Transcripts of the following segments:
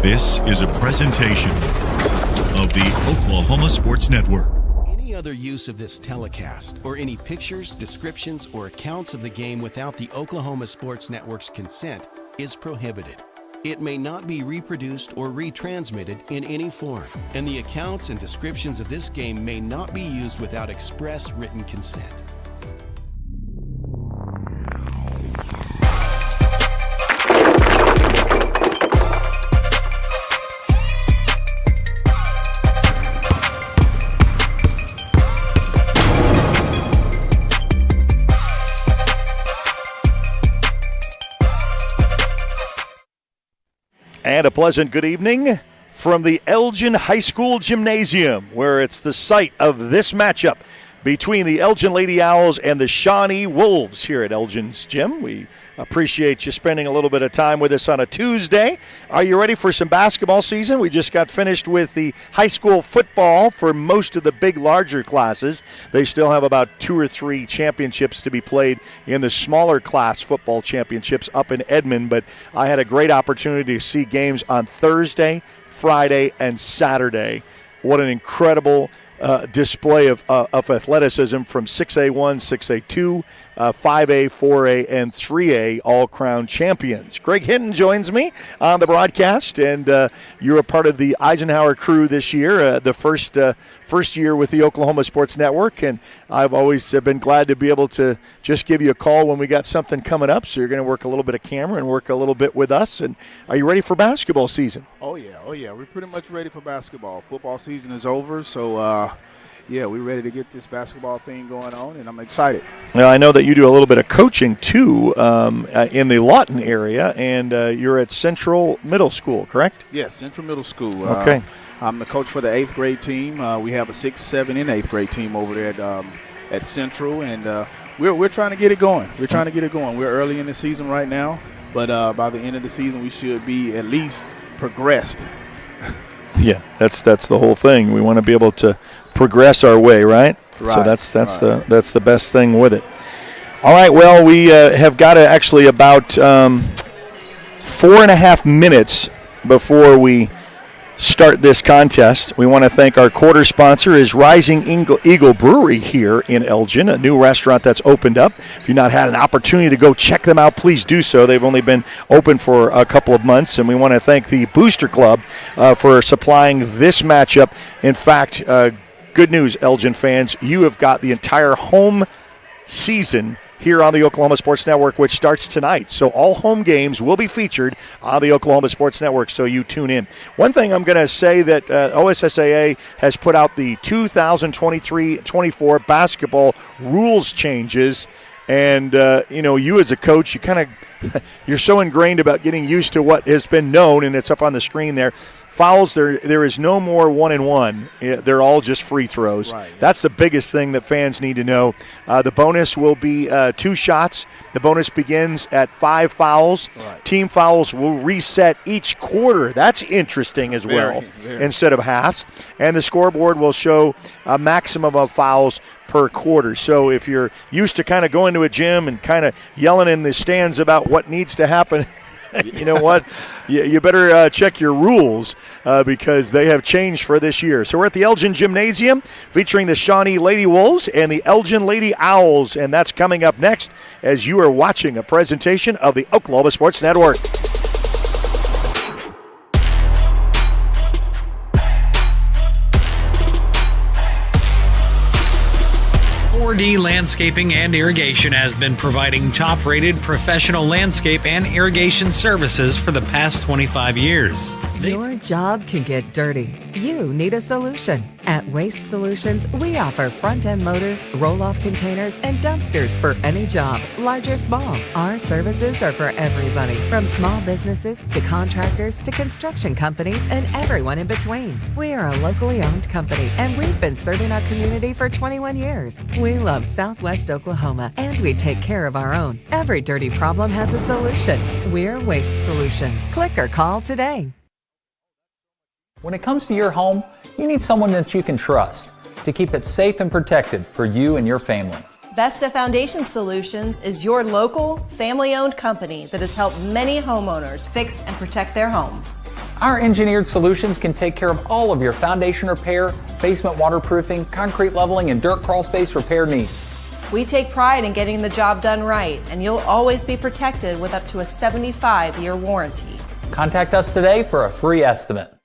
This is a presentation of the Oklahoma Sports Network. Any other use of this telecast or any pictures, descriptions, or accounts of the game without the Oklahoma Sports Network's consent is prohibited. It may not be reproduced or retransmitted in any form, and the accounts and descriptions of this game may not be used without express written consent. And a pleasant good evening from the Elgin High School Gymnasium, where it's the site of this matchup between the Elgin Lady Owls and the Shawnee Wolves here at Elgin's Gym. We appreciate you spending a little bit of time with us on a Tuesday. Are you ready for some basketball season? We just got finished with the high school football for most of the big, larger classes. They still have about 2 or 3 championships to be played in the smaller class football championships up in Edmond, but I had a great opportunity to see games on Thursday, Friday, and Saturday. What an incredible display of athleticism from 6A1, 6A2, 5A, 4A, and 3A all-crown champions. Greg Hinton joins me on the broadcast, and you're a part of the Eisenhower crew this year, the first year with the Oklahoma Sports Network, and I've always been glad to be able to just give you a call when we got something coming up, so you're going to work a little bit of camera and work a little bit with us. And are you ready for basketball season? Oh yeah, we're pretty much ready for basketball. Football season is over, so yeah, we're ready to get this basketball thing going on, and I'm excited. Now, I know that you do a little bit of coaching, too, in the Lawton area, and you're at Central Middle School, correct? Yes, Central Middle School. Okay. I'm the coach for the 8th grade team. We have a 6th, 7th, and 8th grade team over there at Central, and we're trying to get it going. We're early in the season right now, but by the end of the season, we should be at least progressed. Yeah, that's the whole thing. We want to be able to progress our way, right? So that's the best thing with it. All right, well, we have got to actually about 4.5 minutes before we start this contest. We want to thank our quarter sponsor is Rising Eagle Brewery here in Elgin, a new restaurant that's opened up. If you've not had an opportunity to go check them out, please do so. They've only been open for a couple of months, and we want to thank the Booster Club for supplying this matchup. In fact, good news, Elgin fans, you have got the entire home season here on the Oklahoma Sports Network, which starts tonight. So all home games will be featured on the Oklahoma Sports Network, so you tune in. One thing I'm going to say that OSSAA has put out the 2023-24 basketball rules changes, and you as a coach, you kind of you're so ingrained about getting used to what has been known, and it's up on the screen there. Fouls, there is no more 1-and-1. They're all just free throws. Right, yeah. That's the biggest thing that fans need to know. The bonus will be 2 shots. The bonus begins at 5 fouls. Right. Team fouls will reset each quarter. That's interesting as well, instead of halves. And the scoreboard will show a maximum of fouls per quarter. So if you're used to kind of going to a gym and kind of yelling in the stands about what needs to happen, you know what? You better check your rules because they have changed for this year. So we're at the Elgin Gymnasium featuring the Shawnee Lady Wolves and the Elgin Lady Owls, and that's coming up next as you are watching a presentation of the Oklahoma Sports Network. 4D Landscaping and Irrigation has been providing top-rated professional landscape and irrigation services for the past 25 years. Your job can get dirty. You need a solution. At Waste Solutions, we offer front-end loaders, roll-off containers, and dumpsters for any job, large or small. Our services are for everybody, from small businesses to contractors to construction companies and everyone in between. We are a locally owned company, and we've been serving our community for 21 years. We love Southwest Oklahoma, and we take care of our own. Every dirty problem has a solution. We're Waste Solutions. Click or call today. When it comes to your home, you need someone that you can trust to keep it safe and protected for you and your family. Vesta Foundation Solutions is your local, family-owned company that has helped many homeowners fix and protect their homes. Our engineered solutions can take care of all of your foundation repair, basement waterproofing, concrete leveling, and dirt crawl space repair needs. We take pride in getting the job done right, and you'll always be protected with up to a 75-year warranty. Contact us today for a free estimate.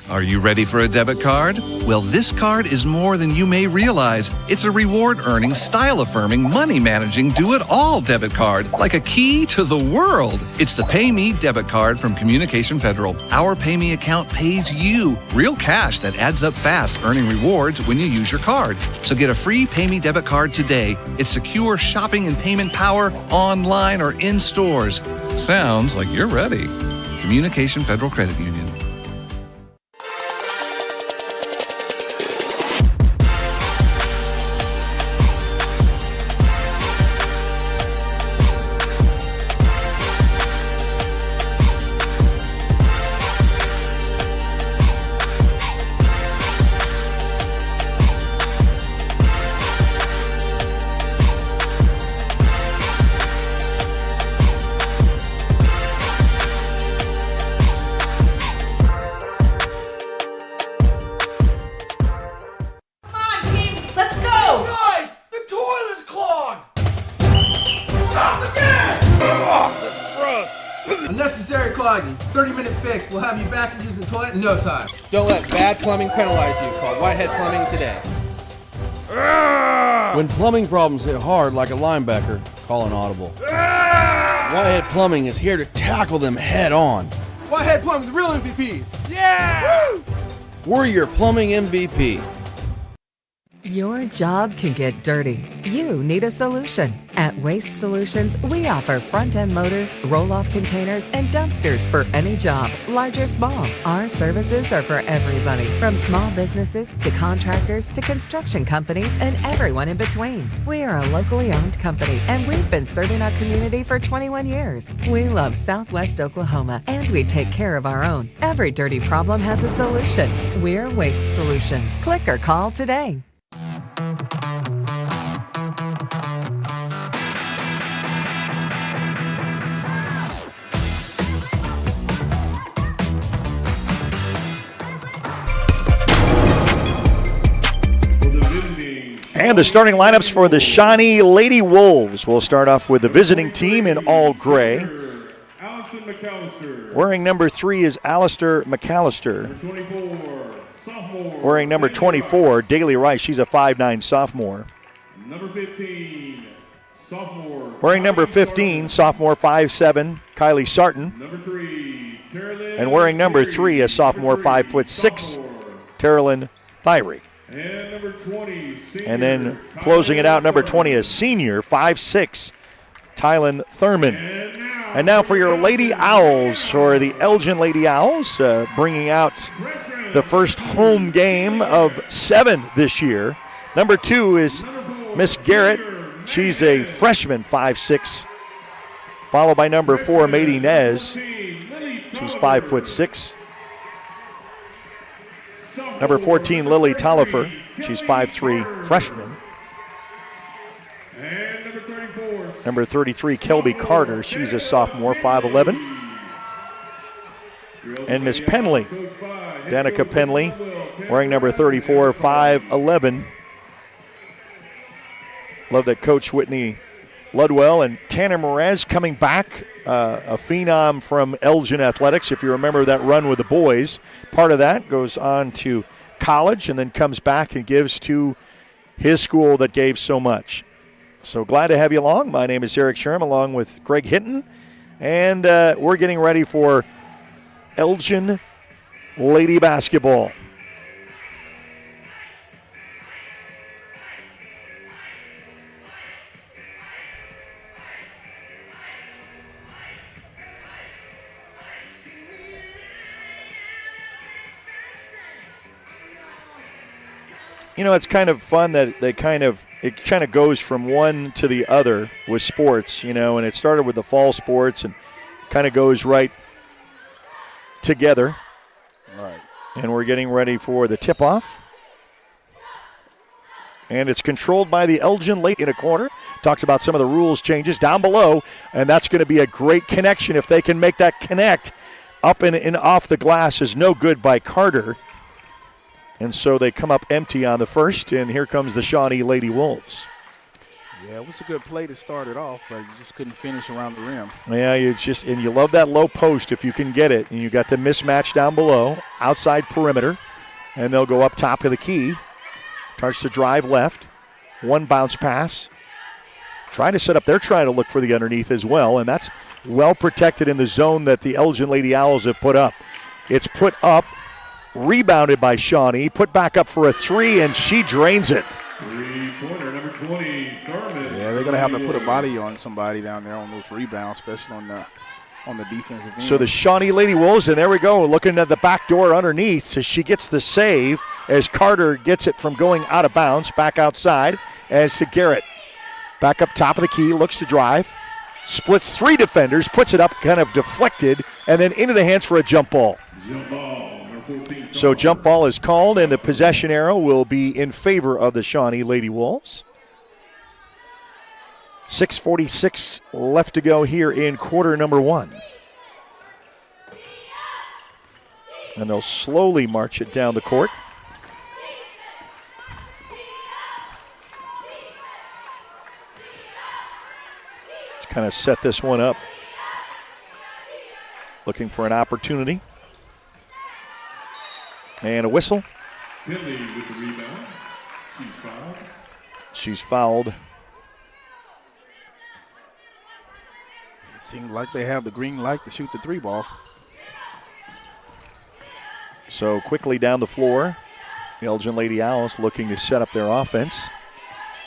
Are you ready for a debit card? Well, this card is more than you may realize. It's a reward-earning, style-affirming, money-managing, do-it-all debit card, like a key to the world. It's the Pay Me debit card from Communication Federal. Our Pay Me account pays you real cash that adds up fast, earning rewards when you use your card. So get a free Pay Me debit card today. It's secure shopping and payment power online or in stores. Sounds like you're ready. Communication Federal Credit Union. Unnecessary clogging. 30-minute fix. We'll have you back and using the toilet in no time. Don't let bad plumbing penalize you. Call Whitehead Plumbing today. When plumbing problems hit hard like a linebacker, call an audible. Whitehead Plumbing is here to tackle them head on. Whitehead Plumbing's real MVPs. Yeah! Woo! We're your plumbing MVP. Your job can get dirty. You need a solution. At Waste Solutions, we offer front-end loaders, roll-off containers, and dumpsters for any job, large or small. Our services are for everybody, from small businesses to contractors to construction companies and everyone in between. We are a locally owned company, and we've been serving our community for 21 years. We love Southwest Oklahoma, and we take care of our own. Every dirty problem has a solution. We're Waste Solutions. Click or call today. And the starting lineups for the Shawnee Lady Wolves. We'll start off with the visiting team in all gray. Wearing number 3 is Alistair McAllister. Wearing number 24, Daly Rice. She's a 5'9 sophomore. Number 15, sophomore. Wearing number 15, sophomore 5'7, Kylie Sarton. Number 3, Carolyn. And wearing number 3, a sophomore 5'6, Terrelyn Thyre. And number 20, senior. And then closing it out, number 20 is senior 5'6, Tylen Thurman. And now for your Lady Owls, for the Elgin Lady Owls, bringing out the first home game of 7 this year. Number 2 is Miss Garrett. She's a freshman, 5'6", followed by number 4, Mady Nez. She's 5'6". Number 14, Lily Tollifer. She's 5'3", freshman. Number 33, Kelby Carter. She's a sophomore, 5'11". And Miss Penley, Danica Penley, wearing number 34, 5'11". Love that Coach Whitney Ludwell and Tanner Merez coming back, a phenom from Elgin Athletics. If you remember that run with the boys, part of that goes on to college and then comes back and gives to his school that gave so much. So glad to have you along. My name is Eric Sherm along with Greg Hinton, and we're getting ready for Elgin Lady Basketball. You know, it's kind of fun that it kind of goes from one to the other with sports, you know, and it started with the fall sports and kind of goes right together. Right. And we're getting ready for the tip-off. And it's controlled by the Elgin Lady in a corner. Talked about some of the rules changes down below, and that's going to be a great connection if they can make that connect. up and off the glass is no good by Carter. And so they come up empty on the first, and here comes the Shawnee Lady Wolves. Yeah, it was a good play to start it off, but you just couldn't finish around the rim. Yeah, you love that low post if you can get it. And you got the mismatch down below, outside perimeter, and they'll go up top of the key. Starts to drive left. One bounce pass. Trying to set up, they're trying to look for the underneath as well, and that's well protected in the zone that the Elgin Lady Owls have put up. It's put up, rebounded by Shawnee, put back up for a three, and she drains it. Three-pointer, number 20, Thurman. Yeah, they're going to have to put a body on somebody down there on those rebounds, especially on the defensive end. So the Shawnee Lady Wolves, and there we go, looking at the back door underneath. So she gets the save as Carter gets it from going out of bounds, back outside, as to Garrett. Back up top of the key, looks to drive, splits three defenders, puts it up, kind of deflected, and then into the hands for a jump ball. Jump ball, number 14. So jump ball is called, and the possession arrow will be in favor of the Shawnee Lady Wolves. 6:46 left to go here in quarter number one. And they'll slowly march it down the court. Just kind of set this one up. Looking for an opportunity. And a whistle. Finley with the rebound. She's fouled. She's fouled. It seems like they have the green light to shoot the three ball. So quickly down the floor, the Elgin Lady Owls looking to set up their offense.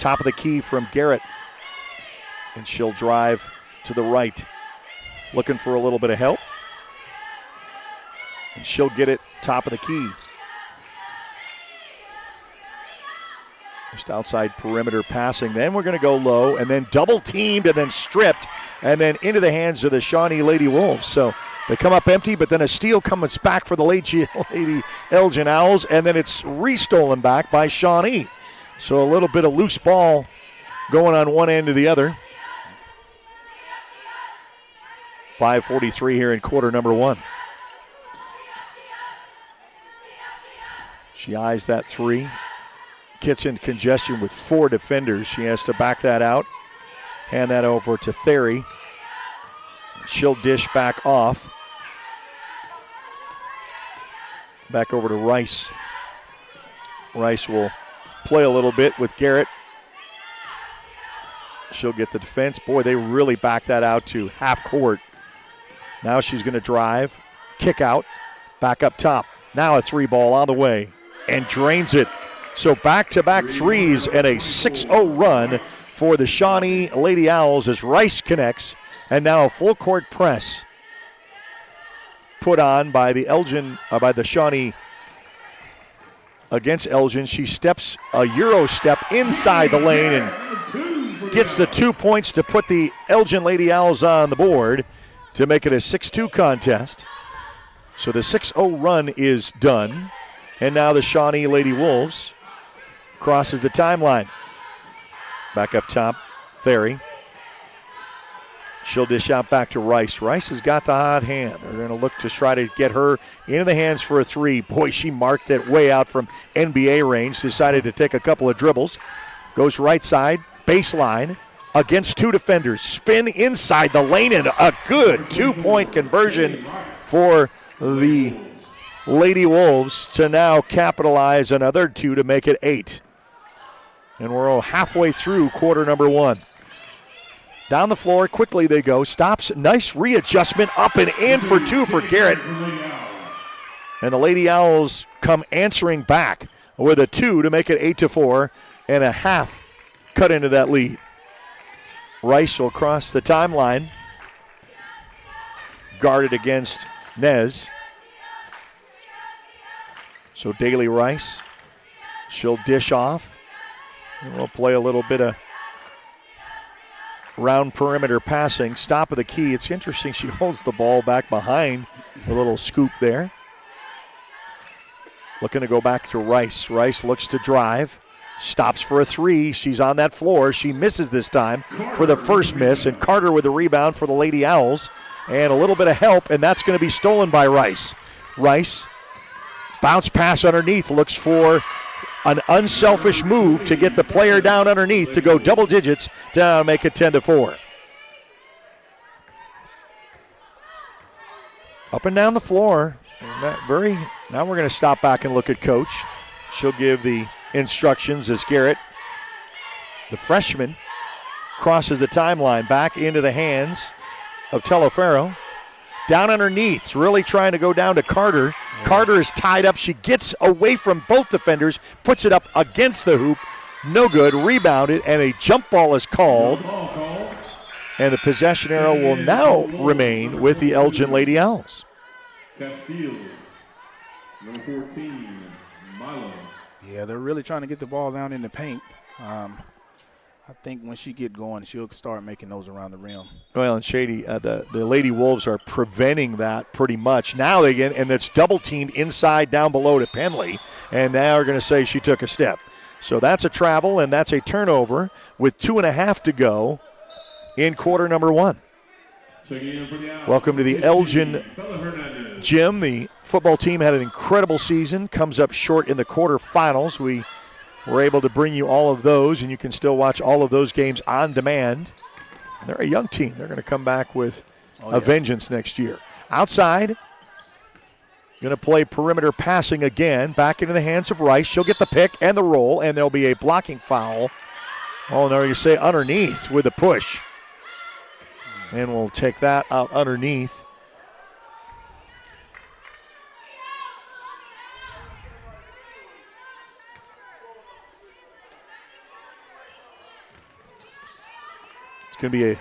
Top of the key from Garrett. And she'll drive to the right. Looking for a little bit of help. And she'll get it top of the key. Just outside perimeter passing. Then we're going to go low and then double teamed and then stripped and then into the hands of the Shawnee Lady Wolves. So they come up empty, but then a steal comes back for the Lady Elgin Owls, and then it's restolen back by Shawnee. So a little bit of loose ball going on one end to the other. 5:43 here in quarter number one. She eyes that three. Gets in congestion with four defenders. She has to back that out. Hand that over to Theory. She'll dish back off. Back over to Rice. Rice will play a little bit with Garrett. She'll get the defense. Boy, they really back that out to half court. Now she's going to drive, kick out, back up top. Now a three ball on the way and drains it. So back-to-back threes and a 6-0 run for the Shawnee Lady Owls as Rice connects. And now a full court press put on by the Shawnee against Elgin. She steps a Euro step inside the lane and gets the 2 points to put the Elgin Lady Owls on the board to make it a 6-2 contest. So the 6-0 run is done. And now the Shawnee Lady Wolves crosses the timeline. Back up top, Theory. She'll dish out back to Rice. Rice has got the hot hand. They're going to look to try to get her into the hands for a three. Boy, she marked it way out from NBA range. Decided to take a couple of dribbles. Goes right side, baseline, against two defenders. Spin inside the lane and a good 2-point conversion for the Lady Wolves to now capitalize another two to make it 8. And we're all halfway through quarter number one. Down the floor, quickly they go. Stops, nice readjustment, up and in for two for Garrett. And the Lady Owls come answering back with a 2 to make it 8-4 and a half cut into that lead. Rice will cross the timeline. Guarded against Nez. So Daly Rice, she'll dish off. And we'll play a little bit of round perimeter passing. Stop of the key. It's interesting. She holds the ball back behind. A little scoop there. Looking to go back to Rice. Rice looks to drive. Stops for a three. She's on that floor. She misses this time for the first miss. And Carter with the rebound for the Lady Owls. and a little bit of help, and that's going to be stolen by Rice. Rice, bounce pass underneath, looks for an unselfish move to get the player down underneath to go double digits to make it 10-4. Up and down the floor. And now we're going to stop back and look at Coach. She'll give the instructions as Garrett, the freshman, crosses the timeline back into the hands of Telefaro. Down underneath, really trying to go down to Carter. Yes. Carter is tied up. She gets away from both defenders, puts it up against the hoop. No good. Rebounded, and a jump ball is called. And the possession arrow will now remain with the Elgin Lady Owls. Castillo, number 14, Milo. Yeah, they're really trying to get the ball down in the paint. I think when she get going, she'll start making those around the rim. Well, and Shady, the Lady Wolves are preventing that pretty much. Now they get, and it's double teamed inside down below to Penley, and now are going to say she took a step. So that's a travel, and that's a turnover with 2.5 to go in quarter number 1. Welcome to the Elgin Gym. The football team had an incredible season, comes up short in the quarterfinals. We were able to bring you all of those, and you can still watch all of those games on demand. They're a young team. They're going to come back with a vengeance next year. Outside, going to play perimeter passing again, back into the hands of Rice. She'll get the pick and the roll, and there'll be a blocking foul. Oh, no, you say underneath with the push. And we'll take that out underneath. It's going to be a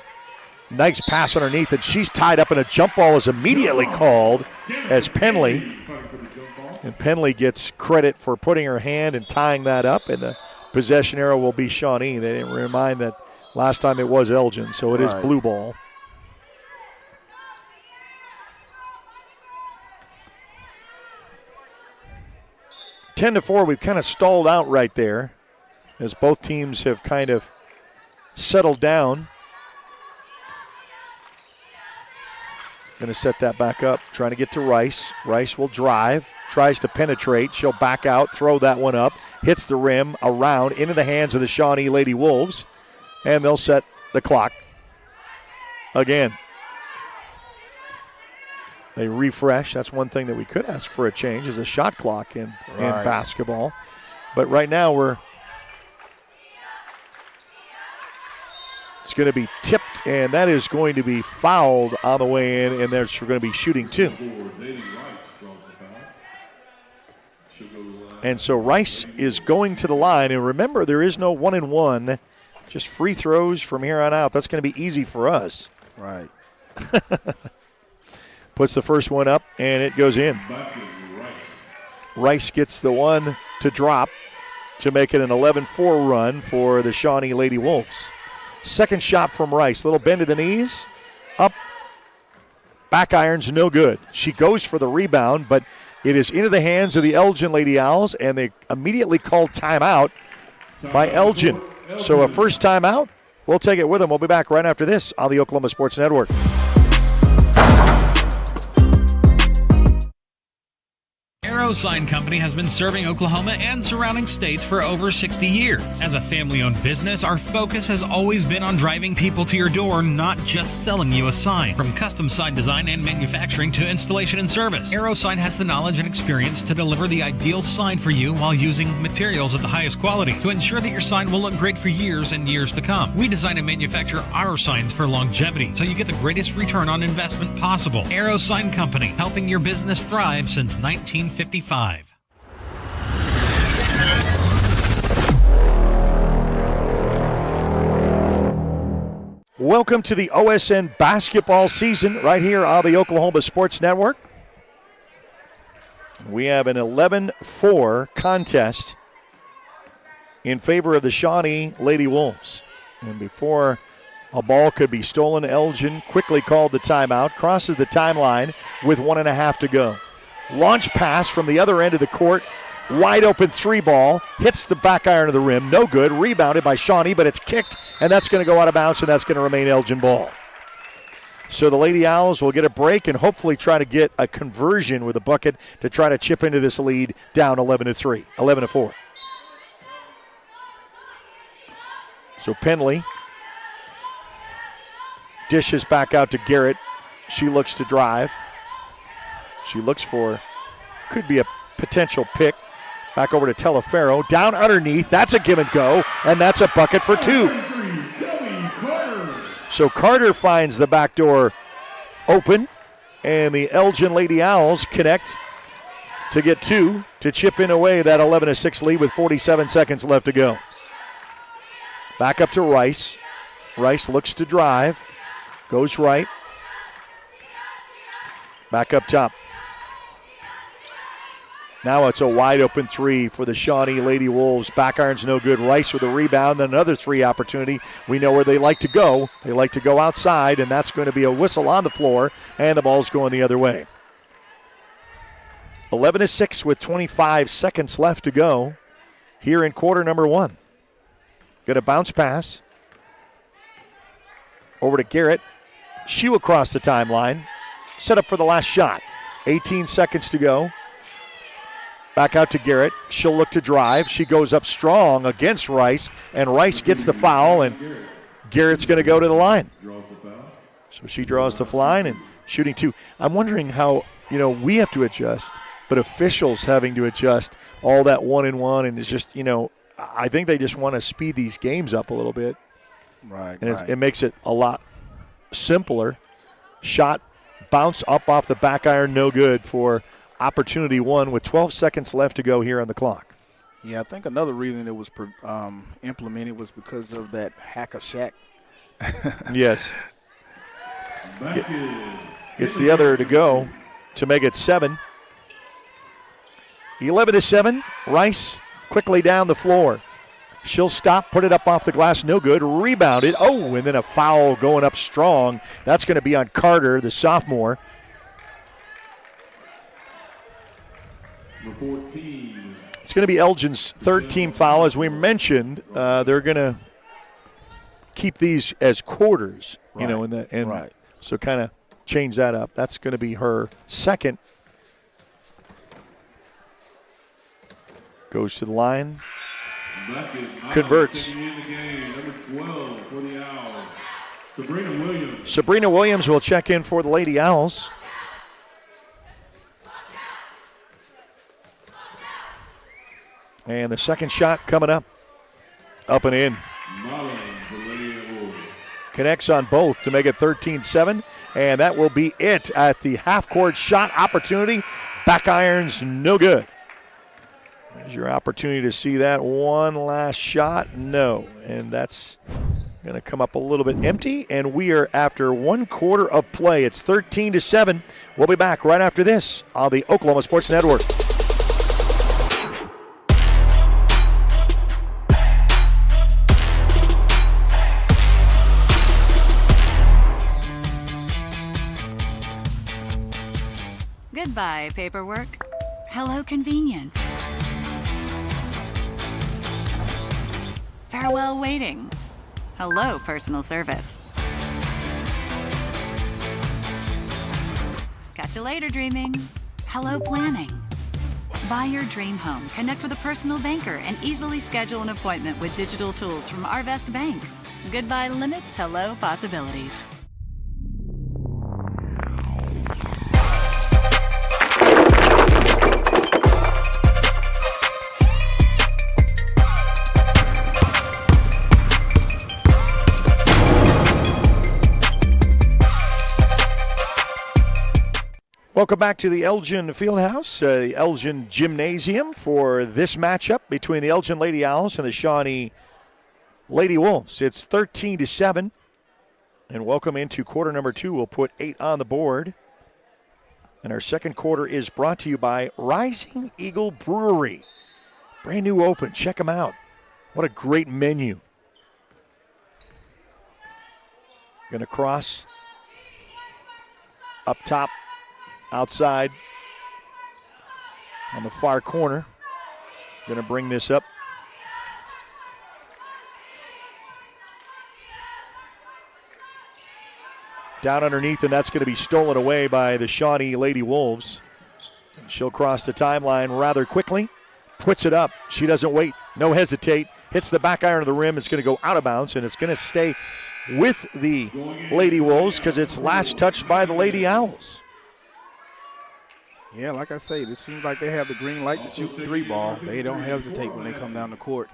nice pass underneath, and she's tied up, and a jump ball is immediately called as Penley. And Penley gets credit for putting her hand and tying that up, and the possession arrow will be Shawnee. They didn't remind that last time it was Elgin, so it is blue ball. Ten to 4, we've kind of stalled out right there as both teams have kind of settled down. Going to set that back up, trying to get to Rice. Rice will drive, tries to penetrate. She'll back out, throw that one up, hits the rim, around, into the hands of the Shawnee Lady Wolves, and they'll set the clock again. They refresh. That's one thing that we could ask for a change is a shot clock in basketball. But right now it's going to be tipped, and that is going to be fouled on the way in, and they're going to be shooting 2. And so Rice is going to the line, and remember, there is no 1-and-1, just free throws from here on out. That's going to be easy for us. Right. Puts the first one up, and it goes in. Rice gets the one to drop to make it an 11-4 run for the Shawnee Lady Wolves. Second shot from Rice. Little bend to the knees. Up. Back iron's no good. She goes for the rebound, but it is into the hands of the Elgin Lady Owls, and they immediately called timeout by Elgin. So a first timeout. We'll take it with them. We'll be back right after this on the Oklahoma Sports Network. Arrow Sign Company has been serving Oklahoma and surrounding states for over 60 years. As a family-owned business, our focus has always been on driving people to your door, not just selling you a sign. From custom sign design and manufacturing to installation and service, Arrow Sign has the knowledge and experience to deliver the ideal sign for you while using materials of the highest quality to ensure that your sign will look great for years and years to come. We design and manufacture our signs for longevity, so you get the greatest return on investment possible. Arrow Sign Company, helping your business thrive since 1955. Welcome to the OSN basketball season right here on the Oklahoma Sports Network. We have an 11-4 contest in favor of the Shawnee Lady Wolves. And before a ball could be stolen, Elgin quickly called the timeout, crosses the timeline with 1.5 to go. Launch pass from the other end of the court. Wide open 3-ball. Hits the back iron of the rim. No good. Rebounded by Shawnee, but it's kicked, and that's going to go out of bounds, and that's going to remain Elgin ball. So the Lady Owls will get a break and hopefully try to get a conversion with a bucket to try to chip into this lead down 11-4. So Penley dishes back out to Garrett. She looks to drive. She looks for, could be a potential pick. Back over to Telefero. Down underneath. That's a give and go, and that's a bucket for 2. So Carter finds the back door open, and the Elgin Lady Owls connect to get 2 to chip in away that 11-6 lead with 47 seconds left to go. Back up to Rice. Rice looks to drive. Goes right. Back up top. Now it's a wide open 3 for the Shawnee Lady Wolves. Back iron's no good. Rice with a rebound. Then another 3 opportunity. We know where they like to go. They like to go outside, and that's going to be a whistle on the floor, and the ball's going the other way. 11-6 with 25 seconds left to go here in quarter number 1. Got a bounce pass over to Garrett. Shoe across the timeline. Set up for the last shot. 18 seconds to go. Back out to Garrett. She'll look to drive. She goes up strong against Rice, and Rice gets the foul, and Garrett's going to go to the line. So she draws the line and shooting 2. I'm wondering how, we have to adjust, but officials having to adjust all that 1-and-1, and it's just, I think they just want to speed these games up a little bit. Right. And it makes it a lot simpler. Shot, bounce up off the back iron, no good for opportunity 1 with 12 seconds left to go here on the clock. Yeah, I think another reason it was implemented was because of that hack-a-shack. Yes. It's the other to go to make it 7. 11-7. Rice quickly down the floor. She'll stop, put it up off the glass, no good. Rebounded. Oh, and then a foul going up strong. That's going to be on Carter, the sophomore. It's going to be Elgin's third team foul. As we mentioned, they're going to keep these as quarters, right. So kind of change that up. That's going to be her second. Goes to the line. Converts. Sabrina Williams will check in for the Lady Owls. And the second shot coming up. Up and in. Connects on both to make it 13-7. And that will be it at the half-court shot opportunity. Back irons, no good. There's your opportunity to see that one last shot. No. And that's going to come up a little bit empty. And we are after 1 quarter of play. It's 13-7. We'll be back right after this on the Oklahoma Sports Network. Goodbye, paperwork. Hello, convenience. Farewell, waiting. Hello, personal service. Catch you later, dreaming. Hello, planning. Buy your dream home, connect with a personal banker, and easily schedule an appointment with digital tools from Arvest Bank. Goodbye limits, hello possibilities. Welcome back to the Elgin Fieldhouse, the Elgin Gymnasium for this matchup between the Elgin Lady Owls and the Shawnee Lady Wolves. It's 13-7, and welcome into quarter number 2. We'll put 8 on the board. And our second quarter is brought to you by Rising Eagle Brewery. Brand new open. Check them out. What a great menu. Going to cross up top. Outside on the far corner. Going to bring this up. down underneath, and that's going to be stolen away by the Shawnee Lady Wolves. She'll cross the timeline rather quickly, puts it up. She doesn't wait, no hesitate, hits the back iron of the rim. It's going to go out of bounds, and it's going to stay with the Lady Wolves because it's last touched by the Lady Owls. Yeah, like I say, this seems like they have the green light to shoot the 3 ball. They don't hesitate when they come down the court.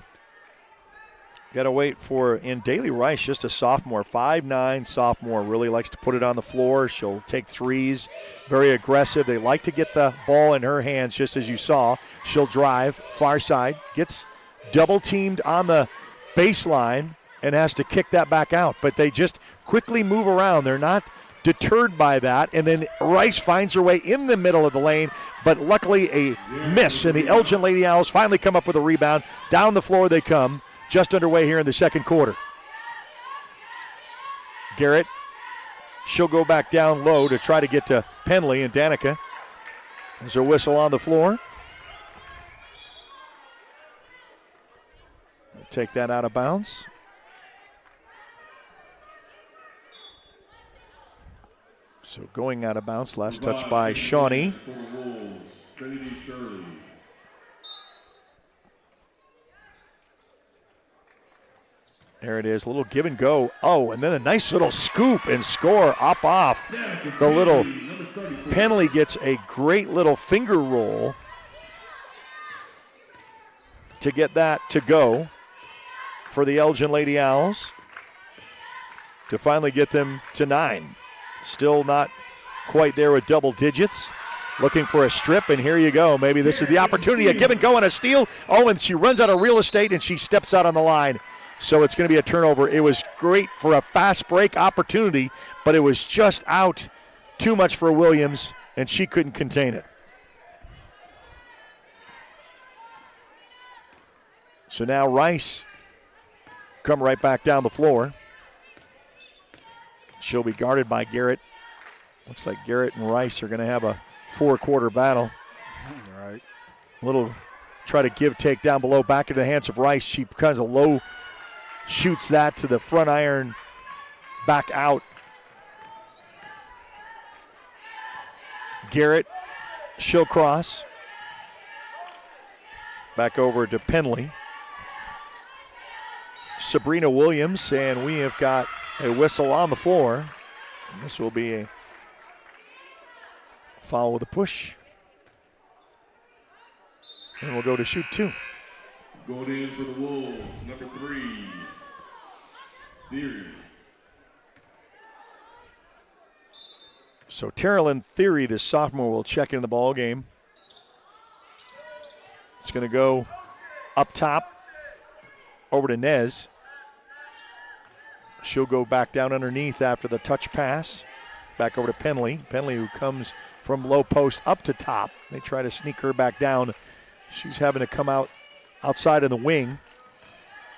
Got to wait for, in Daly Rice, just a sophomore, 5'9" sophomore, really likes to put it on the floor. She'll take threes, very aggressive. They like to get the ball in her hands, just as you saw. She'll drive, far side, gets double teamed on the baseline and has to kick that back out. But they just quickly move around. They're not deterred by that. And then Rice finds her way in the middle of the lane, but luckily a miss. And the Elgin Lady Owls finally come up with a rebound. Down the floor they come. Just underway here in the second quarter. Garrett, she'll go back down low to try to get to Penley and Danica. There's a whistle on the floor. Take that out of bounds. So going out of bounds, last touch by Shawnee. There it is, a little give and go. Oh, and then a nice little scoop and score up off the little. Penley gets a great little finger roll to get that to go for the Elgin Lady Owls to finally get them to 9. Still not quite there with double digits. Looking for a strip, and here you go. Maybe this is the opportunity. A give and go and a steal. Oh, and she runs out of real estate, and she steps out on the line. So it's going to be a turnover. It was great for a fast break opportunity, but it was just out too much for Williams, and she couldn't contain it. So now Rice come right back down the floor. She'll be guarded by Garrett. Looks like Garrett and Rice are going to have a 4-quarter battle. All right. Little try to give, take down below, back into the hands of Rice. She kind of low shoots that to the front iron, back out. Garrett, she'll cross. Back over to Penley. Sabrina Williams, and we have got a whistle on the floor. And this will be a foul with a push. And we'll go to shoot 2. Going in for the Wolves, number 3, Theory. So Terrell Theory, the sophomore, will check in the ball game. It's going to go up top over to Nez. She'll go back down underneath after the touch pass. Back over to Penley. Penley, who comes from low post up to top. They try to sneak her back down. She's having to come out outside of the wing.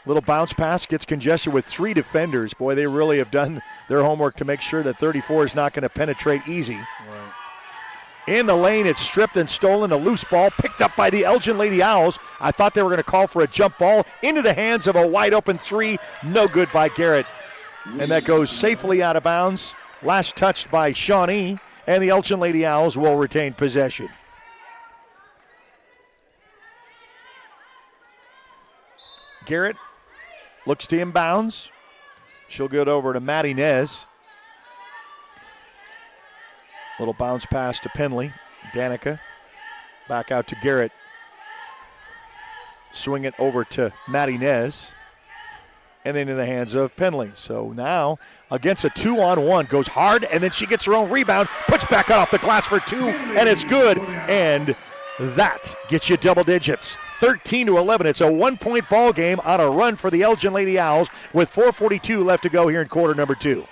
Little bounce pass, gets congested with 3 defenders. Boy, they really have done their homework to make sure that 34 is not going to penetrate easy. Right. In the lane, it's stripped and stolen. A loose ball picked up by the Elgin Lady Owls. I thought they were going to call for a jump ball into the hands of a wide open 3. No good by Garrett. And that goes safely out of bounds. Last touched by Shawnee, and the Elgin Lady Owls will retain possession. Garrett looks to inbounds. She'll get over to Maddie Nez. Little bounce pass to Penley. Danica back out to Garrett. Swing it over to Maddie Nez. And then in the hands of Penley. So now against a 2-on-1, goes hard, and then she gets her own rebound, puts back off the glass for 2, and it's good. And that gets you double digits. 13-11. It's a 1-point ball game on a run for the Elgin Lady Owls with 4:42 left to go here in quarter number 2.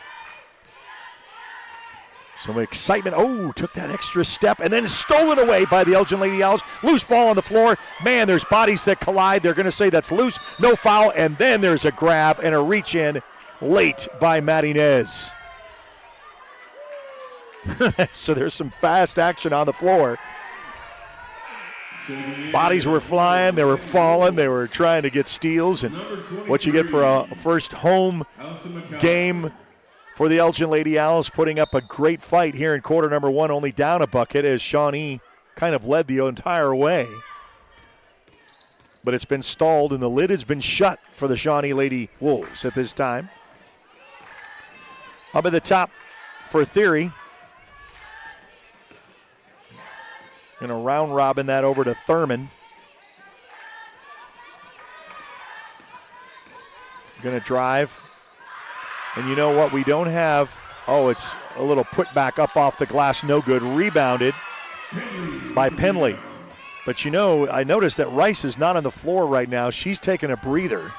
Some excitement. Oh, took that extra step and then stolen away by the Elgin Lady Owls. Loose ball on the floor. Man, there's bodies that collide. They're going to say that's loose, no foul, and then there's a grab and a reach in late by Maddie Nez. So there's some fast action on the floor. Bodies were flying, they were falling, they were trying to get steals, and what you get for a first home game for the Elgin Lady Owls, putting up a great fight here in quarter number 1, only down a bucket as Shawnee kind of led the entire way. But it's been stalled, and the lid has been shut for the Shawnee Lady Wolves at this time. Up at the top for Theory. Going to round robin that over to Thurman. Going to drive. And you know what? We don't have, it's a little put back up off the glass, no good. Rebounded by Penley. But I noticed that Rice is not on the floor right now. She's taking a breather.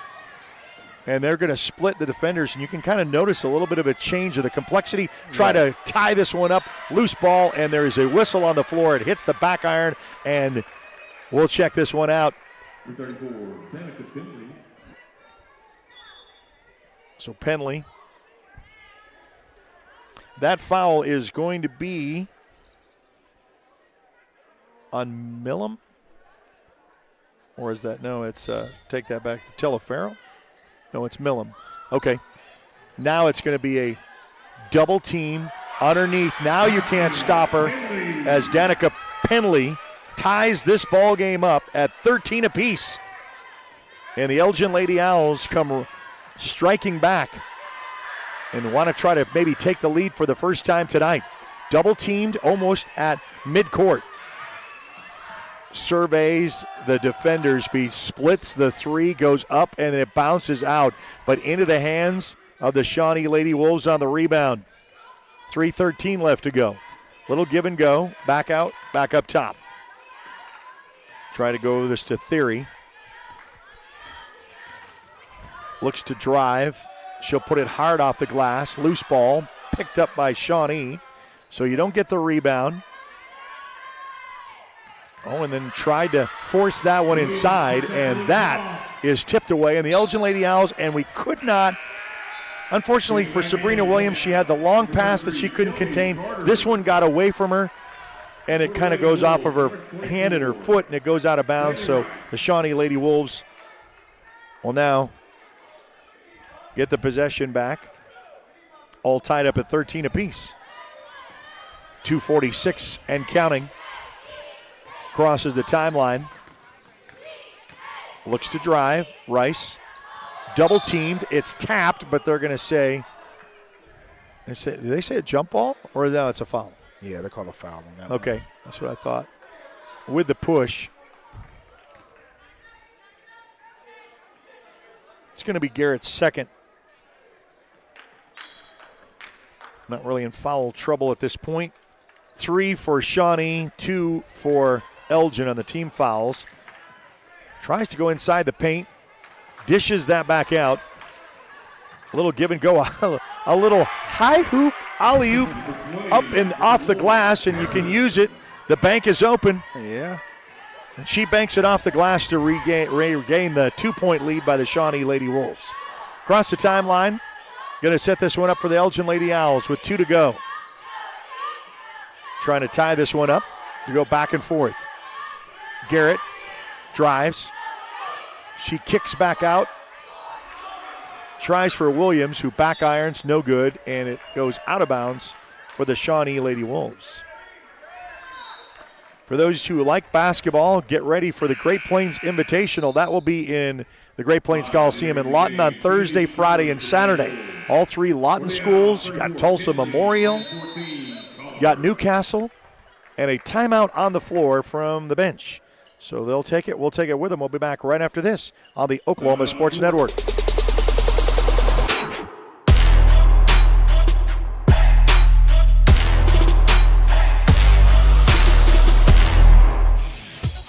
And they're going to split the defenders, and you can kind of notice a little bit of a change of the complexity. Try to tie this one up, loose ball, and there is a whistle on the floor. It hits the back iron, and we'll check this one out. 34, Danica Penley. So Penley. That foul is going to be on Millam? Or is that, no, it's, take that back, Teleferro? No, it's Millam. Okay. Now it's going to be a double team underneath. Now you can't stop her as Danica Penley ties this ball game up at 13 apiece. And the Elgin Lady Owls come striking back and want to try to maybe take the lead for the first time tonight. Double teamed almost at midcourt. Surveys the defenders, splits the three, goes up, and it bounces out, but into the hands of the Shawnee Lady Wolves on the rebound. 3:13 left to go. Little give and go, back out, back up top. Try to go this to Theory. Looks to drive. She'll put it hard off the glass. Loose ball, picked up by Shawnee. So you don't get the rebound. And then tried to force that one inside, and that is tipped away. And the Elgin Lady Owls, and we could not, unfortunately for Sabrina Williams, she had the long pass that she couldn't contain. This one got away from her, and it kind of goes off of her hand and her foot, and it goes out of bounds. So the Shawnee Lady Wolves will now get the possession back, all tied up at 13 apiece. 2:46 and counting. Crosses the timeline. Looks to drive. Rice. Double teamed. It's tapped, but they're going to say, did they say a jump ball? Or no, it's a foul? Yeah, they call a foul on that. Okay, one. That's what I thought. With the push. It's going to be Garrett's second. Not really in foul trouble at this point. 3 for Shawnee, 2 for Elgin on the team fouls. Tries to go inside the paint. Dishes that back out. A little give and go. A little high hoop, alley-oop up and off the glass, and you can use it. The bank is open. Yeah. And she banks it off the glass to regain the 2-point lead by the Shawnee Lady Wolves. Across the timeline. Going to set this one up for the Elgin Lady Owls with 2 to go. Trying to tie this one up to go back and forth. Garrett drives. She kicks back out. Tries for Williams, who back irons, no good, and it goes out of bounds for the Shawnee Lady Wolves. For those who like basketball, get ready for the Great Plains Invitational. That will be in the Great Plains Coliseum in Lawton on Thursday, Friday, and Saturday. All 3 Lawton schools. You got Tulsa Memorial. You got Newcastle. And a timeout on the floor from the bench. So they'll take it. We'll take it with them. We'll be back right after this on the Oklahoma Sports Network.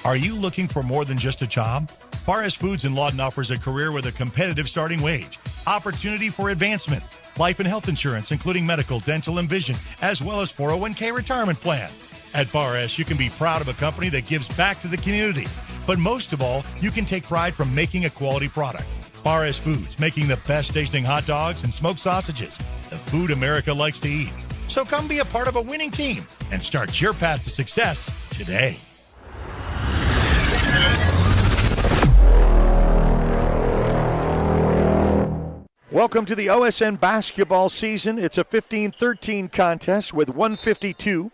Are you looking for more than just a job? Barres Foods in Lawton offers a career with a competitive starting wage, opportunity for advancement, life and health insurance, including medical, dental, and vision, as well as 401k retirement plan. At Barres, you can be proud of a company that gives back to the community. But most of all, you can take pride from making a quality product. Barres Foods, making the best tasting hot dogs and smoked sausages, the food America likes to eat. So come be a part of a winning team and start your path to success today. Welcome to the OSN basketball season. It's a 15-13 contest with 1:52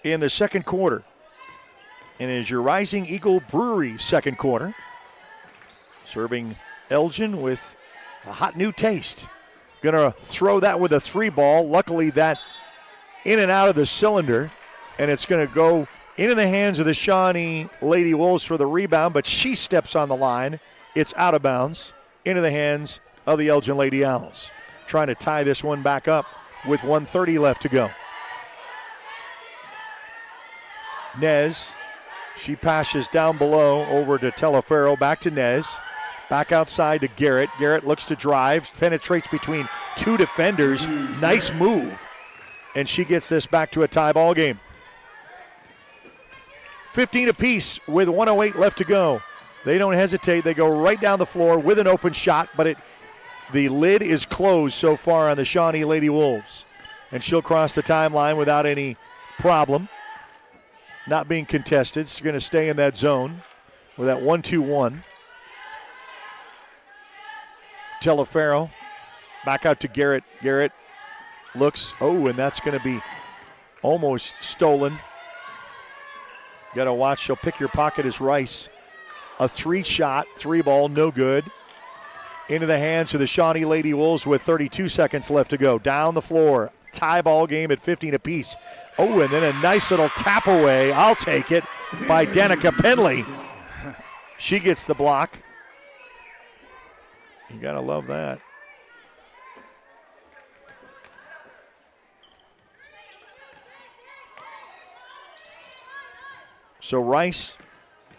in the second quarter. And it is your Rising Eagle Brewery second quarter, serving Elgin with a hot new taste. Gonna throw that with a 3-ball. Luckily that in and out of the cylinder, and it's gonna go into the hands of the Shawnee Lady Wolves for the rebound, but she steps on the line. It's out of bounds into the hands of the Elgin Lady Owls. Trying to tie this one back up with 1:30 left to go. Nez, she passes down below over to Telefero, back to Nez. Back outside to Garrett. Garrett looks to drive, penetrates between two defenders. Nice move. And she gets this back to a tie ball game. 15 apiece with 1:08 left to go. They don't hesitate. They go right down the floor with an open shot, but the lid is closed so far on the Shawnee Lady Wolves. And she'll cross the timeline without any problem. Not being contested. She's going to stay in that zone with that 1-2-1. Telefero back out to Garrett. Garrett looks, and that's going to be almost stolen. Got to watch. She'll pick your pocket as Rice. A 3-shot, 3-ball, no good. Into the hands of the Shawnee Lady Wolves with 32 seconds left to go. Down the floor. Tie ball game at 15 apiece. And then a nice little tap away. I'll take it by Danica Penley. She gets the block. You got to love that. So Rice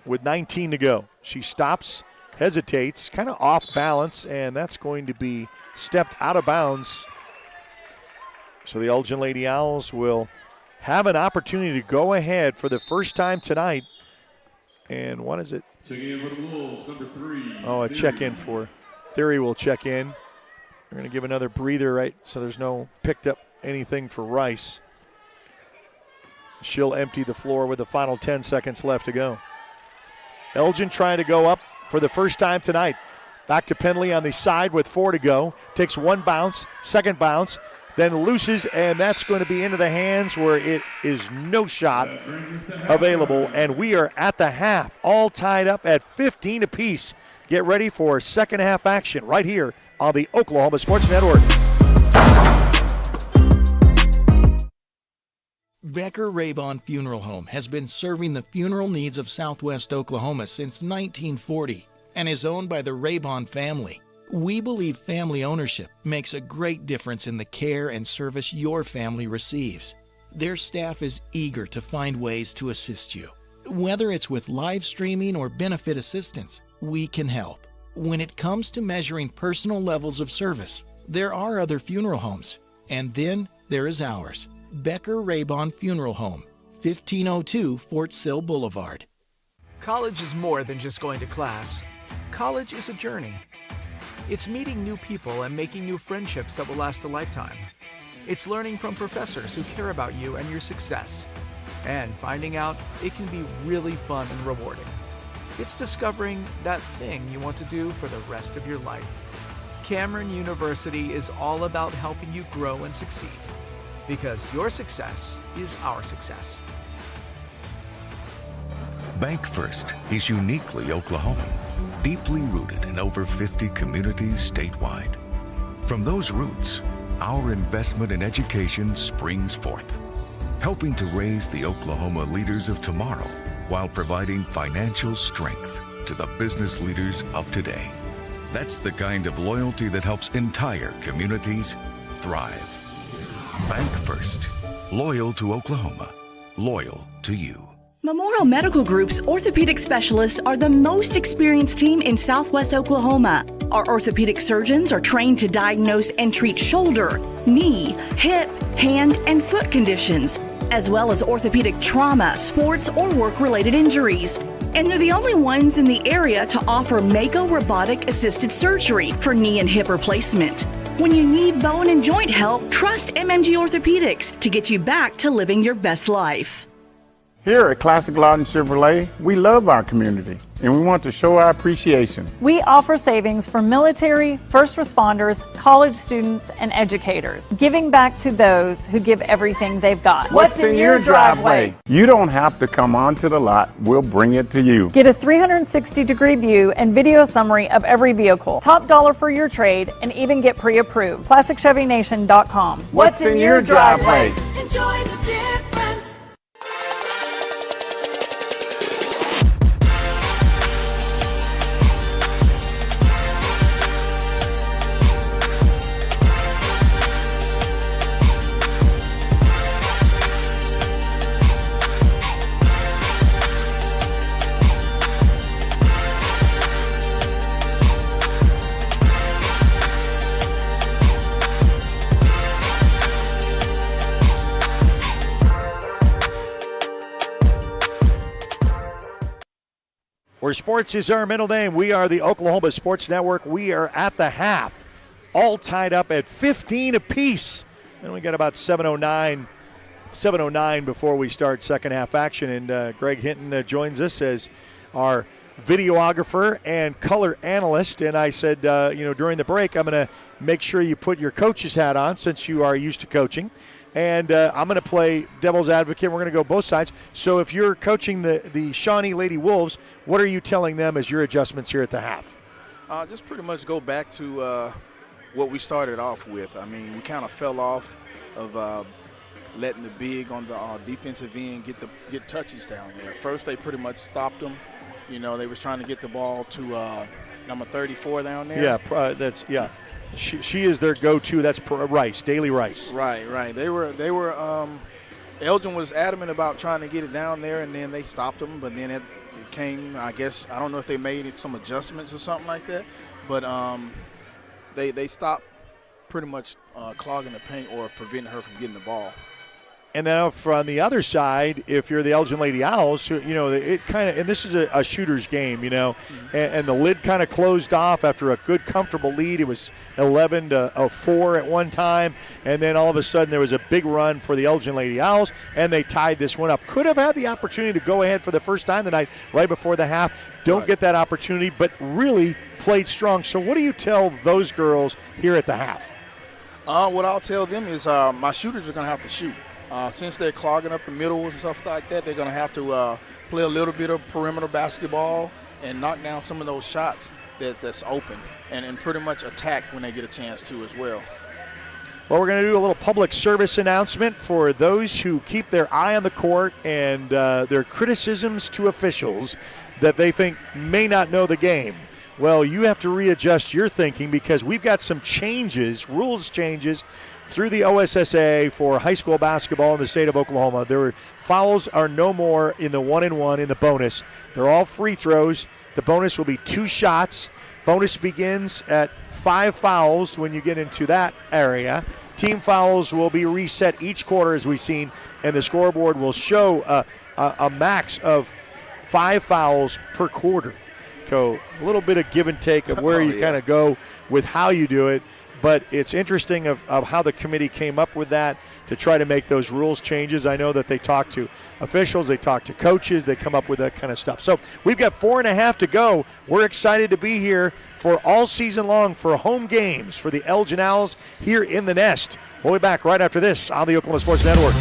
with 19 to go. She stops, hesitates, kind of off balance, and that's going to be stepped out of bounds. So the Elgin Lady Owls will have an opportunity to go ahead for the first time tonight. And what is it? Checking in for the Wolves, number 3. A check-in for Theory will check in. We're going to give another breather, right, so there's no picked up anything for Rice. She'll empty the floor with the final 10 seconds left to go. Elgin trying to go up for the first time tonight. Back to Penley on the side with 4 to go. Takes one bounce, second bounce, then looses, and that's going to be into the hands where it is no shot available. And we are at the half, all tied up at 15 apiece. Get ready for second half action right here on the Oklahoma Sports Network. Becker Raybon Funeral Home has been serving the funeral needs of Southwest Oklahoma since 1940 and is owned by the Raybon family. We believe family ownership makes a great difference in the care and service your family receives. Their staff is eager to find ways to assist you. Whether it's with live streaming or benefit assistance, we can help. When it comes to measuring personal levels of service, there are other funeral homes, and then there is ours. Becker Raybon Funeral Home, 1502 Fort Sill Boulevard. College is more than just going to class. College is a journey. It's meeting new people and making new friendships that will last a lifetime. It's learning from professors who care about you and your success. And finding out it can be really fun and rewarding. It's discovering that thing you want to do for the rest of your life. Cameron University is all about helping you grow and succeed. Because your success is our success. Bank First is uniquely Oklahoman, deeply rooted in over 50 communities statewide. From those roots, our investment in education springs forth, helping to raise the Oklahoma leaders of tomorrow while providing financial strength to the business leaders of today. That's the kind of loyalty that helps entire communities thrive. Bank First. Loyal to Oklahoma. Loyal to you. Memorial Medical Group's orthopedic specialists are the most experienced team in Southwest Oklahoma. Our orthopedic surgeons are trained to diagnose and treat shoulder, knee, hip, hand, and foot conditions, as well as orthopedic trauma, sports, or work-related injuries. And they're the only ones in the area to offer Mako robotic-assisted surgery for knee and hip replacement. When you need bone and joint help, trust MMG Orthopedics to get you back to living your best life. Here at Classic Lawton Chevrolet, we love our community. and we want to show our appreciation. We offer savings for military, first responders, college students, and educators, giving back to those who give everything they've got. What's in your driveway? You don't have to come onto the lot. We'll bring it to you. Get a 360-degree view and video summary of every vehicle. Top dollar for your trade, and even get pre-approved. ClassicChevyNation.com. What's in your driveway? Enjoy the difference. Where sports is our middle name, we are the Oklahoma Sports Network. We are at the half, all tied up at 15 apiece. And we got about 7:09 before we start second half action. And Greg Hinton joins us as our videographer and color analyst. And I said, during the break, I'm going to make sure you put your coach's hat on since you are used to coaching. And I'm going to play devil's advocate. We're going to go both sides. So if you're coaching the Shawnee Lady Wolves, what are you telling them as your adjustments here at the half? Just pretty much go back to what we started off with. I mean, we kind of fell off of letting the big on the defensive end get touches down there. First, they pretty much stopped them. You know, they was trying to get the ball to number 34 down there. Yeah, She is their go-to. That's Rice, Daily Rice. Right. They were. Elgin was adamant about trying to get it down there, and then they stopped them. But then it came. I guess I don't know if they made some adjustments or something like that. But they stopped pretty much clogging the paint or preventing her from getting the ball. And then from the other side, if you're the Elgin Lady Owls, it kind of, and this is a shooter's game, and the lid kind of closed off after a good, comfortable lead. It was 11-4 at one time, and then all of a sudden there was a big run for the Elgin Lady Owls, and they tied this one up. Could have had the opportunity to go ahead for the first time tonight, right before the half. Don't get that opportunity, but really played strong. So what do you tell those girls here at the half? What I'll tell them is my shooters are going to have to shoot. Since they're clogging up the middles and stuff like that, they're going to have to play a little bit of perimeter basketball and knock down some of those shots that's open and pretty much attack when they get a chance to as well. Well, we're going to do a little public service announcement for those who keep their eye on the court and their criticisms to officials that they think may not know the game. Well, you have to readjust your thinking because we've got some rules changes, through the OSSA for high school basketball in the state of Oklahoma. Fouls are no more in the 1-and-1 in the bonus. They're all free throws. The bonus will be 2 shots. Bonus begins at 5 fouls when you get into that area. Team fouls will be reset each quarter, as we've seen, and the scoreboard will show a max of 5 fouls per quarter. So a little bit of give and take of where you kind of go with how you do it. But it's interesting of how the committee came up with that to try to make those rules changes. I know that they talk to officials, they talk to coaches, they come up with that kind of stuff. So we've got 4.5 to go. We're excited to be here for all season long for home games for the Elgin Owls here in the Nest. We'll be back right after this on the Oklahoma Sports Network.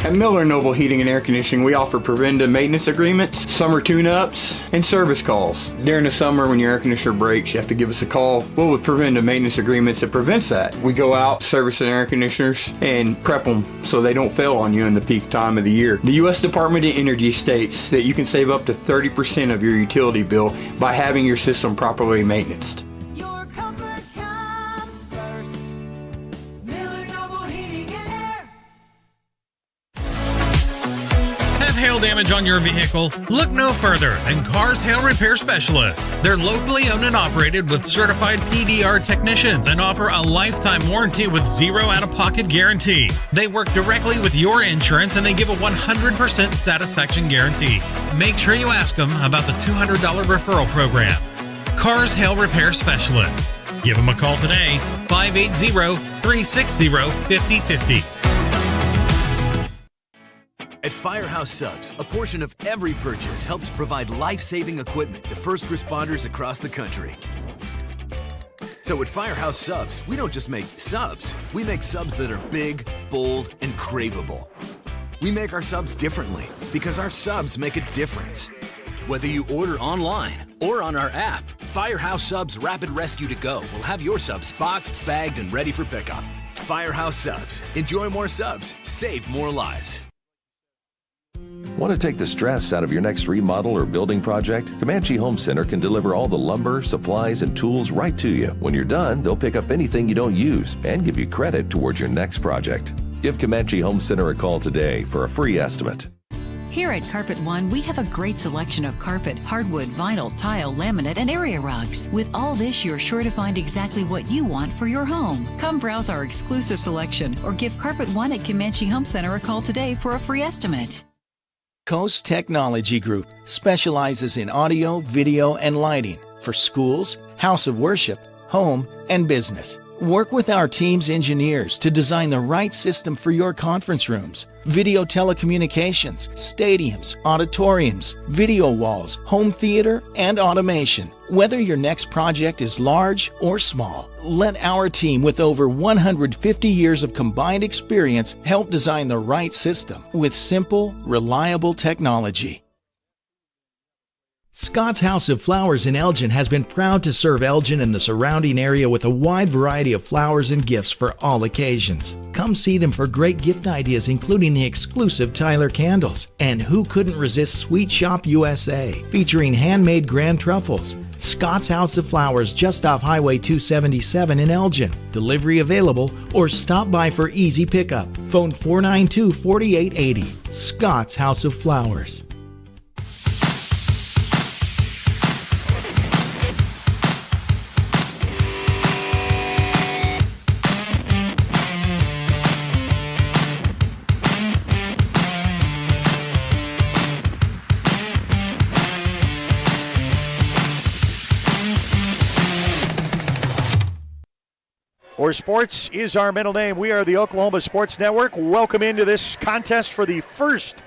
At Miller Noble Heating and Air Conditioning, we offer preventive maintenance agreements, summer tune-ups, and service calls. During the summer, when your air conditioner breaks, you have to give us a call. Well, with preventive maintenance agreements, it prevents that. We go out, service the air conditioners, and prep them so they don't fail on you in the peak time of the year. The U.S. Department of Energy states that you can save up to 30% of your utility bill by having your system properly maintained. Hail damage on your vehicle? Look no further than Cars Hail Repair Specialists. They're locally owned and operated with certified PDR technicians and offer a lifetime warranty with 0 out-of-pocket guarantee. They work directly with your insurance and they give a 100% satisfaction guarantee. Make sure you ask them about the $200 referral program. Cars Hail Repair Specialists. Give them a call today, 580-360-5050. At Firehouse Subs, a portion of every purchase helps provide life-saving equipment to first responders across the country. So at Firehouse Subs, we don't just make subs. We make subs that are big, bold, and craveable. We make our subs differently because our subs make a difference. Whether you order online or on our app, Firehouse Subs Rapid Rescue to Go will have your subs boxed, bagged, and ready for pickup. Firehouse Subs. Enjoy more subs. Save more lives. Want to take the stress out of your next remodel or building project? Comanche Home Center can deliver all the lumber, supplies, and tools right to you. When you're done, they'll pick up anything you don't use and give you credit towards your next project. Give Comanche Home Center a call today for a free estimate. Here at Carpet One, we have a great selection of carpet, hardwood, vinyl, tile, laminate, and area rugs. With all this, you're sure to find exactly what you want for your home. Come browse our exclusive selection or give Carpet One at Comanche Home Center a call today for a free estimate. Coast Technology Group specializes in audio, video, and lighting for schools, house of worship, home, and business. Work with our team's engineers to design the right system for your conference rooms, video telecommunications, stadiums, auditoriums, video walls, home theater, and automation. Whether your next project is large or small, let our team with over 150 years of combined experience help design the right system with simple, reliable technology. Scott's House of Flowers in Elgin has been proud to serve Elgin and the surrounding area with a wide variety of flowers and gifts for all occasions. Come see them for great gift ideas, including the exclusive Tyler candles. And who couldn't resist Sweet Shop USA, featuring handmade grand truffles. Scott's House of Flowers just off Highway 277 in Elgin. Delivery available or stop by for easy pickup. Phone 492-4880. Scott's House of Flowers. Or Sports is our middle name. We are the Oklahoma Sports Network. Welcome into this contest for the first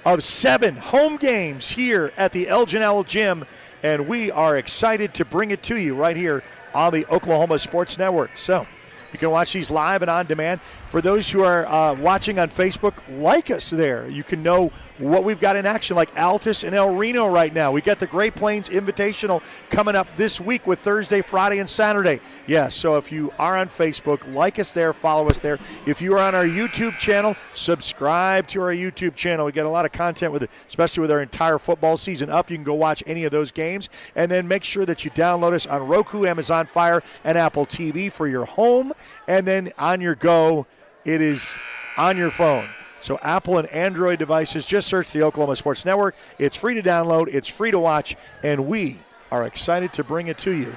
of 7 home games here at the Elgin Owl Gym, and we are excited to bring it to you right here on the Oklahoma Sports Network. So you can watch these live and on demand. For those who are watching on Facebook, like us there. You can know what we've got in action, like Altus and El Reno right now. We got the Great Plains Invitational coming up this week with Thursday, Friday, and Saturday. Yeah, so if you are on Facebook, like us there, follow us there. If you are on our YouTube channel, subscribe to our YouTube channel. We get a lot of content with it, especially with our entire football season up. You can go watch any of those games. And then make sure that you download us on Roku, Amazon Fire, and Apple TV for your home. And then on your go, it is on your phone. So Apple and Android devices, just search the Oklahoma Sports Network. It's free to download. It's free to watch. And we are excited to bring it to you.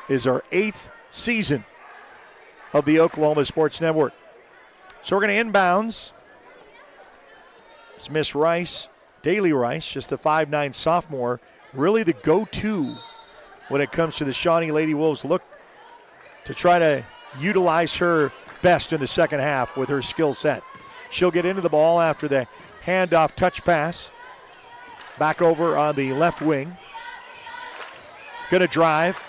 It's our 8th season of the Oklahoma Sports Network. So we're going to inbounds. It's Miss Rice, Daily Rice, just the 5'9" sophomore, really the go-to when it comes to the Shawnee Lady Wolves. Look to try to utilize her best in the second half with her skill set. She'll get into the ball after the handoff touch pass. Back over on the left wing. Going to drive.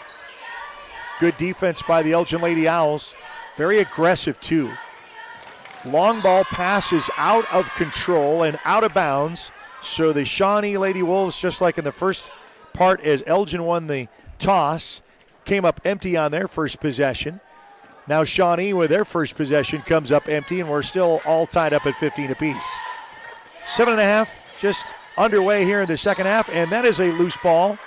Good defense by the Elgin Lady Owls. Very aggressive, too. Long ball passes out of control and out of bounds. So the Shawnee Lady Wolves, just like in the first part as Elgin won the toss, came up empty on their first possession. Now Shawnee, with their first possession, comes up empty, and we're still all tied up at 15 apiece. 7.5 just underway here in the second half, and that is a loose ball.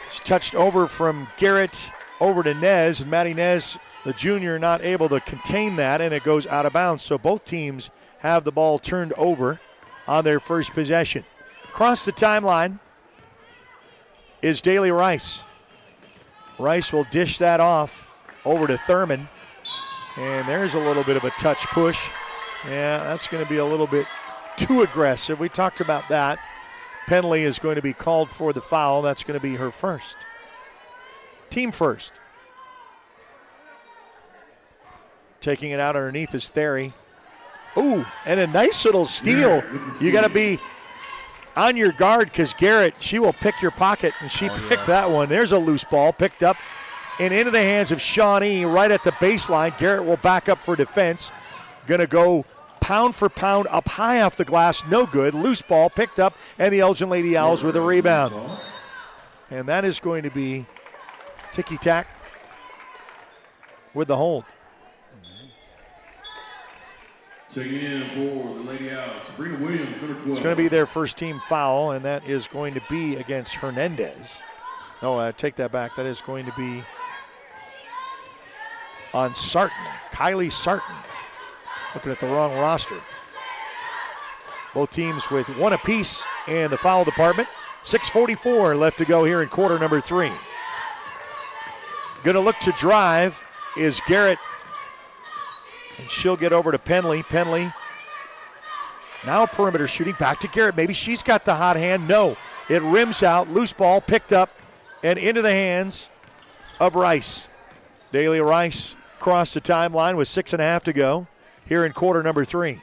It's touched over from Garrett over to Nez, and Matty Nez, the junior, not able to contain that, and it goes out of bounds. So both teams have the ball turned over on their first possession. Across the timeline is Daly Rice. Rice will dish that off over to Thurman, and there's a little bit of a touch push. Yeah, that's going to be a little bit too aggressive. We talked about that. Penley is going to be called for the foul. That's going to be her first. Team first. Taking it out underneath is Theory. Ooh, and a nice little steal. You got to be on your guard because Garrett, she will pick your pocket, and she picked that one. There's a loose ball picked up and into the hands of Shawnee right at the baseline. Garrett will back up for defense. Going to go pound for pound up high off the glass. No good. Loose ball picked up, and the Elgin Lady Owls with a rebound. And that is going to be ticky-tack with the hold. Checking in for the Lady Owls, Sabrina Williams, number 12. It's going to be their first team foul, and that is going to be against Hernandez. No, I take that back. That is going to be on Sarton, Kylie Sarton. Looking at the wrong roster. Both teams with one apiece in the foul department. 6:44 left to go here in quarter number 3. Going to look to drive is Garrett. And she'll get over to Penley. Penley now perimeter shooting. Back to Garrett. Maybe she's got the hot hand. No. It rims out. Loose ball picked up and into the hands of Rice. Dahlia Rice crossed the timeline with 6.5 to go here in quarter number 3.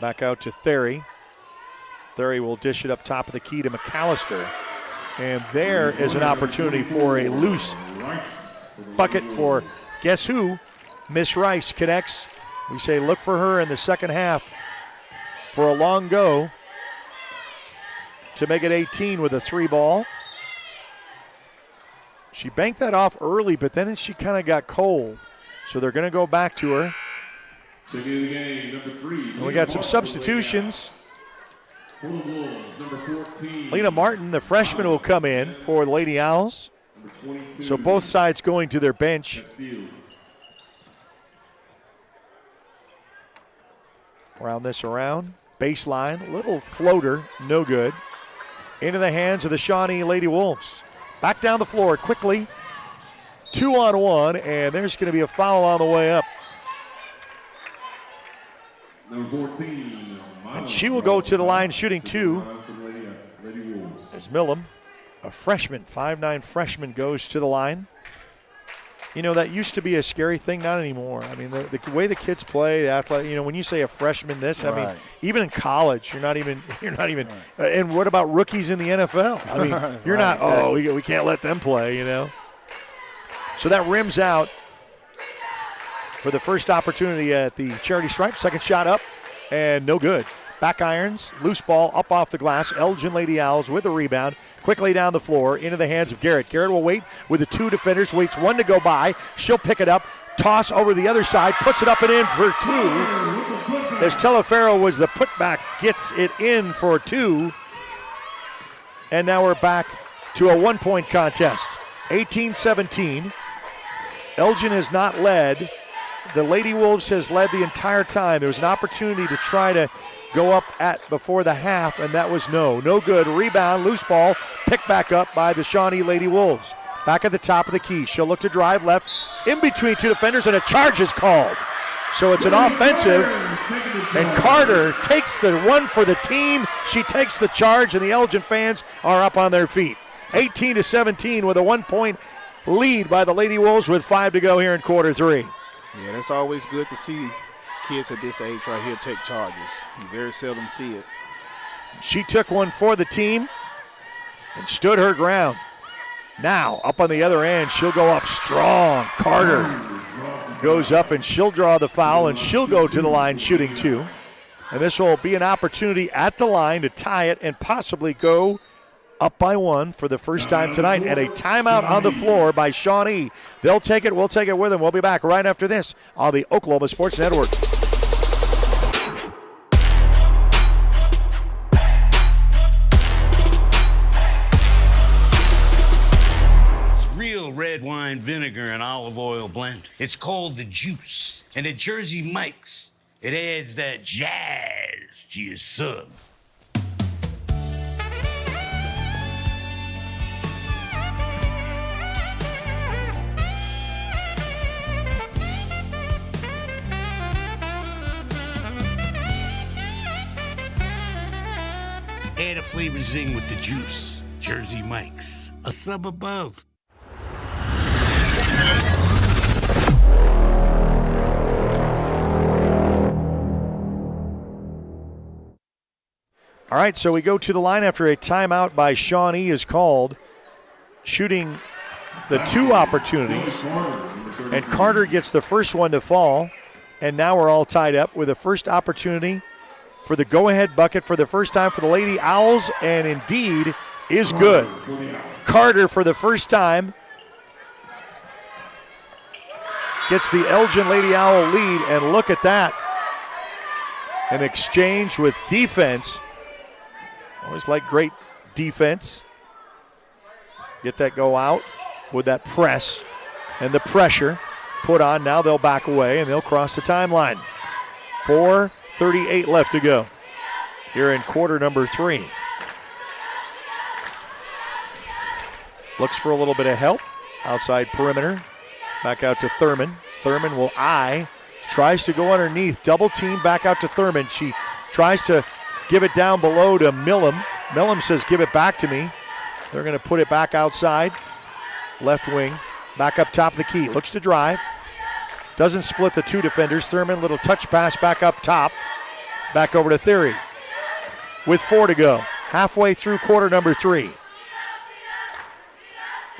Back out to Theory. Theory will dish it up top of the key to McAllister. And there is an opportunity for a loose bucket for guess who? Miss Rice connects. We say look for her in the second half for a long go to make it 18 with a 3 ball. She banked that off early, but then she kind of got cold. So they're going to go back to her. And we got some substitutions. Lena Martin, the freshman, will come in for the Lady Owls. So both sides going to their bench. Round this around. Baseline, little floater, no good. Into the hands of the Shawnee Lady Wolves. Back down the floor quickly. 2-on-1, and there's going to be a foul on the way up. Number 14. And she will go to the line shooting 2. As Millum, a freshman, 5'9" freshman, goes to the line. You know, that used to be a scary thing, not anymore. I mean, the way the kids play, the athletic, you know, when you say a freshman I mean, even in college, you're not even, and what about rookies in the NFL? I mean, you're not, exactly. We can't let them play, you know. So that rims out for the first opportunity at the charity stripe. Second shot up, and no good. Back irons, loose ball up off the glass. Elgin Lady Owls with a rebound. Quickly down the floor into the hands of Garrett. Garrett will wait with the 2 defenders, waits 1 to go by. She'll pick it up, toss over the other side, puts it up and in for 2. As Teleferro was the putback, gets it in for 2. And now we're back to a 1-point contest. 18-17. Elgin has not led. The Lady Wolves has led the entire time. There was an opportunity to try to go up at before the half, and that was no good. Rebound, loose ball, picked back up by the Shawnee Lady Wolves. Back at the top of the key. She'll look to drive left, in between 2 defenders, and a charge is called. So it's an offensive, and Carter takes the one for the team. She takes the charge, and the Elgin fans are up on their feet. 18-17 with a 1-point lead by the Lady Wolves with 5 to go here in quarter 3. Yeah, that's always good to see kids at this age right here take charges. You very seldom see it. She took one for the team and stood her ground. Now, up on the other end, she'll go up strong. Carter goes up, and she'll draw the foul, and she'll go to the line shooting 2. And this will be an opportunity at the line to tie it and possibly go up by 1 for the first time tonight. And a timeout on the floor by Shawnee. They'll take it. We'll take it with them. We'll be back right after this on the Oklahoma Sports Network. Real red wine vinegar and olive oil blend. It's called the Juice. And at Jersey Mike's, it adds that jazz to your sub. Add a flavor zing with the Juice. Jersey Mike's, a sub above. All right, so we go to the line after a timeout by Shawnee is called, shooting the 2 opportunities, and Carter gets the first one to fall, and now we're all tied up with the first opportunity for the go-ahead bucket for the first time for the Lady Owls, and indeed is good. Carter, for the first time, gets the Elgin Lady Owl lead, and look at that. An exchange with defense. Always like great defense. Get that go out with that press and the pressure put on. Now they'll back away and they'll cross the timeline. 4:38 left to go here in quarter number 3. Looks for a little bit of help. Outside perimeter. Back out to Thurman. Thurman will eye. Tries to go underneath. Double team back out to Thurman. She tries to give it down below to Millam. Millam says, give it back to me. They're going to put it back outside. Left wing. Back up top of the key. Looks to drive. Doesn't split the 2 defenders. Thurman, little touch pass back up top. Back over to Theory. With 4 to go. Halfway through quarter number 3. Going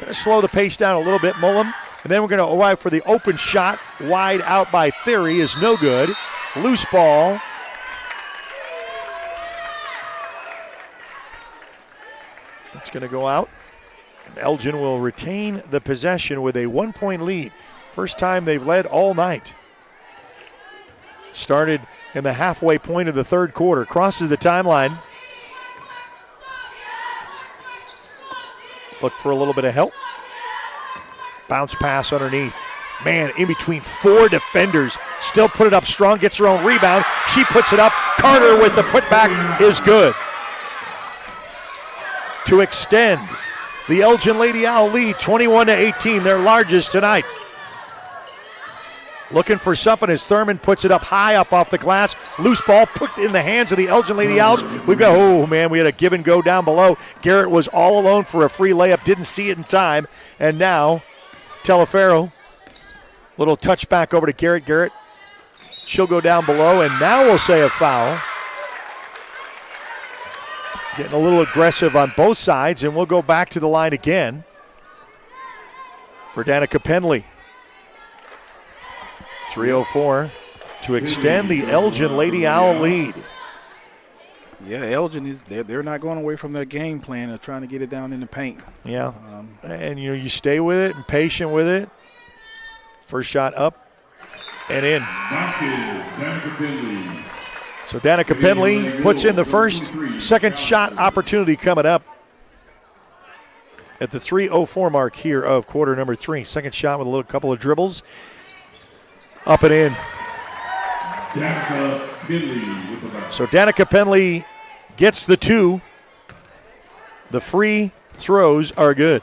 to slow the pace down a little bit, Mullen. And then we're going to arrive for the open shot. Wide out by Theory is no good. Loose ball. It's going to go out. And Elgin will retain the possession with a 1-point lead. First time they've led all night. Started in the halfway point of the third quarter. Crosses the timeline. Look for a little bit of help. Bounce pass underneath. Man, in between 4 defenders. Still put it up strong. Gets her own rebound. She puts it up. Carter with the putback is good. To extend the Elgin Lady Owl lead 21-18, their largest tonight. Looking for something as Thurman puts it up high up off the glass. Loose ball put in the hands of the Elgin Lady Owls. We've got, oh man, we had a give and go down below. Garrett was all alone for a free layup, didn't see it in time. And now, Telefero, little touchback over to Garrett. Garrett, she'll go down below, and now we'll say a foul. Getting a little aggressive on both sides, and we'll go back to the line again for Danica Penley. 3:04 to extend the Elgin Lady Owl lead. Yeah, Elgin they're not going away from their game plan of trying to get it down in the paint. Yeah, and you stay with it and patient with it. First shot up and in. So Danica Penley puts in the first. Second shot opportunity coming up at the 3:04 mark here of quarter number 3. Second shot with a little couple of dribbles. Up and in. So Danica Penley gets the 2. The free throws are good.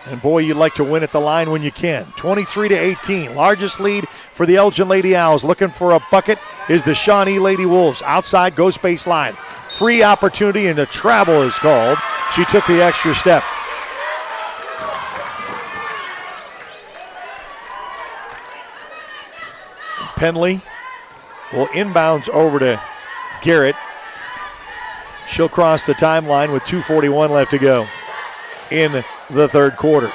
And boy, you'd like to win at the line when you can. 23-18, largest lead for the Elgin Lady Owls. Looking for a bucket is the Shawnee Lady Wolves. Outside, goes baseline. Free opportunity, and the travel is called. She took the extra step. Penley will inbounds over to Garrett. She'll cross the timeline with 2:41 left to go in the third quarter.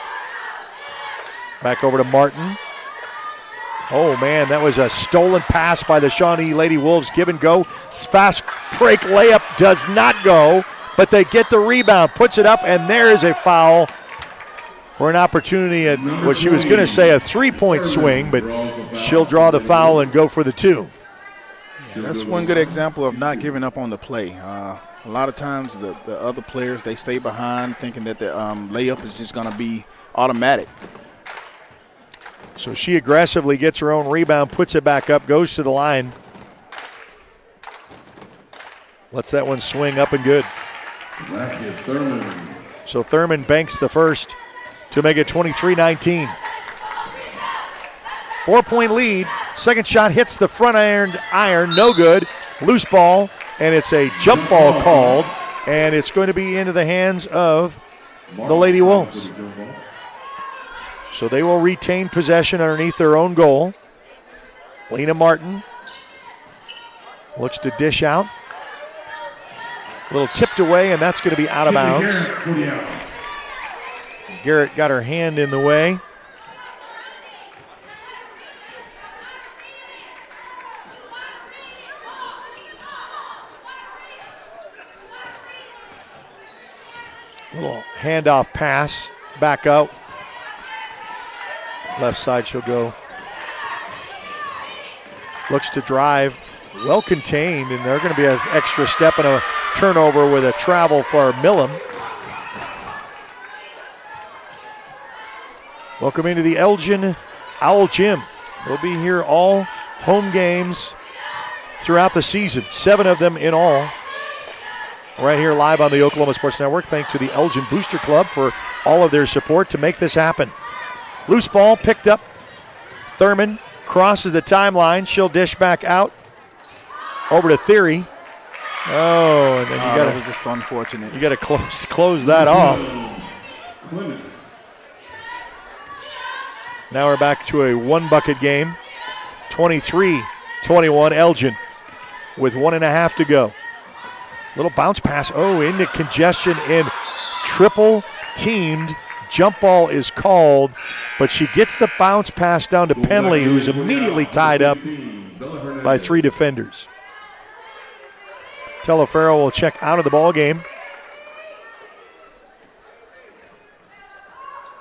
Back over to Martin. Oh, man, that was a stolen pass by the Shawnee Lady Wolves. Give and go. Fast break layup does not go, but they get the rebound. Puts it up, and there is a foul for an opportunity at what she was going to say a 3-point swing, but she'll draw the foul and go for the 2. Yeah, that's one good example of not giving up on the play. A lot of times the other players, they stay behind thinking that the layup is just going to be automatic. So she aggressively gets her own rebound, puts it back up, goes to the line. Lets that one swing up and good. So Thurman banks the first to make it 23-19. 4-point lead. Second shot hits the front iron, no good. Loose ball, and it's a jump ball called, and it's going to be into the hands of the Lady Wolves. So they will retain possession underneath their own goal. Lena Martin looks to dish out. A little tipped away, and that's going to be out of bounds. Garrett got her hand in the way. Little handoff pass, back out. Left side she'll go. Looks to drive, well contained, and they're going to be an extra step and a turnover with a travel for Millam. Welcome into the Elgin Owl Gym. We'll be here all home games throughout the season, 7 of them in all. Right here live on the Oklahoma Sports Network. Thanks to the Elgin Booster Club for all of their support to make this happen. Loose ball picked up. Thurman crosses the timeline. She'll dish back out over to Theory. Oh, and then you got to just unfortunate. You got to close that off. Now we're back to a 1-bucket game. 23-21 Elgin with 1.5 to go. Little bounce pass. Oh, into congestion and triple teamed. Jump ball is called, but she gets the bounce pass down to Penley, who's immediately tied up by 3 defenders. Telefero will check out of the ball game.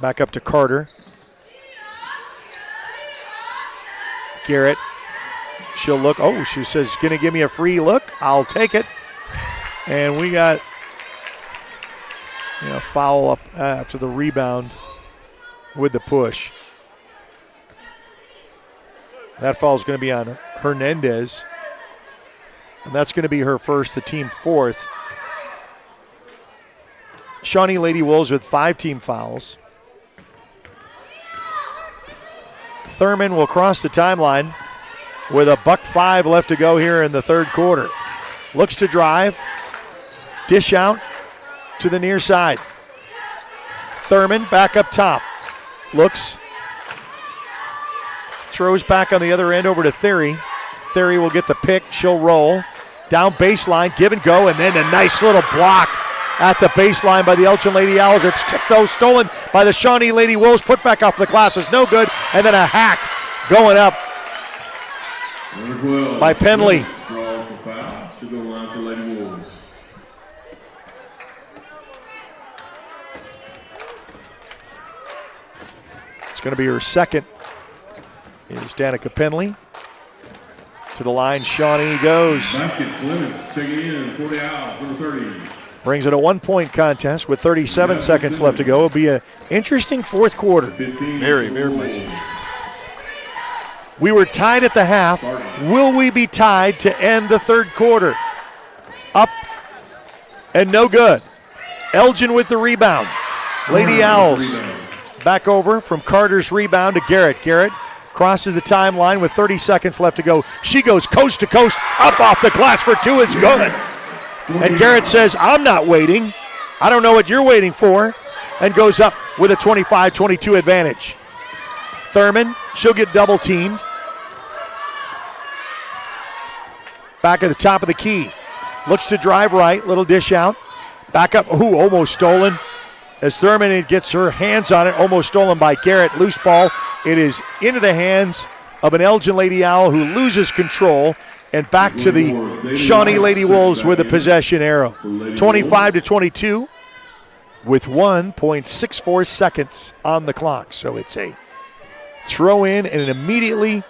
Back up to Carter. Garrett. She'll look. Oh, she says, going to give me a free look. I'll take it. And we got foul up after the rebound with the push. That foul is going to be on Hernandez. And that's going to be her first, the team 4th. Shawnee Lady Wolves with 5 team fouls. Thurman will cross the timeline with a $1:05 left to go here in the third quarter. Looks to drive. Dish out to the near side. Thurman back up top. Looks. Throws back on the other end over to Theory. Theory will get the pick. She'll roll. Down baseline, give and go, and then a nice little block at the baseline by the Elgin Lady Owls. It's tipped though, stolen by the Shawnee Lady Wolves. Put back off the glass is no good. And then a hack going up by Penley. It's going to be her second. Is Danica Penley. To the line, Shawnee goes. Brings it a 1-point contest with 37 seconds left to go. It'll be an interesting fourth quarter. Very, very much. We were tied at the half. Will we be tied to end the third quarter? Up and no good. Elgin with the rebound. Lady Owls back over from Carter's rebound to Garrett. Garrett crosses the timeline with 30 seconds left to go. She goes coast to coast, up off the glass for 2 is good. And Garrett says, I'm not waiting. I don't know what you're waiting for. And goes up with a 25-22 advantage. Thurman, she'll get double teamed. Back at the top of the key. Looks to drive right, little dish out. Back up, almost stolen. As Thurman gets her hands on it, almost stolen by Garrett. Loose ball. It is into the hands of an Elgin Lady Owl who loses control, and back to the Shawnee Lady Wolves with a possession arrow. 25-22 with 1.64 seconds on the clock. So it's a throw in and an immediately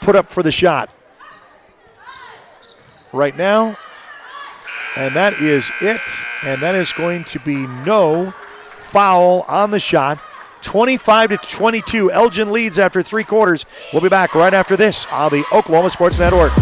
put up for the shot right now. And that is it. And that is going to be no foul on the shot. 25-22. Elgin leads after 3 quarters. We'll be back right after this on the Oklahoma Sports Network.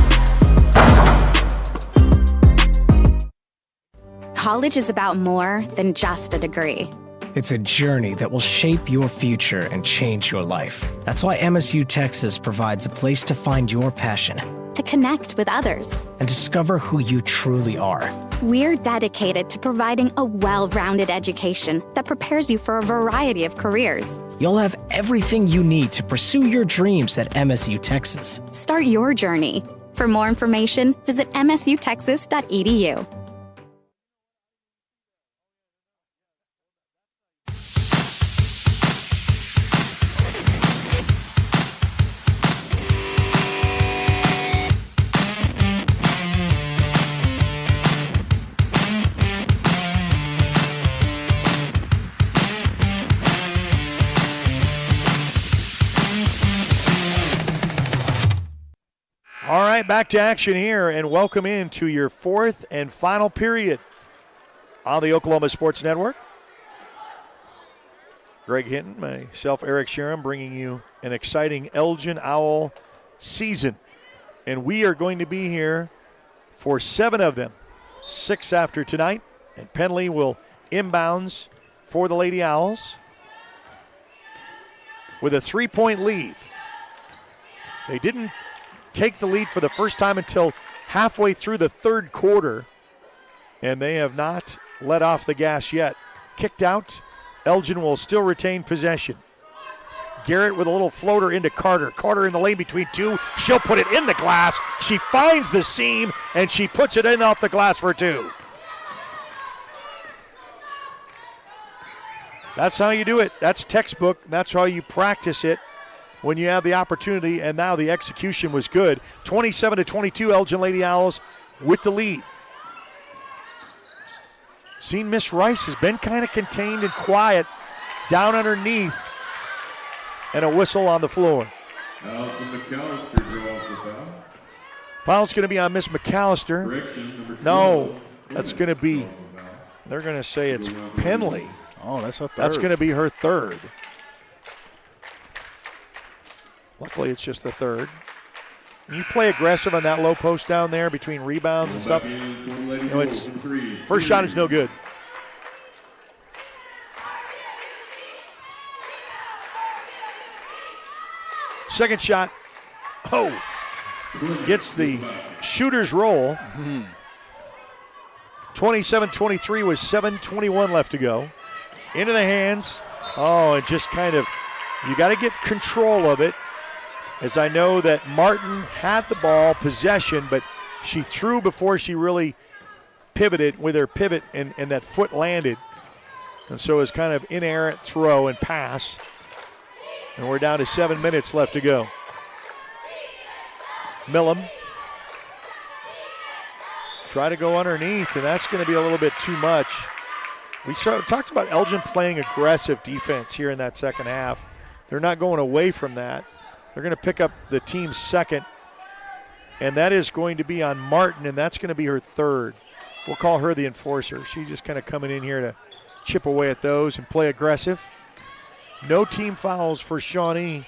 College is about more than just a degree. It's a journey that will shape your future and change your life. That's why MSU Texas provides a place to find your passion, to connect with others, and discover who you truly are. We're dedicated to providing a well-rounded education that prepares you for a variety of careers. You'll have everything you need to pursue your dreams at MSU Texas. Start your journey. For more information, visit msutexas.edu. All right, back to action here, and welcome into your fourth and final period on the Oklahoma Sports Network. Greg Hinton, myself, Eric Sharon, bringing you an exciting Elgin Owl season. And we are going to be here for 7 of them, 6 after tonight. And Penley will inbounds for the Lady Owls with a 3-point lead. They didn't take the lead for the first time until halfway through the third quarter, and they have not let off the gas yet. Kicked out. Elgin will still retain possession. Garrett with a little floater into Carter. Carter in the lane between 2. She'll put it in the glass. She finds the seam, and she puts it in off the glass for 2. That's how you do it. That's textbook. That's how you practice it when you have the opportunity, and now the execution was good. 27-22, Elgin Lady Owls with the lead. Seen Miss Rice has been kind of contained and quiet down underneath, and a whistle on the floor. Allison McAllister draws the foul. Foul's going to be on Miss McAllister. Correction, No, that's going to be, they're going to say it's Penley. Oh, that's her third. That's going to be her third. Luckily, it's just the third. You play aggressive on that low post down there between rebounds and stuff. It's first shot is no good. Second shot, gets the shooter's roll. 27-23 with 7:21 left to go. Into the hands. And just kind of, you got to get control of it. As I know that Martin had the ball, possession, but she threw before she really pivoted with her pivot, and that foot landed. And so it's kind of inerrant throw and pass. And we're down to 7 minutes left to go. Millam. Try to go underneath, and that's going to be a little bit too much. We talked about Elgin playing aggressive defense here in that second half. They're not going away from that. They're going to pick up the team's second, and that is going to be on Martin, and that's going to be her third. We'll call her the enforcer. She's just kind of coming in here to chip away at those and play aggressive. No team fouls for Shawnee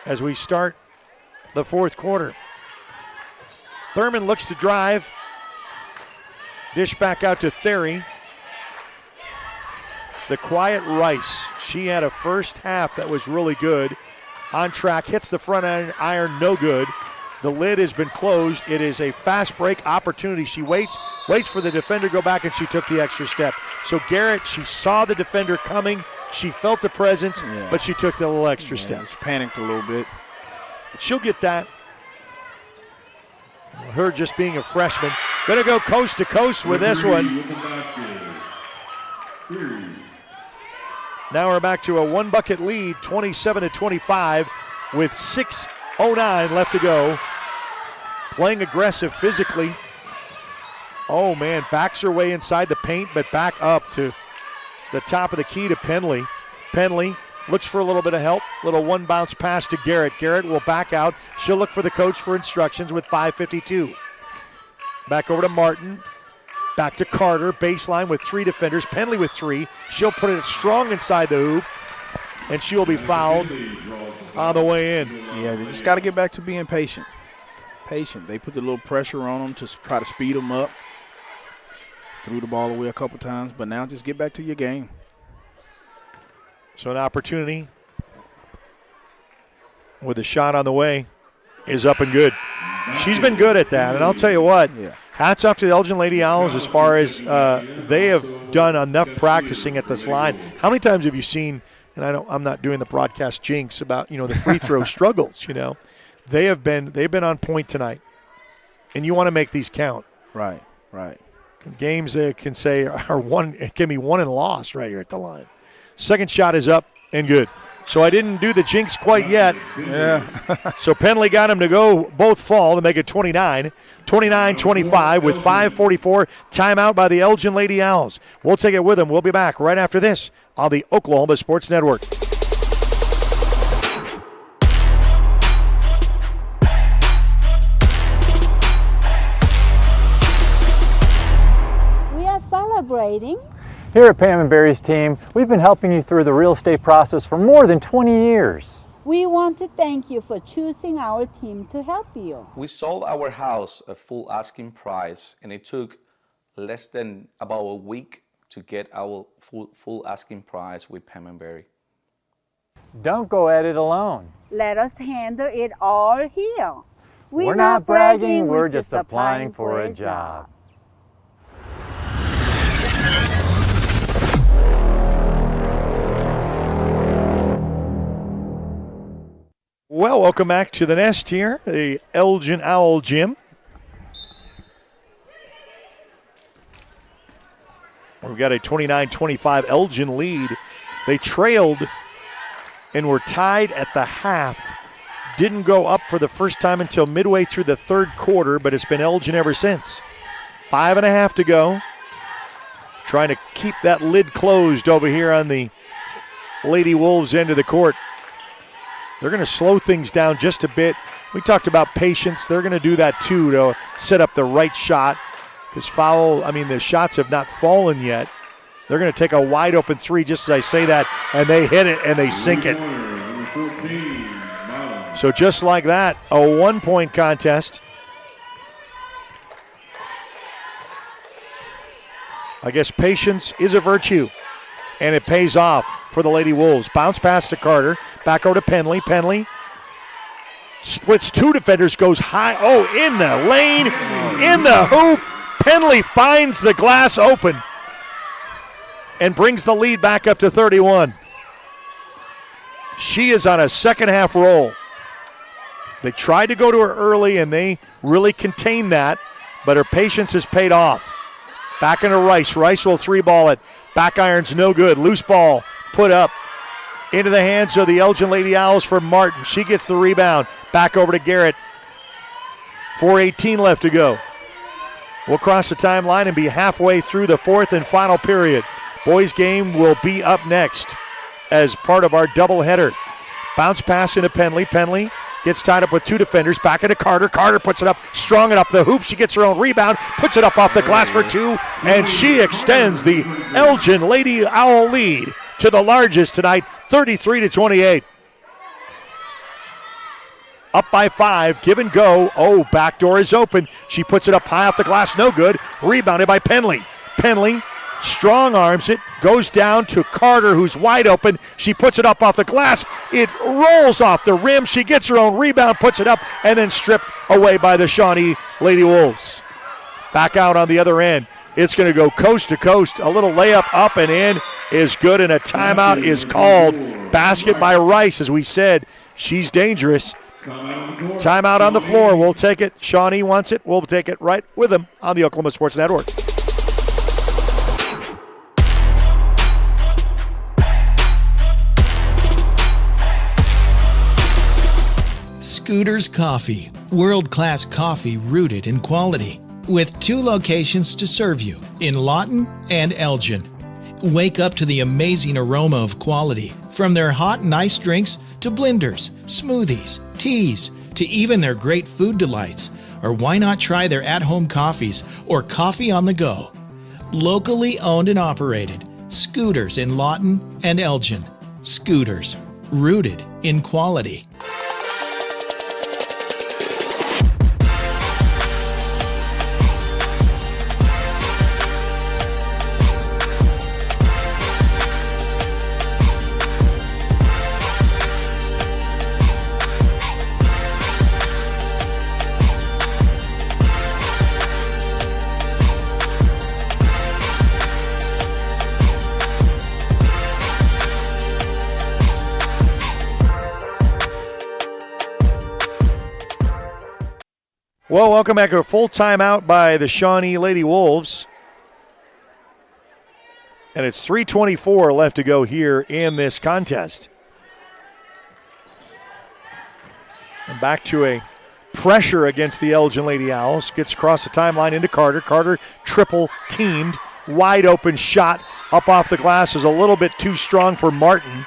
as we start the fourth quarter. Thurman looks to drive. Dish back out to Theory. The quiet Rice. She had a first half that was really good. On track, hits the front iron, no good. The lid has been closed. It is a fast break opportunity. She waits for the defender to go back, and she took the extra step. So Garrett, she saw the defender coming. She felt the presence, but she took the little extra step. Just panicked a little bit. She'll get that. Her just being a freshman. Going to go coast to coast with this one. Now we're back to a one-bucket lead, 27-25, with 6:09 left to go. Playing aggressive physically. Oh, man, backs her way inside the paint, but back up to the top of the key to Penley. Penley looks for a little bit of help. Little one-bounce pass to Garrett. Garrett will back out. She'll look for the coach for instructions with 5:52. Back over to Martin. Back to Carter, baseline with 3 defenders. Penley with 3. She'll put it strong inside the hoop, and she will be fouled on the way in. Yeah, they just got to get back to being patient. They put a little pressure on them to try to speed them up. Threw the ball away a couple times, but now just get back to your game. So an opportunity with a shot on the way is up and good. She's been good at that, and I'll tell you what, hats off to the Elgin Lady Owls as far as they have done enough practicing at this line. How many times have you seen, and I'm not doing the broadcast jinx about, the free throw struggles, they've been on point tonight, and you want to make these count. Right. Games can be won and lost right here at the line. Second shot is up and good. So I didn't do the jinx quite yet. Yeah. So Penley got him to go both fall to make it 29-25 with 5:44. Timeout by the Elgin Lady Owls. We'll take it with them. We'll be back right after this on the Oklahoma Sports Network. Celebrating. Here at Pam & Barry's team, we've been helping you through the real estate process for more than 20 years. We want to thank you for choosing our team to help you. We sold our house at full asking price, and it took less than about a week to get our full asking price with Pam & Barry. Don't go at it alone. Let us handle it all here. We're not bragging, we're just applying for a job. Well, welcome back to the nest here, the Elgin Owl Gym. We've got a 29-25 Elgin lead. They trailed and were tied at the half. Didn't go up for the first time until midway through the third quarter, but it's been Elgin ever since. 5.5 to go. Trying to keep that lid closed over here on the Lady Wolves end of the court. They're going to slow things down just a bit. We talked about patience. They're going to do that too to set up the right shot. Because the shots have not fallen yet. They're going to take a wide open three just as I say that, and they hit it and they sink it. So just like that, a 1-point contest. I guess patience is a virtue, and it pays off for the Lady Wolves. Bounce pass to Carter. Back over to Penley. Penley splits two defenders, goes high. Oh, in the lane, in the hoop. Penley finds the glass open and brings the lead back up to 31. She is on a second-half roll. They tried to go to her early, and they really contained that, but her patience has paid off. Back into Rice. Rice will three-ball it. Back iron's no good. Loose ball put up into the hands of the Elgin Lady Owls for Martin. She gets the rebound. Back over to Garrett. 4:18 left to go. We'll cross the timeline and be halfway through the fourth and final period. Boys game will be up next as part of our doubleheader. Bounce pass into Penley. Penley gets tied up with two defenders. Back into Carter. Carter puts it up, strong it up the hoop. She gets her own rebound, puts it up off the glass for two, and she extends the Elgin Lady Owl lead to the largest tonight, 33-28. Up by 5, give and go. Oh, back door is open. She puts it up high off the glass, no good. Rebounded by Penley. Penley strong arms it, goes down to Carter, who's wide open. She puts it up off the glass. It rolls off the rim. She gets her own rebound, puts it up, and then stripped away by the Shawnee Lady Wolves. Back out on the other end. It's going to go coast to coast. A little layup up and in is good, and a timeout is called. Basket by Rice, as we said. She's dangerous. Timeout on the floor. We'll take it. Shawnee wants it. We'll take it right with them on the Oklahoma Sports Network. Scooters Coffee, world-class coffee rooted in quality, with 2 locations to serve you in Lawton and Elgin. Wake up to the amazing aroma of quality, from their hot and iced drinks to blenders, smoothies, teas, to even their great food delights. Or why not try their at-home coffees or coffee on the go? Locally owned and operated, Scooters in Lawton and Elgin. Scooters, rooted in quality. Well, welcome back to a full timeout by the Shawnee Lady Wolves. And it's 3:24 left to go here in this contest. And back to a pressure against the Elgin Lady Owls. Gets across the timeline into Carter. Carter triple teamed. Wide open shot up off the glass is a little bit too strong for Martin.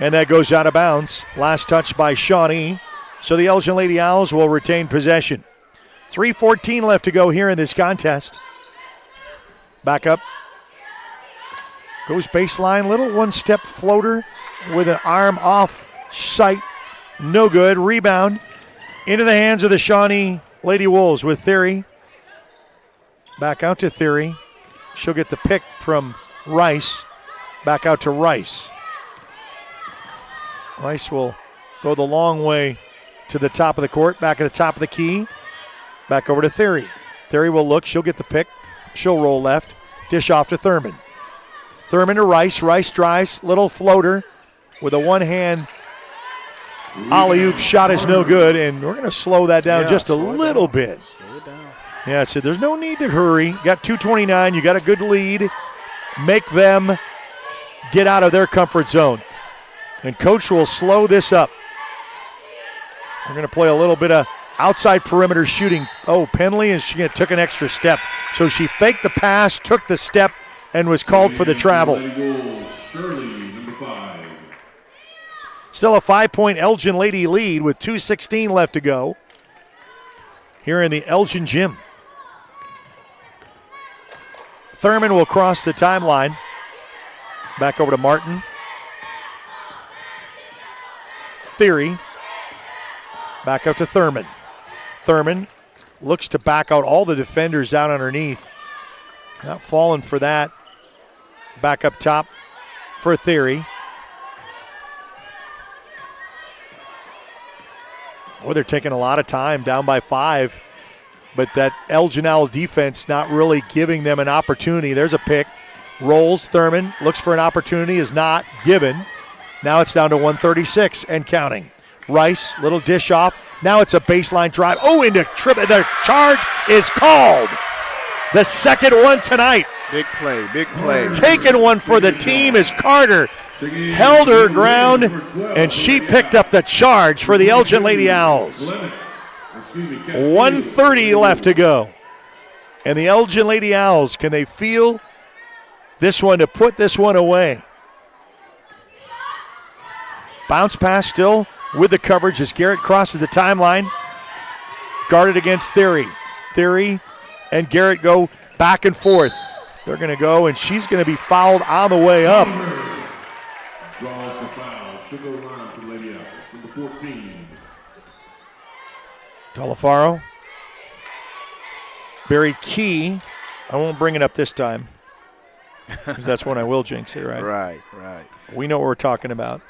And that goes out of bounds. Last touch by Shawnee. So the Elgin Lady Owls will retain possession. 3:14 left to go here in this contest. Back up. Goes baseline. Little one-step floater with an arm off sight. No good. Rebound into the hands of the Shawnee Lady Wolves with Theory. Back out to Theory. She'll get the pick from Rice. Back out to Rice. Rice will go the long way to the top of the court. Back at the top of the key. Back over to Theory. Theory will look. She'll get the pick. She'll roll left. Dish off to Thurman. Thurman to Rice. Rice drives. Little floater with a one-hand alley-oop shot is no good, and we're going to slow that down just a little bit. Slow it down. Yeah, so there's no need to hurry. Got 2:29. You got a good lead. Make them get out of their comfort zone. And Coach will slow this up. We're going to play a little bit of outside perimeter shooting. Oh, Penley, and she took an extra step. So she faked the pass, took the step, and was called for the travel. Still a 5-point Elgin Lady lead with 2:16 left to go here in the Elgin gym. Thurman will cross the timeline. Back over to Martin. Theory. Back up to Thurman. Thurman looks to back out all the defenders down underneath. Not falling for that. Back up top for Theory. Oh, they're taking a lot of time, down by 5. But that Elgin Owl defense not really giving them an opportunity. There's a pick. Rolls, Thurman, looks for an opportunity, is not given. Now it's down to 136 and counting. Rice, little dish off. Now it's a baseline drive. Oh, into the charge is called. The second one tonight. Big play, big play. Taking one for the team is Carter. Held her ground, and she picked up the charge for the Elgin Lady Owls. 1:30 left to go. And the Elgin Lady Owls, can they feel this one to put this one away? Bounce pass still with the coverage as Garrett crosses the timeline. Guarded against Theory. Theory and Garrett go back and forth. They're going to go, and she's going to be fouled on the way up. Draws the foul. She'll go line for Lady Owls. Number 14. Talafaro. Very key. I won't bring it up this time because that's when I will jinx it, right? Right. We know what we're talking about.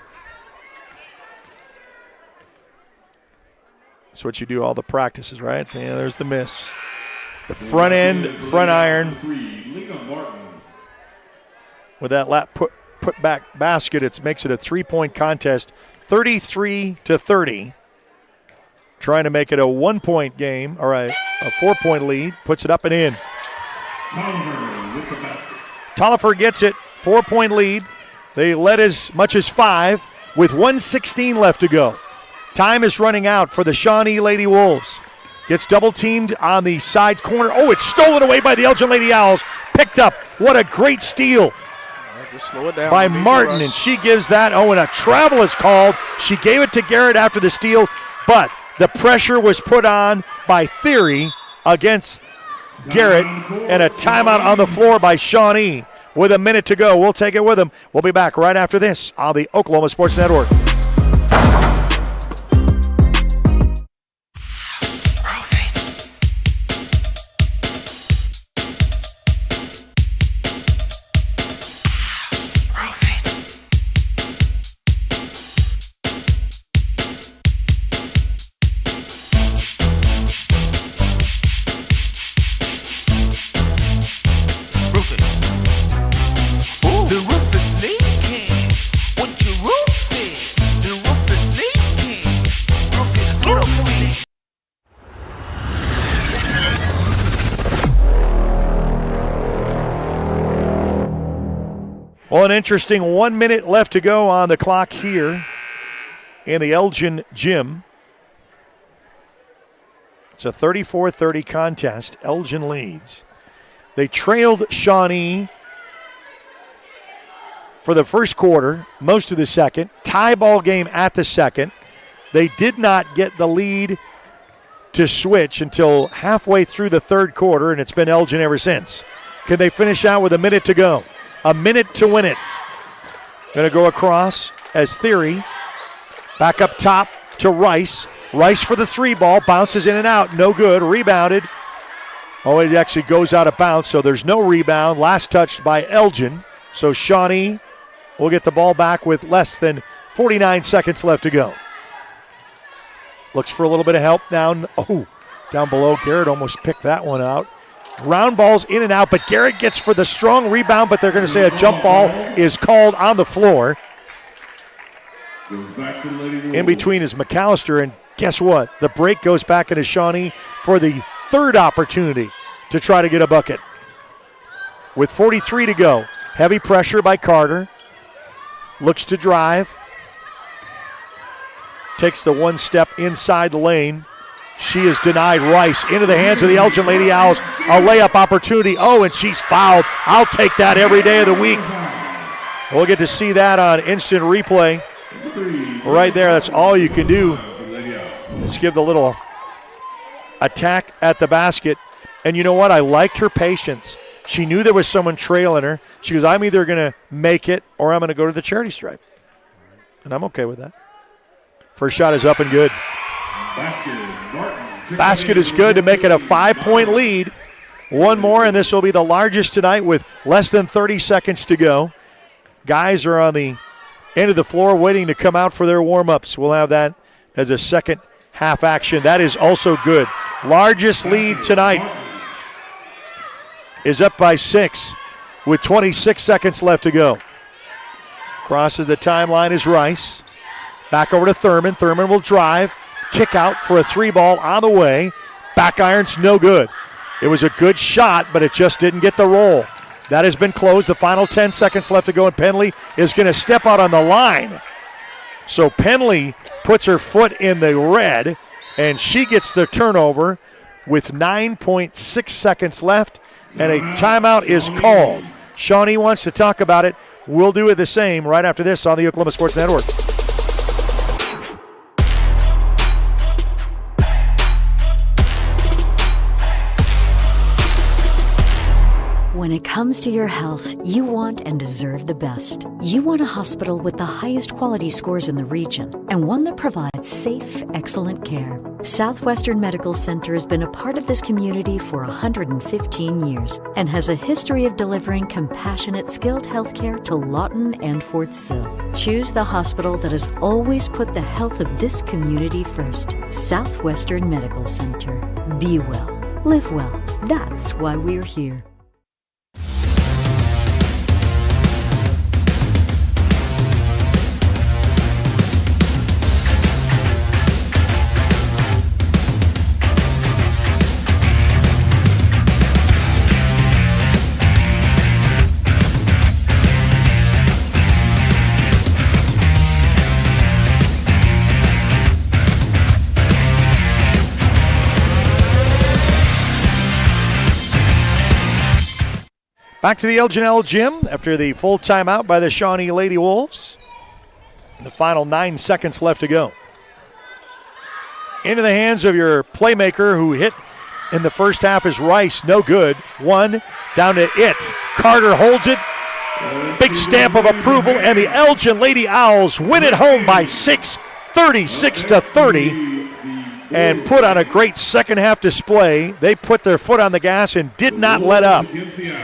That's what you do all the practices, right? So, yeah, there's the miss. The front end, front iron. With that lap put back basket, it makes it a 3-point contest, 33-30. Trying to make it a 1-point game, all right, a 4-point lead, puts it up and in. Tolliver gets it, 4-point lead. They led as much as 5 with 1:16 left to go. Time is running out for the Shawnee Lady Wolves. Gets double teamed on the side corner. Oh, it's stolen away by the Elgin Lady Owls. Picked up. What a great steal. Just slow it down. By Martin, and she gives that. Oh, and a travel is called. She gave it to Garrett after the steal, but the pressure was put on by Theory against Garrett, and a timeout on the floor by Shawnee with a minute to go. We'll take it with them. We'll be back right after this on the Oklahoma Sports Network. The roof is leaking. What your roof is? Well, an interesting 1 minute left to go on the clock here in the Elgin gym. It's a 34-30 contest. Elgin leads. They trailed Shawnee for the first quarter, most of the second. Tie ball game at the second. They did not get the lead to switch until halfway through the third quarter, and it's been Elgin ever since. Can they finish out with a minute to go? A minute to win it. Going to go across as Theory. Back up top to Rice. Rice for the three ball. Bounces in and out. No good. Rebounded. Oh, it actually goes out of bounds, so there's no rebound. Last touched by Elgin. So Shawnee will get the ball back with less than 49 seconds left to go. Looks for a little bit of help down. Oh, down below. Garrett almost picked that one out. Round balls in and out, but Garrett gets for the strong rebound, but they're going to say a jump ball is called on the floor. In between is McAllister, and guess what? The break goes back into Shawnee for the third opportunity to try to get a bucket. With 43 to go, heavy pressure by Carter. Looks to drive. Takes the one step inside the lane. She is denied. Rice into the hands of the Elgin Lady Owls. A layup opportunity. Oh, and she's fouled. I'll take that every day of the week. We'll get to see that on instant replay. Right there, that's all you can do. Let's give the little attack at the basket. And you know what? I liked her patience. She knew there was someone trailing her. She goes, I'm either going to make it or I'm going to go to the charity stripe. And I'm okay with that. First shot is up and good. Basket is good to make it a 5-point lead. One more, and this will be the largest tonight with less than 30 seconds to go. Guys are on the end of the floor waiting to come out for their warm-ups. We'll have that as a second half action. That is also good. Largest lead tonight is up by 6 with 26 seconds left to go. Crosses the timeline is Rice. Back over to Thurman. Thurman will drive. Kick out for a three ball on the way. Back iron's no good. It was a good shot, but it just didn't get the roll. That has been closed. The final 10 seconds left to go, and Penley is going to step out on the line. So Penley puts her foot in the red, and she gets the turnover with 9.6 seconds left, and a timeout is called. Shawnee wants to talk about it. We'll do it the same right after this on the Oklahoma Sports Network. When it comes to your health, you want and deserve the best. You want a hospital with the highest quality scores in the region and one that provides safe, excellent care. Southwestern Medical Center has been a part of this community for 115 years and has a history of delivering compassionate, skilled health care to Lawton and Fort Sill. Choose the hospital that has always put the health of this community first. Southwestern Medical Center. Be well. Live well. That's why we're here. Back to the Elgin L Gym after the full timeout by the Shawnee Lady Wolves. The final 9 seconds left to go. Into the hands of your playmaker who hit in the first half is Rice. No good. One down to it. Carter holds it. Big stamp of approval, and the Elgin Lady Owls win it home by 6, 36-30. And put on a great second half display. They put their foot on the gas and did not let up.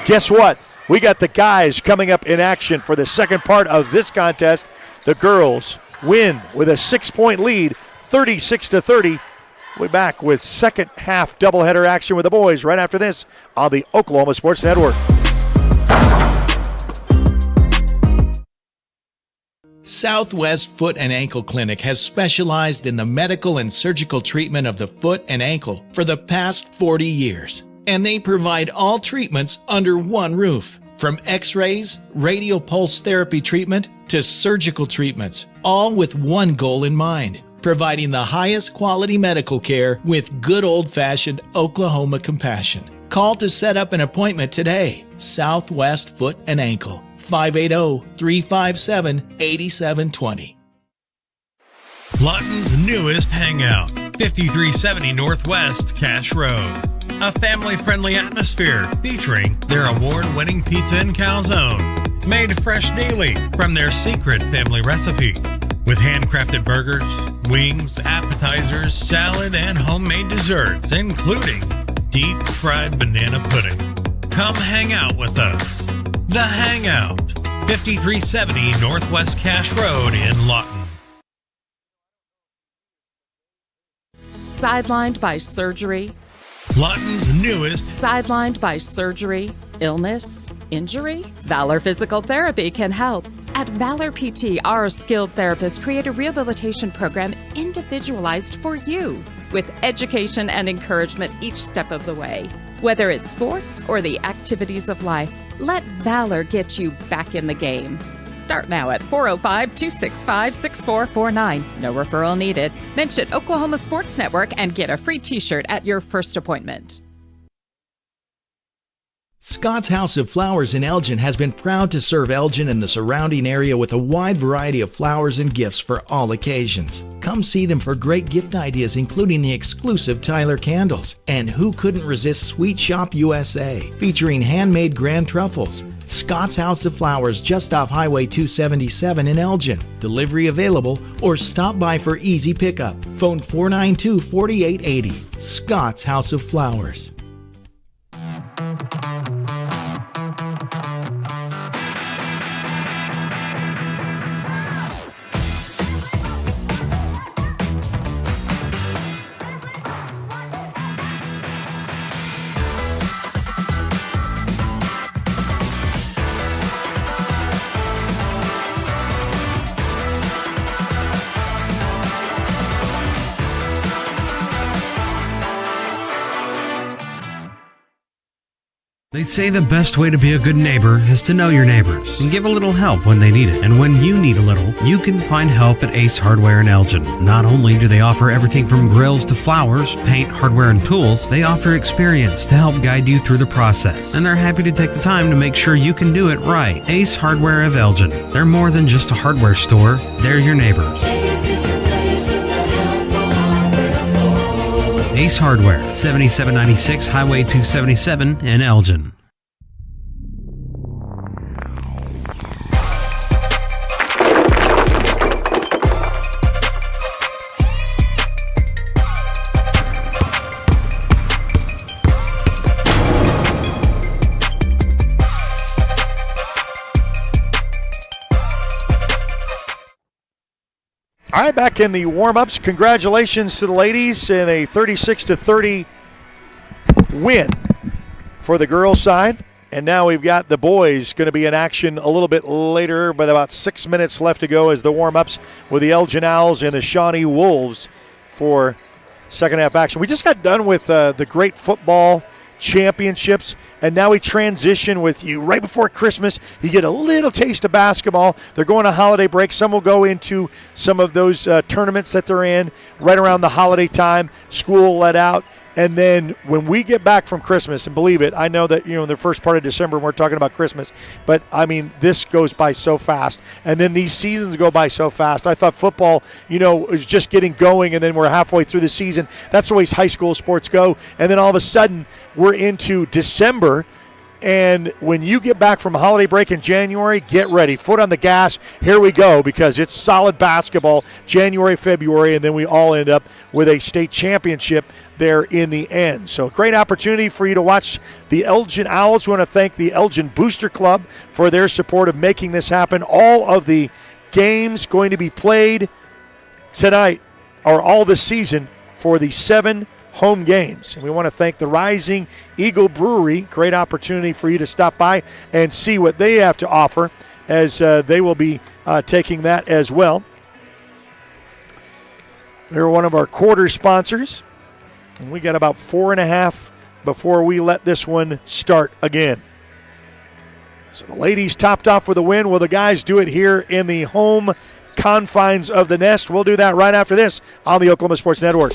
Guess what? We got the guys coming up in action for the second part of this contest. The girls win with a 6-point lead, 36-30. We'll be back with second half doubleheader action with the boys right after this on the Oklahoma Sports Network. Southwest Foot and Ankle Clinic has specialized in the medical and surgical treatment of the foot and ankle for the past 40 years. And they provide all treatments under one roof. From x-rays, radial pulse therapy treatment, to surgical treatments, all with one goal in mind: providing the highest quality medical care with good old-fashioned Oklahoma compassion. Call to set up an appointment today. Southwest Foot and Ankle, 580-357-8720. Lawton's newest hangout, 5370 Northwest Cash Road. A family-friendly atmosphere featuring their award-winning pizza and calzone, made fresh daily from their secret family recipe, with handcrafted burgers, wings, appetizers, salad, and homemade desserts, including deep-fried banana pudding. Come hang out with us. The Hangout, 5370 Northwest Cash Road in Lawton. Sidelined by surgery. Lawton's newest. Sidelined by surgery, illness, injury? Valor Physical Therapy can help. At Valor PT, our skilled therapists create a rehabilitation program individualized for you, with education and encouragement each step of the way. Whether it's sports or the activities of life, let Valor get you back in the game. Start now at 405-265-6449. No referral needed. Mention Oklahoma Sports Network and get a free t-shirt at your first appointment. Scott's House of Flowers in Elgin has been proud to serve Elgin and the surrounding area with a wide variety of flowers and gifts for all occasions. Come see them for great gift ideas, including the exclusive Tyler candles. And who couldn't resist Sweet Shop USA, featuring handmade grand truffles. Scott's House of Flowers, just off Highway 277 in Elgin. Delivery available, or stop by for easy pickup. Phone 492-4880. Scott's House of Flowers. They say the best way to be a good neighbor is to know your neighbors and give a little help when they need it. And when you need a little, you can find help at Ace Hardware in Elgin. Not only do they offer everything from grills to flowers, paint, hardware, and tools, they offer experience to help guide you through the process. And they're happy to take the time to make sure you can do it right. Ace Hardware of Elgin. They're more than just a hardware store. They're your neighbors. Ace Hardware, 7796 Highway 277 in Elgin. All right, back in the warm-ups. Congratulations to the ladies in a 36-30 win for the girls' side. And now we've got the boys going to be in action a little bit later, with about 6 minutes left to go as the warm-ups with the Elgin Owls and the Shawnee Wolves for second half action. We just got done with the great football championships, and now we transition with you right before Christmas. You get a little taste of basketball. They're going to holiday break. Some will go into some of those tournaments that they're in right around the holiday time. School let out. And then when we get back from Christmas, and believe it, I know that, the first part of December we're talking about Christmas, but I mean, this goes by so fast. And then these seasons go by so fast. I thought football, was just getting going, and then we're halfway through the season. That's the way high school sports go. And then all of a sudden we're into December. And when you get back from holiday break in January, get ready. Foot on the gas. Here we go, because it's solid basketball January, February, and then we all end up with a state championship there in the end. So great opportunity for you to watch the Elgin Owls. We want to thank the Elgin Booster Club for their support of making this happen. All of the games going to be played tonight, or all this season, for the 7 home games. And we want to thank the Rising Eagle Brewery. Great opportunity for you to stop by and see what they have to offer, as they will be taking that as well. They're one of our quarter sponsors. And we got about 4.5 before we let this one start again. So the ladies topped off with a win. Will the guys do it here in the home confines of the nest? We'll do that right after this on the Oklahoma Sports Network.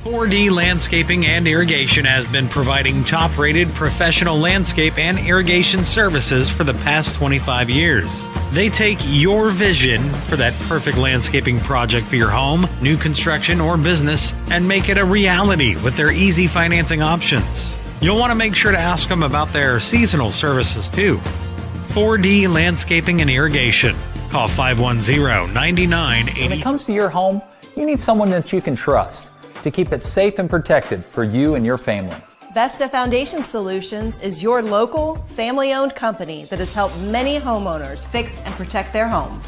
.4D Landscaping and Irrigation has been providing top-rated professional landscape and irrigation services for the past 25 years. They take your vision for that perfect landscaping project for your home, new construction, or business and make it a reality with their easy financing options. You'll want to make sure to ask them about their seasonal services too. 4D Landscaping and Irrigation. Call 510-9980. When it comes to your home, you need someone that you can trust to keep it safe and protected for you and your family. Vesta Foundation Solutions is your local, family-owned company that has helped many homeowners fix and protect their homes.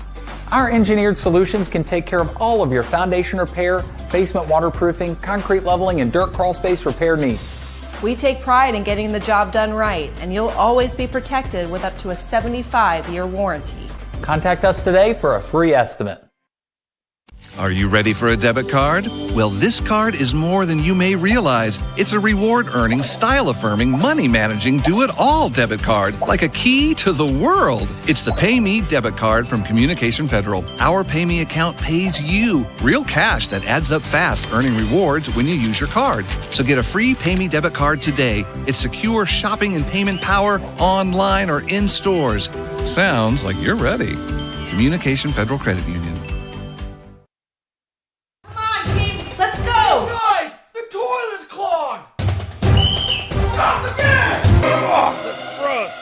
Our engineered solutions can take care of all of your foundation repair, basement waterproofing, concrete leveling, and dirt crawl space repair needs. We take pride in getting the job done right, and you'll always be protected with up to a 75-year warranty. Contact us today for a free estimate. Are you ready for a debit card? Well, this card is more than you may realize. It's a reward-earning, style-affirming, money-managing, do-it-all debit card, like a key to the world. It's the Pay Me debit card from Communication Federal. Our Pay Me account pays you real cash that adds up fast, earning rewards when you use your card. So get a free Pay Me debit card today. It's secure shopping and payment power online or in stores. Sounds like you're ready. Communication Federal Credit Union. Guys, the toilet's clogged! Stop again! Oh, that's gross.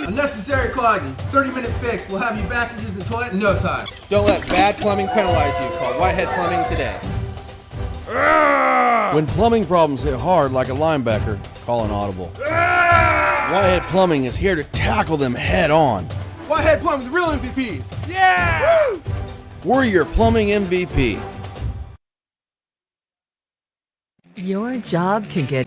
Unnecessary clogging. 30-minute fix. We'll have you back and using the toilet in no time. Don't let bad plumbing penalize you. Call Whitehead Plumbing today. When plumbing problems hit hard like a linebacker, call an audible. Whitehead Plumbing is here to tackle them head on. Whitehead Plumbing's real MVPs. Yeah! Woo! We're your plumbing MVP. Your job can get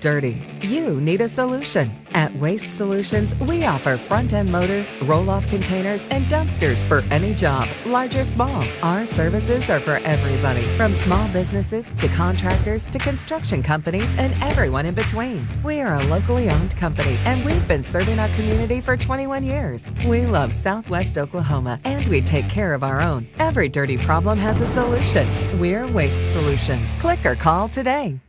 dirty. You need a solution. At Waste Solutions, we offer front-end loaders, roll-off containers, and dumpsters for any job, large or small. Our services are for everybody, from small businesses to contractors to construction companies and everyone in between. We are a locally owned company, and we've been serving our community for 21 years. We love Southwest Oklahoma, and we take care of our own. Every dirty problem has a solution. We're Waste Solutions. Click or call today.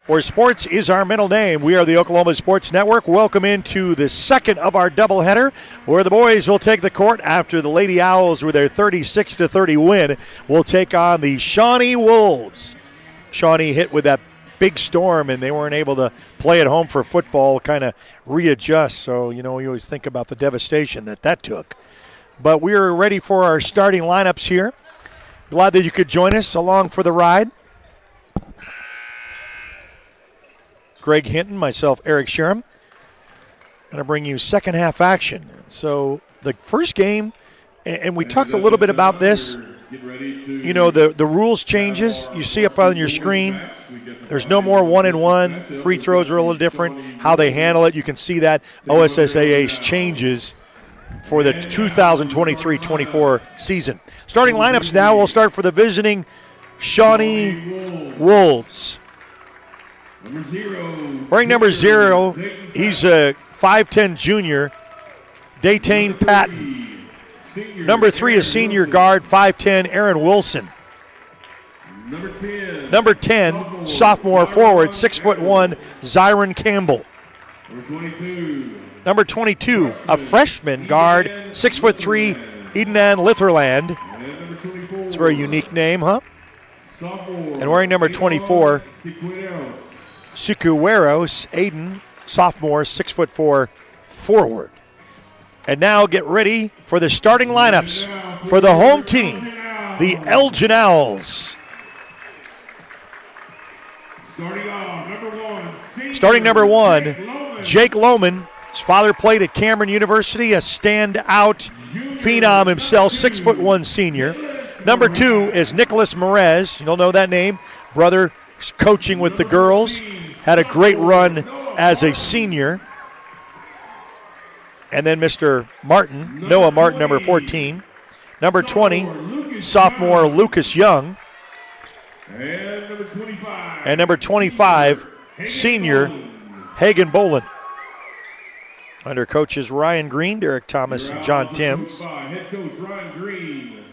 Where sports is our middle name. We are the Oklahoma Sports Network. Welcome into the second of our doubleheader, where the boys will take the court after the Lady Owls, with their 36-30 win, will take on the Shawnee Wolves. Shawnee hit with that big storm, and they weren't able to play at home for football, kind of readjust. So, you always think about the devastation that took. But we are ready for our starting lineups here. Glad that you could join us along for the ride. Greg Hinton, myself, Eric Sherem. Going to bring you second half action. So the first game, and we talked a little bit about this, the rules changes. You see up on your screen, there's no more 1-and-1. Free throws are a little different. How they handle it, you can see that. OSSAA's changes for the 2023-24 season. Starting lineups now, we'll start for the visiting Shawnee Wolves. Wearing number 0, he's a 5'10 junior, Daytane Patton. Number 3 is senior guard, 5'10, Aaron Wilson. Number 10, sophomore forward, 6'1", Zyron Campbell. Number 22, a freshman guard, 6'3", Edenan Litherland. It's a very unique name, huh? And wearing number 24, Sukueros Aiden, sophomore, 6'4", forward. And now get ready for the starting lineups for the home team, the Elgin Owls. Starting number one, Jake Lohman. His father played at Cameron University, a standout phenom himself, 6'1" senior. Number two is Nicholas Merez. You'll know that name. Brother coaching with the girls. Had a great run as a senior. And then Mr. Martin, Noah Martin, number 14. Number 20, sophomore Lucas Young. And number 25, senior Hagen Bolin. Under coaches Ryan Green, Derek Thomas, and John Timms. Head coach Ryan Green,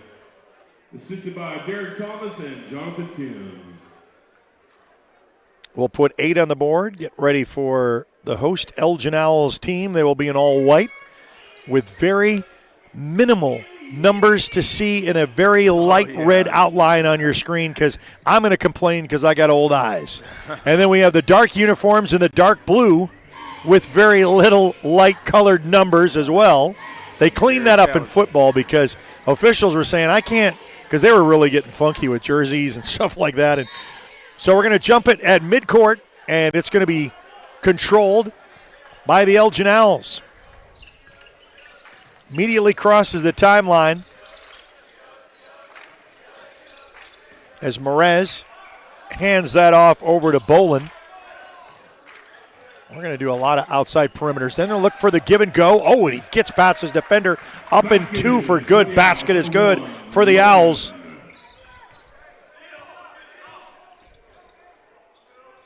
assisted by Derek Thomas and Jonathan Timms. We'll put 8 on the board. Get ready for the host Elgin Owls team. They will be in all white with very minimal numbers to see in a very light red outline on your screen, because I'm going to complain because I got old eyes. And then we have the dark uniforms in the dark blue with very little light-colored numbers as well. They cleaned that up in football because officials were saying, I can't, because they were really getting funky with jerseys and stuff like that. And so we're going to jump it at midcourt, and it's going to be controlled by the Elgin Owls. Immediately crosses the timeline as Merez hands that off over to Bolin. We're going to do a lot of outside perimeters. Then they'll look for the give and go. Oh, and he gets past his defender. Up and 2 for good. Basket is good for the Owls.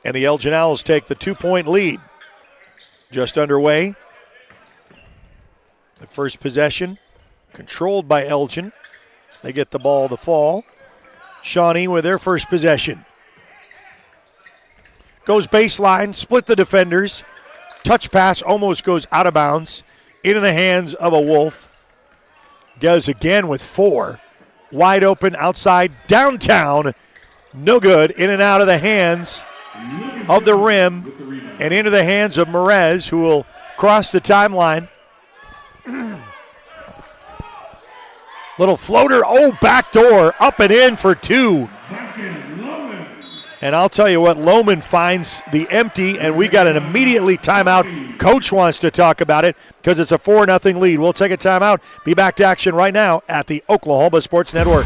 And the Elgin Owls take the 2-point lead. Just underway. The first possession controlled by Elgin. They get the ball to fall. Shawnee with their first possession. Goes baseline, split the defenders. Touch pass almost goes out of bounds. Into the hands of a Wolf. Goes again with 4. Wide open outside, downtown. No good. In and out of the hands of the rim. And into the hands of Merez, who will cross the timeline. Little floater. Oh, backdoor. Up and in for 2. And I'll tell you what, Lohman finds the empty, and we got an immediately timeout. Coach wants to talk about it because it's a 4-0 lead. We'll take a timeout. Be back to action right now at the Oklahoma Sports Network.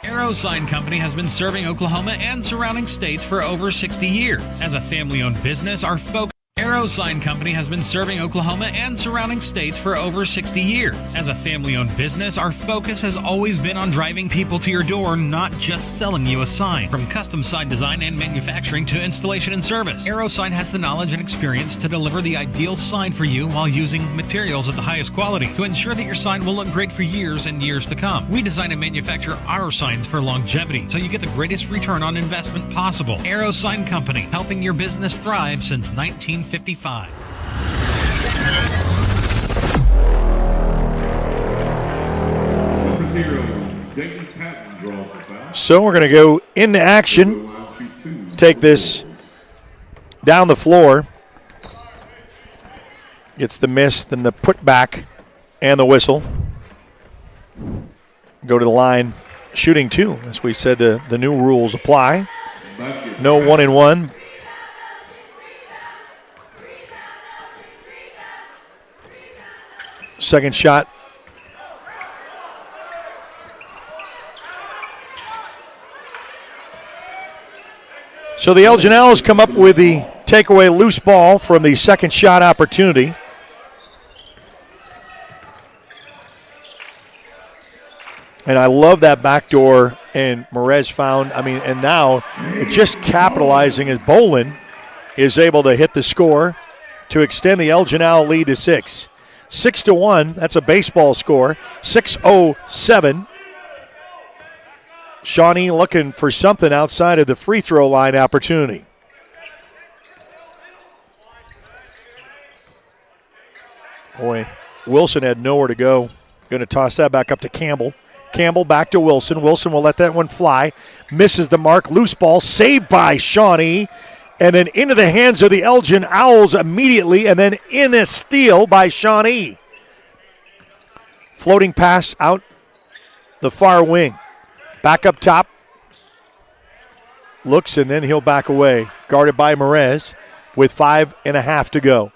Arrow Sign Company has been serving Oklahoma and surrounding states for over 60 years. As a family-owned business, our focus Arrow Sign Company has been serving Oklahoma and surrounding states for over 60 years. As a family-owned business, our focus has always been on driving people to your door, not just selling you a sign. From custom sign design and manufacturing to installation and service, Arrow Sign has the knowledge and experience to deliver the ideal sign for you while using materials of the highest quality to ensure that your sign will look great for years and years to come. We design and manufacture our signs for longevity, so you get the greatest return on investment possible. Arrow Sign Company, helping your business thrive since 1955. So we're going to go into action, take this down the floor. Gets the miss, then the putback, and the whistle. Go to the line, shooting 2. As we said, the new rules apply. No 1-and-1. Second shot. So the Elgin Owls come up with the takeaway loose ball from the second shot opportunity. And I love that backdoor, and Merez found, and now it's just capitalizing as Bolin is able to hit the score to extend the Elgin Owl lead to 6. 6-1, that's a baseball score. 6:07. Shawnee looking for something outside of the free throw line opportunity. Boy, Wilson had nowhere to go. Going to toss that back up to Campbell. Campbell back to Wilson. Wilson will let that one fly. Misses the mark. Loose ball saved by Shawnee. And then into the hands of the Elgin Owls immediately, and then in a steal by Shawnee. Floating pass out the far wing. Back up top. Looks, and then he'll back away. Guarded by Merez with 5.5 to go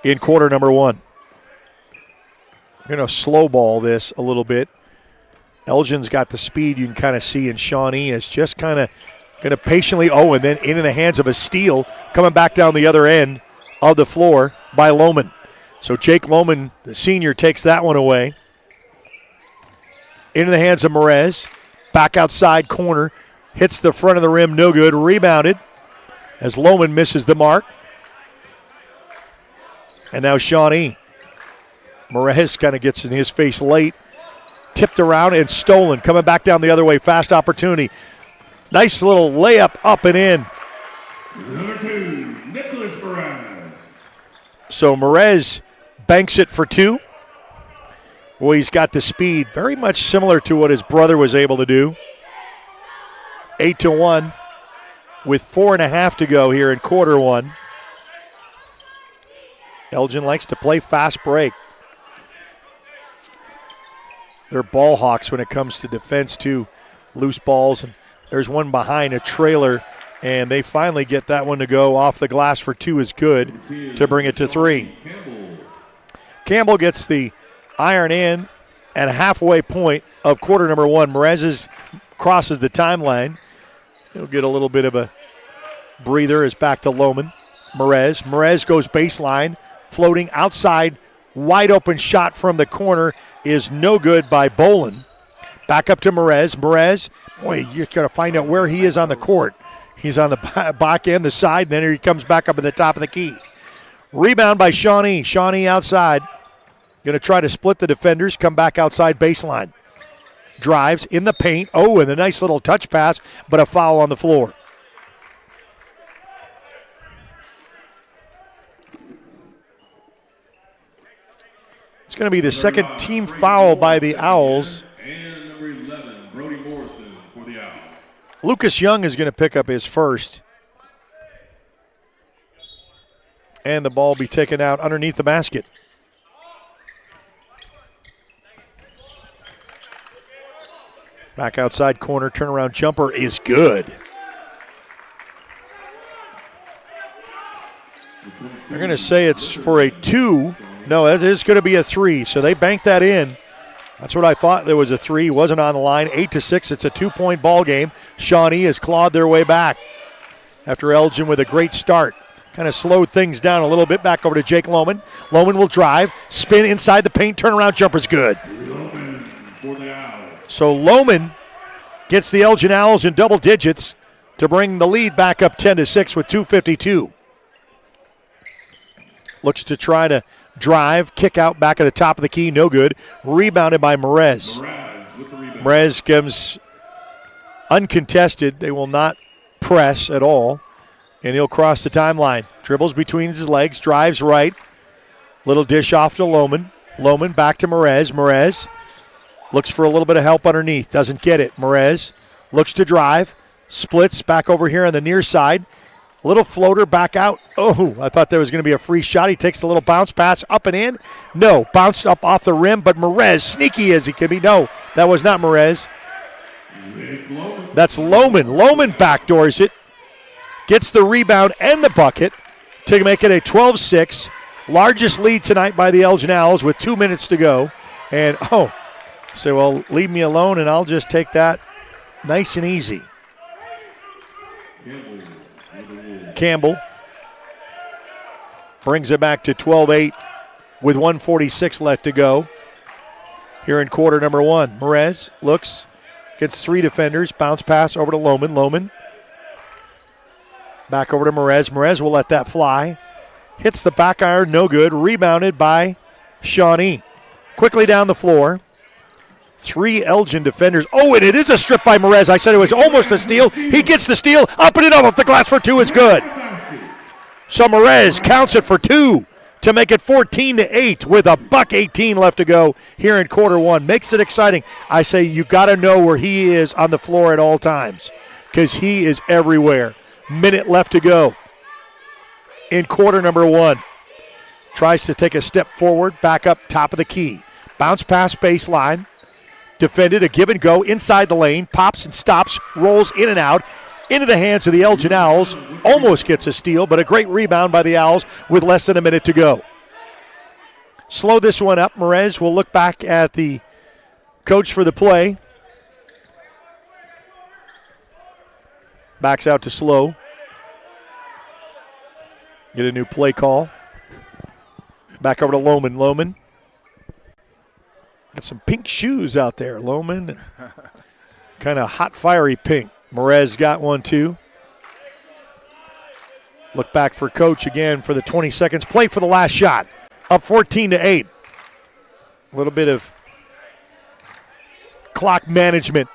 in quarter number 1. We're going to slow ball this a little bit. Elgin's got the speed you can kind of see, and Shawnee is just kind of going to patiently, and then into the hands of a steal coming back down the other end of the floor by Lohman. So Jake Lohman, the senior, takes that one away. Into the hands of Merez. Back outside corner. Hits the front of the rim, no good. Rebounded as Lohman misses the mark. And now Shawnee. Merez kind of gets in his face late. Tipped around and stolen. Coming back down the other way. Fast opportunity. Nice little layup up and in. Number 2, Nicholas Perez. So Merez banks it for 2. Well, he's got the speed, very much similar to what his brother was able to do. 8-1 with 4.5 to go here in quarter 1. Elgin likes to play fast break. They're ball hawks when it comes to defense too. Loose balls, and there's one behind a trailer, and they finally get that one to go off the glass for 2 is good to bring it to 3. Campbell gets the iron in at a halfway point of quarter number 1. Merez crosses the timeline. He'll get a little bit of a breather as back to Lohman. Merez goes baseline, floating outside, wide open shot from the corner is no good by Bolin. Back up to Merez. Boy, you're going to find out where he is on the court. He's on the back end, the side, and then he comes back up at the top of the key. Rebound by Shawnee. Shawnee outside. Going to try to split the defenders, come back outside baseline. Drives in the paint. And a nice little touch pass, but a foul on the floor. It's going to be the second team foul by the Owls. And number 11, Brody Morrison for the Owls. Lucas Young is going to pick up his first. And the ball will be taken out underneath the basket. Back outside corner, turnaround jumper is good. They're going to say it's for a 2. No, it is going to be a 3, so they banked that in. That's what I thought. There was a 3. Wasn't on the line. 8-6. It's a 2-point ball game. Shawnee has clawed their way back after Elgin with a great start. Kind of slowed things down a little bit. Back over to Jake Lohman. Lohman will drive, spin inside the paint. Turnaround jumper's good. So Lohman gets the Elgin Owls in double digits to bring the lead back up 10-6 with 2:52. Looks to try to drive, kick out back at the top of the key, no good. Rebounded by Merez. Merez comes uncontested. They will not press at all, and he'll cross the timeline. Dribbles between his legs, drives right. Little dish off to Lohman. Lohman back to Merez. Merez looks for a little bit of help underneath. Doesn't get it. Merez looks to drive. Splits back over here on the near side. Little floater back out. I thought there was going to be a free shot. He takes the little bounce pass up and in. No, bounced up off the rim, but Merez, sneaky as he can be. No, that was not Merez. That's Lohman. Lohman backdoors it. Gets the rebound and the bucket to make it a 12-6. Largest lead tonight by the Elgin Owls with 2 minutes to go. And, say, well, leave me alone and I'll just take that nice and easy. Campbell brings it back to 12-8 with 1:46 left to go here in quarter number 1. Merez looks, gets 3 defenders, bounce pass over to Lohman. Lohman back over to Merez. Merez will let that fly. Hits the back iron, no good. Rebounded by Shawnee. Quickly down the floor. 3 Elgin defenders. And it is a strip by Merez. I said it was almost a steal. He gets the steal. Up and in off the glass for 2 is good. So Merez counts it for 2 to make it 14-8 with a $1:18 left to go here in quarter 1. Makes it exciting. I say you got to know where he is on the floor at all times because he is everywhere. Minute left to go. in quarter number 1. Tries to take a step forward, back up top of the key. Bounce pass baseline. Defended, a give and go inside the lane. Pops and stops, rolls in and out. Into the hands of the Elgin Owls. Almost gets a steal, but a great rebound by the Owls with less than a minute to go. Slow this one up. Merez will look back at the coach for the play. Backs out to slow. Get a new play call. Back over to Lohman. Lohman. Got some pink shoes out there, Lohman. Kind of hot, fiery pink. Merez got one, too. Look back for coach again for the 20 seconds. Play for the last shot. Up 14-8. A little bit of clock management.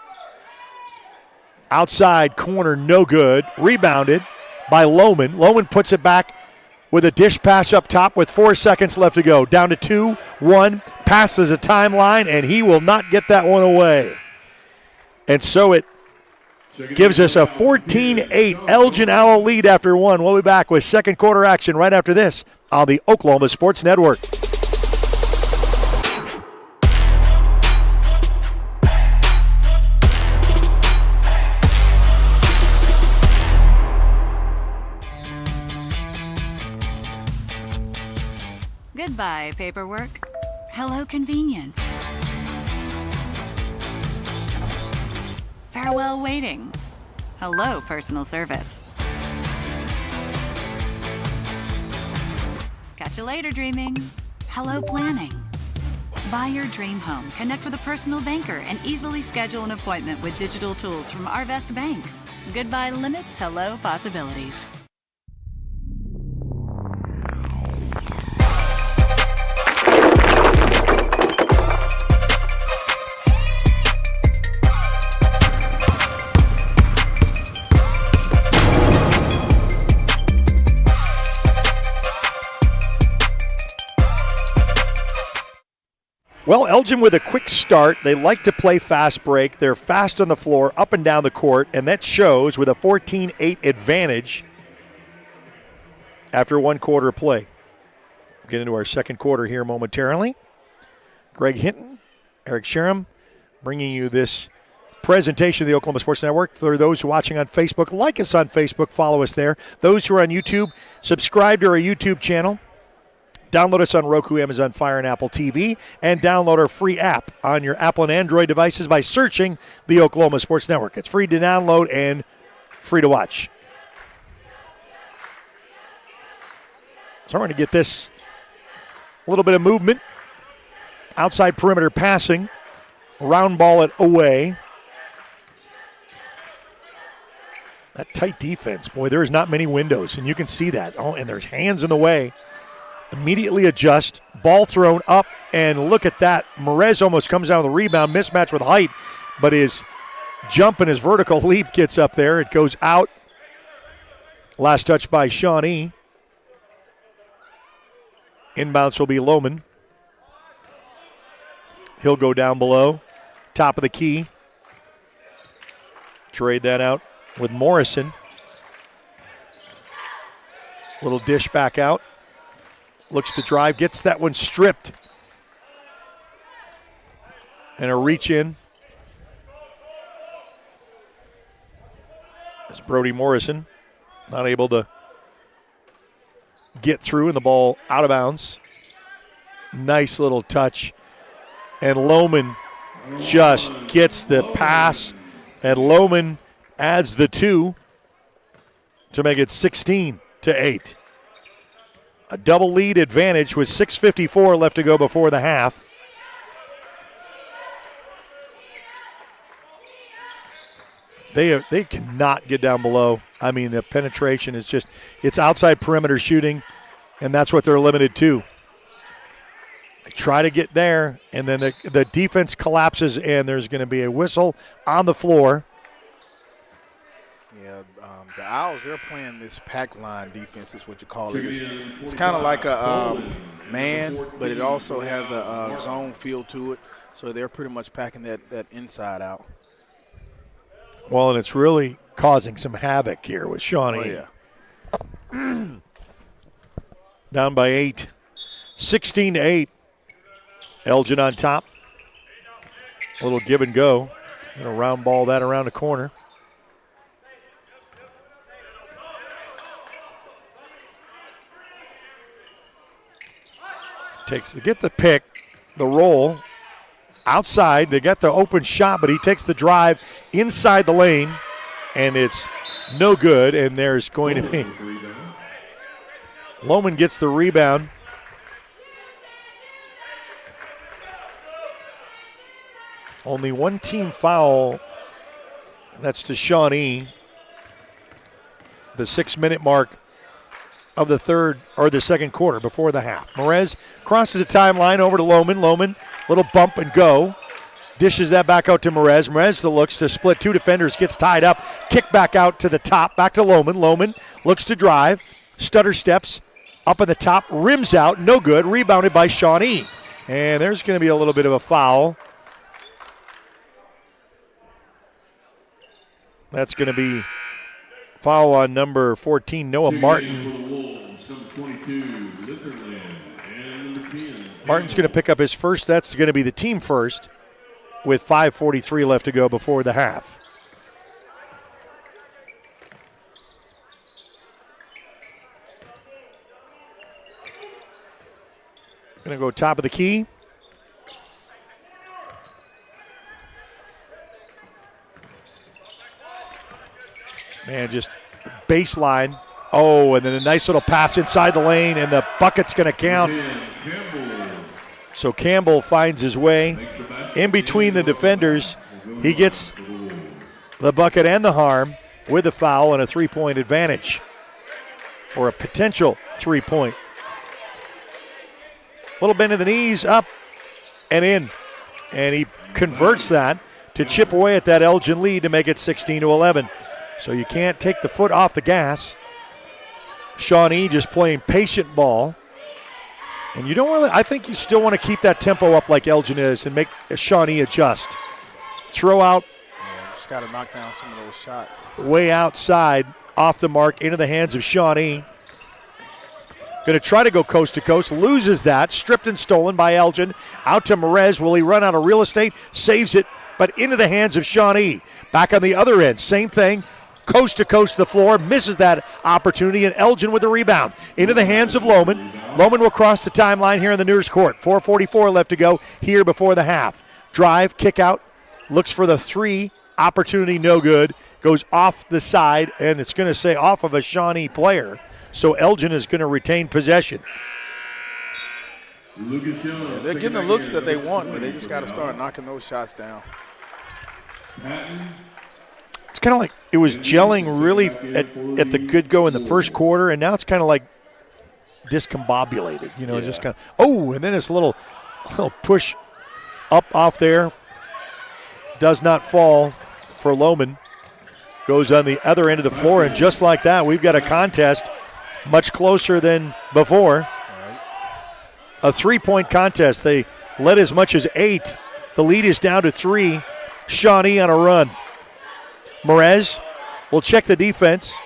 Outside corner, no good. Rebounded by Lohman. Lohman puts it back with a dish pass up top with 4 seconds left to go. Down to 2-1. Passes a timeline, and he will not get that one away. And so it gives us a 14-8 Elgin Owl lead after 1. We'll be back with second quarter action right after this on the Oklahoma Sports Network. Goodbye, paperwork. Hello, convenience. Farewell, waiting. Hello, personal service. Catch you later, dreaming. Hello, planning. Buy your dream home. Connect with a personal banker and easily schedule an appointment with digital tools from Arvest Bank. Goodbye limits, hello possibilities. Well, Elgin with a quick start. They like to play fast break. They're fast on the floor, up and down the court, and that shows with a 14-8 advantage after 1 quarter of play. We'll get into our second quarter here momentarily. Greg Hinton, Eric Sherham, bringing you this presentation of the Oklahoma Sports Network. For those who are watching on Facebook, like us on Facebook, follow us there. Those who are on YouTube, subscribe to our YouTube channel. Download us on Roku, Amazon Fire, and Apple TV, and download our free app on your Apple and Android devices by searching the Oklahoma Sports Network. It's free to download and free to watch. So we're going to get this a little bit of movement. Outside perimeter passing. Round ball it away. That tight defense, boy, there is not many windows, and you can see that. Oh, and there's hands in the way. Immediately adjust, ball thrown up, and look at that. Merez almost comes down with a rebound, mismatch with height, but his jump and his vertical leap gets up there. It goes out. Last touch by Shawnee. Inbounds will be Lohman. He'll go down below. Top of the key. Trade that out with Morrison. Little dish back out. Looks to drive, gets that one stripped. And a reach in. As Brody Morrison not able to get through, and the ball out of bounds. Nice little touch. And Lohman just gets the pass. And Lohman adds the 2 to make it 16-8. A double lead advantage with 6:54 left to go before the half. They cannot get down below. I mean, the penetration is just, it's outside perimeter shooting, and that's what they're limited to. They try to get there, and then the defense collapses, and there's going to be a whistle on the floor. Yeah, the Owls, they're playing this pack line defense is what you call it. It's kind of like a man, but it also has a zone feel to it. So they're pretty much packing that inside out. Well, and it's really causing some havoc here with Shawnee. Oh, yeah. down by 8. 16-8. Elgin on top. A little give and go. Going to round ball that around the corner. Get the pick, the roll. Outside, they got the open shot, but he takes the drive inside the lane, and it's no good, and there's going to be. Lohman gets the rebound. Only one team foul. That's to Shawnee. The 6-minute mark of the third or the second quarter before the half. Merez crosses the timeline over to Lohman. Lohman, little bump and go. Dishes that back out to Merez. Merez looks to split two defenders, gets tied up. Kick back out to the top, back to Lohman. Lohman looks to drive. Stutter steps up at the top, rims out, no good. Rebounded by Shawnee. And there's going to be a little bit of a foul. That's going to be foul on number 14, Noah Martin. Martin's going to pick up his first. That's going to be the team first with 5:43 left to go before the half. Going to go top of the key. Man, just baseline. Oh, and then a nice little pass inside the lane, and the bucket's going to count. So Campbell finds his way in between the defenders. He gets the bucket and the harm with a foul and a three-point advantage, or a potential three-point. Little bend of the knees, up and in. And he converts that to chip away at that Elgin lead to make it 16-11. So you can't take the foot off the gas. Shawnee just playing patient ball. And you don't really, I think you still want to keep that tempo up like Elgin is and make Shawnee adjust. Throw out. Yeah, just got to knock down some of those shots. Way outside, off the mark, into the hands of Shawnee. Going to try to go coast to coast, loses that, stripped and stolen by Elgin. Out to Merez. Will he run out of real estate? Saves it, but into the hands of Shawnee. Back on the other end, same thing. Coast to coast to the floor, misses that opportunity, and Elgin with the rebound. Into the hands of Lohman. Lohman will cross the timeline here in the Nears court. 4:44 left to go here before the half. Drive, kick out, looks for the three. Opportunity no good. Goes off the side, and it's going to say off of a Shawnee player. So Elgin is going to retain possession. Yeah, they're getting the looks that they want, but they just got to start knocking those shots down. It's kind of like it was gelling really at the good go in the first quarter, and now it's kind of like discombobulated, just kind of, and then it's a little push up off there. Does not fall for Lohman. Goes on the other end of the floor, and just like that, we've got a contest much closer than before. A three-point contest. They led as much as 8. The lead is down to 3. Shawnee on a run. Merez will check the defense.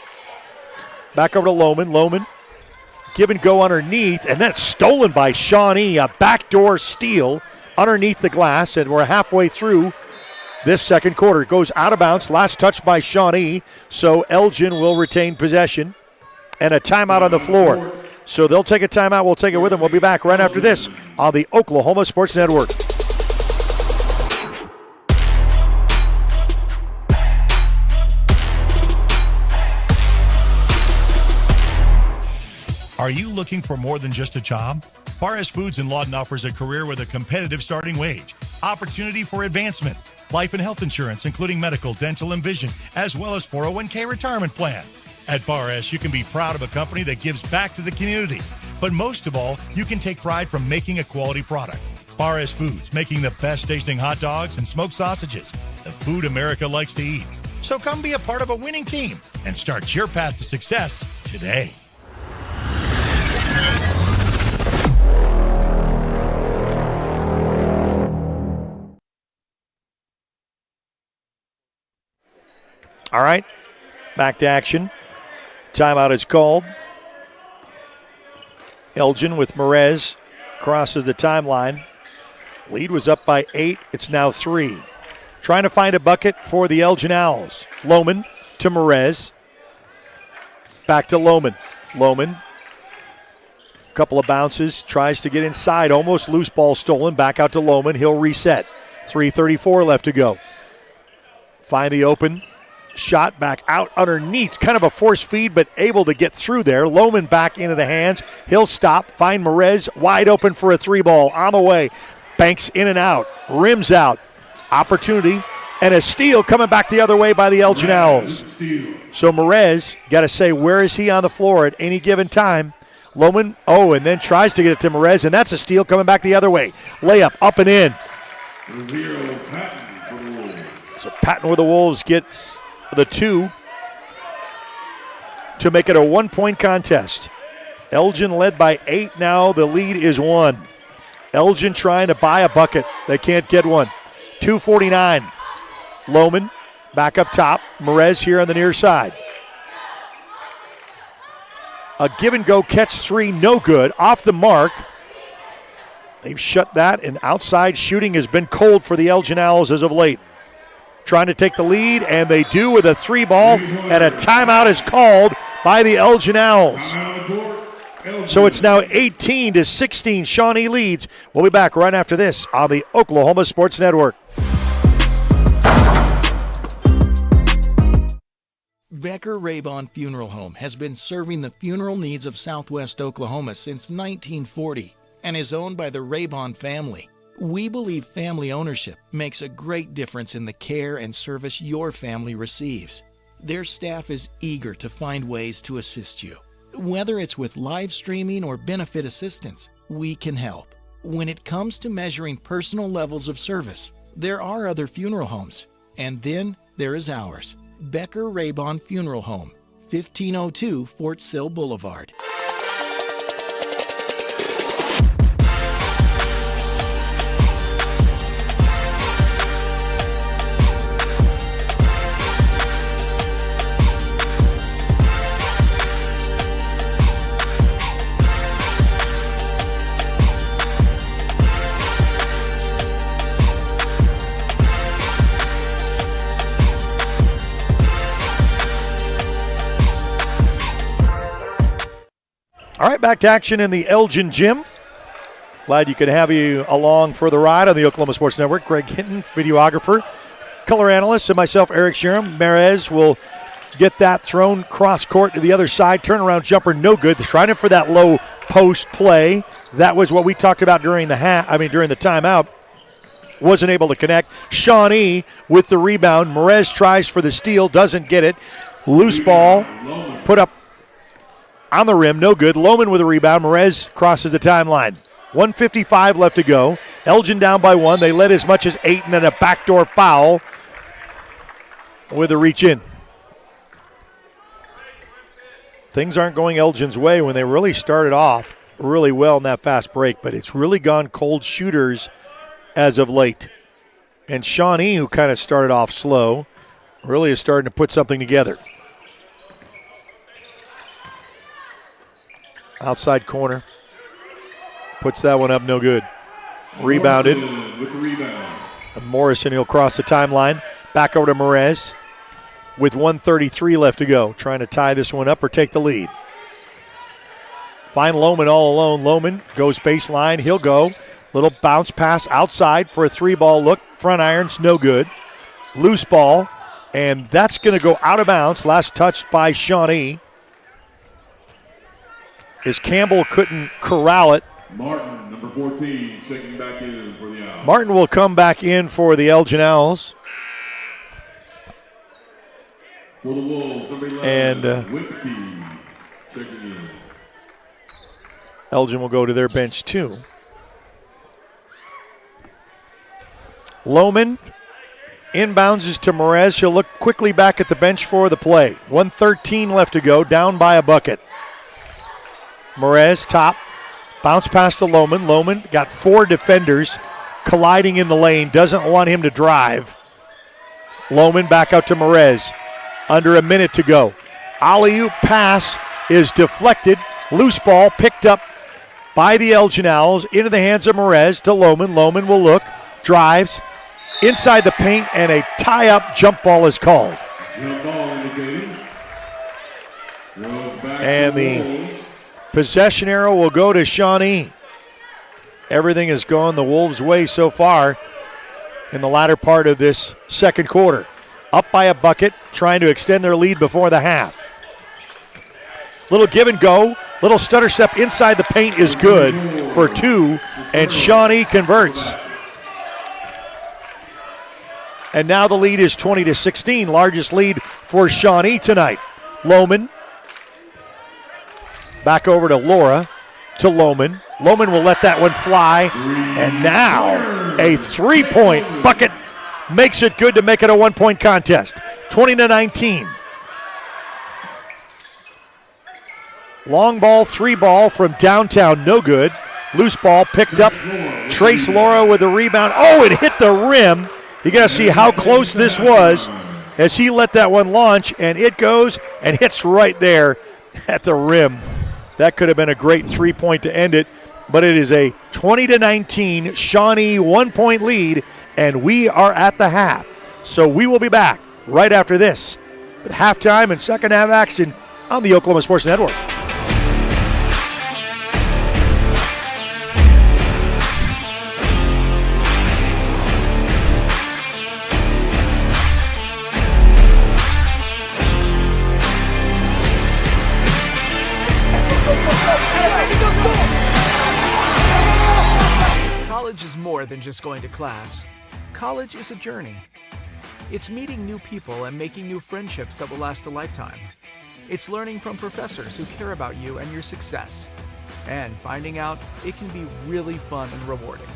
Back over to Lohman. Lohman, give and go underneath, and that's stolen by Shawnee. A backdoor steal underneath the glass, and we're halfway through this second quarter. It goes out of bounds. Last touch by Shawnee, so Elgin will retain possession. And a timeout on the floor. So they'll take a timeout. We'll take it with them. We'll be back right after this on the Oklahoma Sports Network. Are you looking for more than just a job? Barres Foods in Lawton offers a career with a competitive starting wage, opportunity for advancement, life and health insurance, including medical, dental, and vision, as well as 401k retirement plan. At Barres, you can be proud of a company that gives back to the community. But most of all, you can take pride from making a quality product. Barres Foods, making the best tasting hot dogs and smoked sausages. The food America likes to eat. So come be a part of a winning team and start your path to success today. All right, back to action. Timeout is called. Elgin with Merez crosses the timeline. Lead was up by 8. It's now 3. Trying to find a bucket for the Elgin Owls. Lohman to Merez. Back to Lohman. Lohman. Couple of bounces. Tries to get inside. Almost loose ball stolen. Back out to Lohman. He'll reset. 3:34 left to go. Find the open shot back out underneath. Kind of a force feed, but able to get through there. Lohman back into the hands. He'll stop. Find Merez wide open for a 3-ball. On the way. Banks in and out. Rims out. Opportunity. And a steal coming back the other way by the Elgin Owls. So Merez, got to say, where is he on the floor at any given time? Lohman, and then tries to get it to Merez, and that's a steal coming back the other way. Layup up and in. So Patton with the Wolves gets the 2 to make it a 1-point contest. Elgin led by 8 now. The lead is 1. Elgin trying to buy a bucket. They can't get one. 2:49. Lohman back up top. Merez here on the near side. A give-and-go catch 3, no good. Off the mark. They've shut that, and outside shooting has been cold for the Elgin Owls as of late. Trying to take the lead, and they do with a 3-ball, and a timeout is called by the Elgin Owls. So it's now 18-16. Shawnee leads. We'll be back right after this on the Oklahoma Sports Network. Becker Raybon Funeral Home has been serving the funeral needs of Southwest Oklahoma since 1940 and is owned by the Raybon family. We believe family ownership makes a great difference in the care and service your family receives. Their staff is eager to find ways to assist you. Whether it's with live streaming or benefit assistance, we can help. When it comes to measuring personal levels of service, there are other funeral homes, and then there is ours. Becker Raybon Funeral Home, 1502 Fort Sill Boulevard. All right, back to action in the Elgin Gym. Glad you could have you along for the ride on the Oklahoma Sports Network. Greg Hinton, videographer, color analyst, and myself, Eric Sherem. Merez will get that thrown cross court to the other side. Turnaround jumper, no good. Trying for that low post play. That was what we talked about during the timeout. Wasn't able to connect. Shawnee with the rebound. Merez tries for the steal, doesn't get it. Loose ball, put up on the rim, no good. Lohman with a rebound. Merez crosses the timeline. 1:55 left to go. Elgin down by 1. They led as much as 8, and then a backdoor foul with a reach in. Things aren't going Elgin's way when they really started off really well in that fast break, but it's really gone cold shooters as of late. And Shawnee, who kind of started off slow, really is starting to put something together. Outside corner. Puts that one up, no good. Rebounded. And Morrison, he'll cross the timeline. Back over to Merez with 1:33 left to go. Trying to tie this one up or take the lead. Find Lohman all alone. Lohman goes baseline. He'll go. Little bounce pass outside for a 3-ball look. Front irons, no good. Loose ball. And that's going to go out of bounds. Last touched by Shawnee. As Campbell couldn't corral it. Martin, number 14, checking back in for the Owls. Martin will come back in for the Elgin Owls. For the Wolves, number 11, and Whitkey, checking in. Elgin will go to their bench too. Lohman inbounds is to Merez. He'll look quickly back at the bench for the play. 1:13 left to go, down by a bucket. Merez top, bounce pass to Lohman. Lohman got 4 defenders colliding in the lane, doesn't want him to drive. Lohman back out to Merez. Under a minute to go. Alley-oop pass is deflected. Loose ball picked up by the Elgin Owls into the hands of Merez to Lohman. Lohman will look, drives inside the paint, and a tie-up jump ball is called. And the possession arrow will go to Shawnee. Everything has gone the Wolves' way so far in the latter part of this second quarter. Up by a bucket, trying to extend their lead before the half. Little give and go, little stutter step inside the paint is good for two, and Shawnee converts. And now the lead is 20-16, largest lead for Shawnee tonight. Lohman back over to Laura, to Lohman. Lohman will let that one fly, and now a three-point bucket makes it good to make it a one-point contest. 20-19. Long ball, three ball from downtown, no good. Loose ball picked up. Trace Laura with the rebound. Oh, it hit the rim. You got to see how close this was as he let that one launch, and it goes and hits right there at the rim. That could have been a great three-point to end it, but it is a 20-19 Shawnee one-point lead, and we are at the half. So we will be back right after this with halftime and second half action on the Oklahoma Sports Network. College is more than just going to class. College is a journey. It's meeting new people and making new friendships that will last a lifetime. It's learning from professors who care about you and your success. And finding out it can be really fun and rewarding.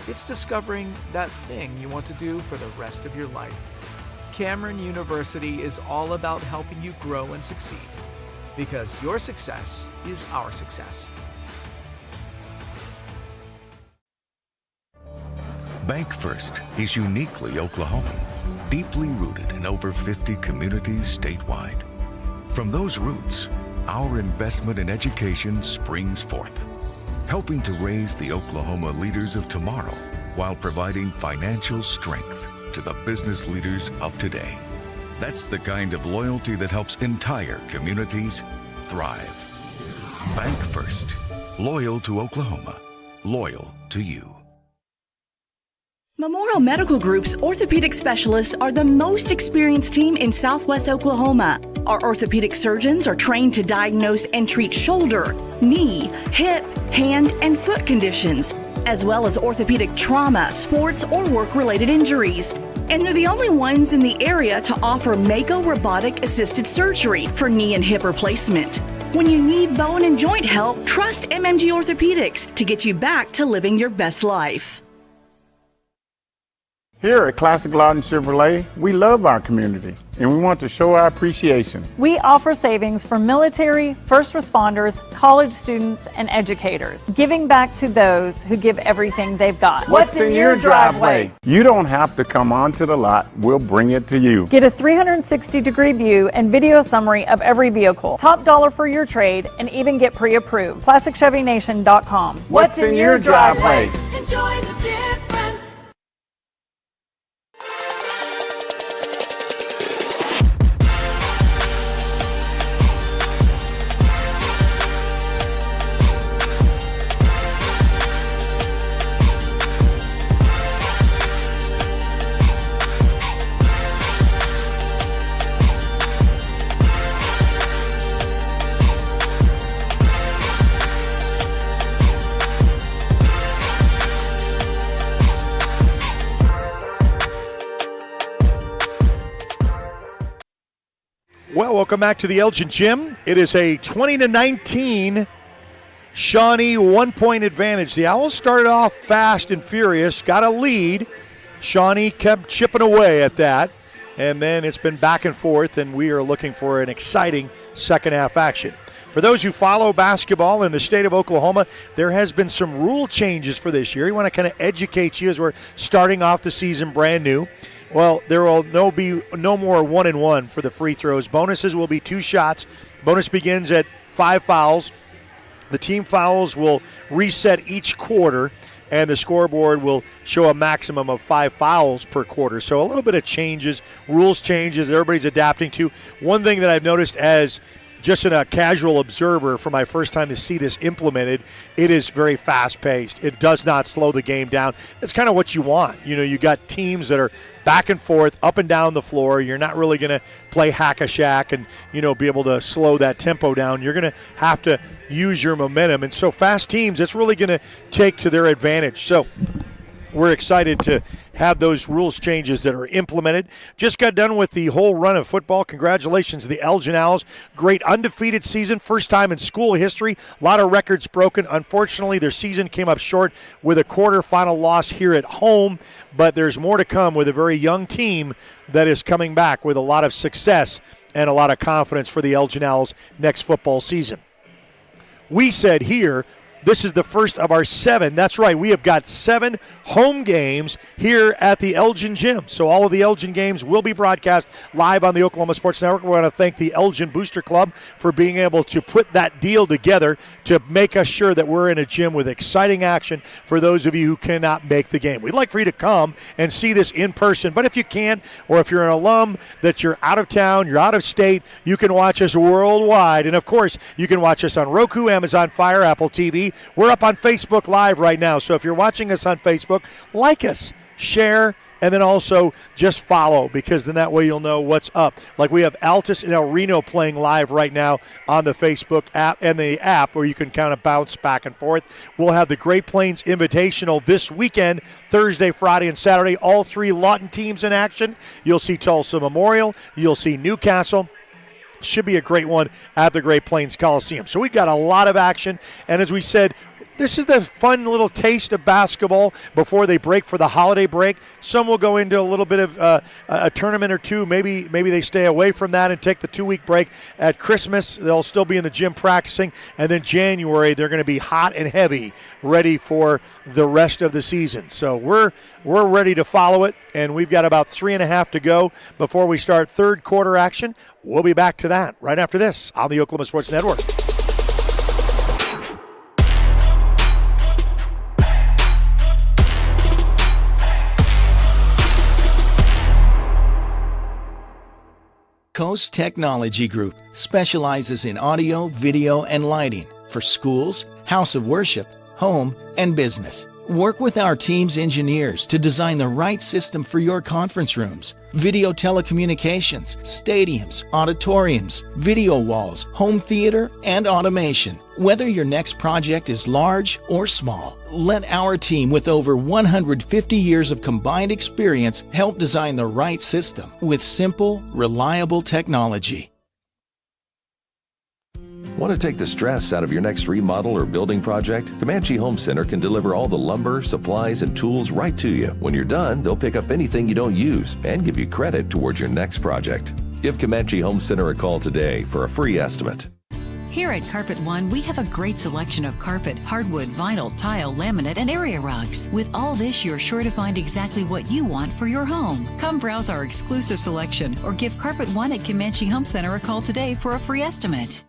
It's discovering that thing you want to do for the rest of your life. Cameron University is all about helping you grow and succeed. Because your success is our success. Bank First is uniquely Oklahoman, deeply rooted in over 50 communities statewide. From those roots, our investment in education springs forth, helping to raise the Oklahoma leaders of tomorrow while providing financial strength to the business leaders of today. That's the kind of loyalty that helps entire communities thrive. Bank First, loyal to Oklahoma, loyal to you. Memorial Medical Group's orthopedic specialists are the most experienced team in Southwest Oklahoma. Our orthopedic surgeons are trained to diagnose and treat shoulder, knee, hip, hand, and foot conditions, as well as orthopedic trauma, sports, or work-related injuries. And they're the only ones in the area to offer Mako robotic-assisted surgery for knee and hip replacement. When you need bone and joint help, trust MMG Orthopedics to get you back to living your best life. Here at Classic Lawton Chevrolet, we love our community and we want to show our appreciation. We offer savings for military, first responders, college students, and educators, giving back to those who give everything they've got. What's in your driveway? You don't have to come onto the lot, we'll bring it to you. Get a 360-degree view and video summary of every vehicle, top dollar for your trade, and even get pre-approved. ClassicChevyNation.com. What's in your driveway? Enjoy the difference. Well, welcome back to the Elgin Gym. It is a 20-19 Shawnee one-point advantage. The Owls started off fast and furious, got a lead. Shawnee kept chipping away at that, and then it's been back and forth, and we are looking for an exciting second-half action. For those who follow basketball in the state of Oklahoma, there has been some rule changes for this year. We want to kind of educate you as we're starting off the season brand new. Well, there will be no more 1-and-1 for the free throws. Bonuses will be 2 shots. Bonus begins at 5 fouls. The team fouls will reset each quarter, and the scoreboard will show a maximum of 5 fouls per quarter. So a little bit of changes, rules changes, everybody's adapting to. One thing that I've noticed as just a casual observer for my first time to see this implemented, it is very fast-paced. It does not slow the game down. It's kind of what you want. You got teams that are back and forth, up and down the floor. You're not really going to play hack-a-shack and, be able to slow that tempo down. You're going to have to use your momentum. And so fast teams, it's really going to take to their advantage. So we're excited to have those rules changes that are implemented. Just got done with the whole run of football. Congratulations to the Elgin Owls. Great undefeated season, first time in school history. A lot of records broken. Unfortunately, their season came up short with a quarterfinal loss here at home, but there's more to come with a very young team that is coming back with a lot of success and a lot of confidence for the Elgin Owls next football season. We said here, this is the first of our 7. That's right. We have got 7 home games here at the Elgin Gym. So all of the Elgin games will be broadcast live on the Oklahoma Sports Network. We want to thank the Elgin Booster Club for being able to put that deal together to make us sure that we're in a gym with exciting action for those of you who cannot make the game. We'd like for you to come and see this in person. But if you can't, or if you're an alum that you're out of town, you're out of state, you can watch us worldwide. And, of course, you can watch us on Roku, Amazon Fire, Apple TV. We're up on Facebook Live right now, so if you're watching us on Facebook, like us, share, and then also just follow, because then that way you'll know what's up. Like we have Altus and El Reno playing live right now on the Facebook app and the app where you can kind of bounce back and forth. We'll have the Great Plains Invitational this weekend, Thursday, Friday, and Saturday. All 3 Lawton teams in action. You'll see Tulsa Memorial. You'll see Newcastle. Should be a great one at the Great Plains Coliseum. So we got a lot of action, and as we said, this is the fun little taste of basketball before they break for the holiday break. Some will go into a little bit of a tournament or two. Maybe they stay away from that and take the 2-week break. At Christmas, they'll still be in the gym practicing. And then January, they're going to be hot and heavy, ready for the rest of the season. So we're ready to follow it, and we've got about 3.5 to go before we start third quarter action. We'll be back to that right after this on the Oklahoma Sports Network. Coast Technology Group specializes in audio, video, and lighting for schools, house of worship, home, and business. Work with our team's engineers to design the right system for your conference rooms, video telecommunications, stadiums, auditoriums, video walls, home theater, and automation. Whether your next project is large or small, let our team with over 150 years of combined experience help design the right system with simple, reliable technology. Want to take the stress out of your next remodel or building project? Comanche Home Center can deliver all the lumber, supplies, and tools right to you. When you're done, they'll pick up anything you don't use and give you credit towards your next project. Give Comanche Home Center a call today for a free estimate. Here at Carpet One, we have a great selection of carpet, hardwood, vinyl, tile, laminate, and area rugs. With all this, you're sure to find exactly what you want for your home. Come browse our exclusive selection or give Carpet One at Comanche Home Center a call today for a free estimate.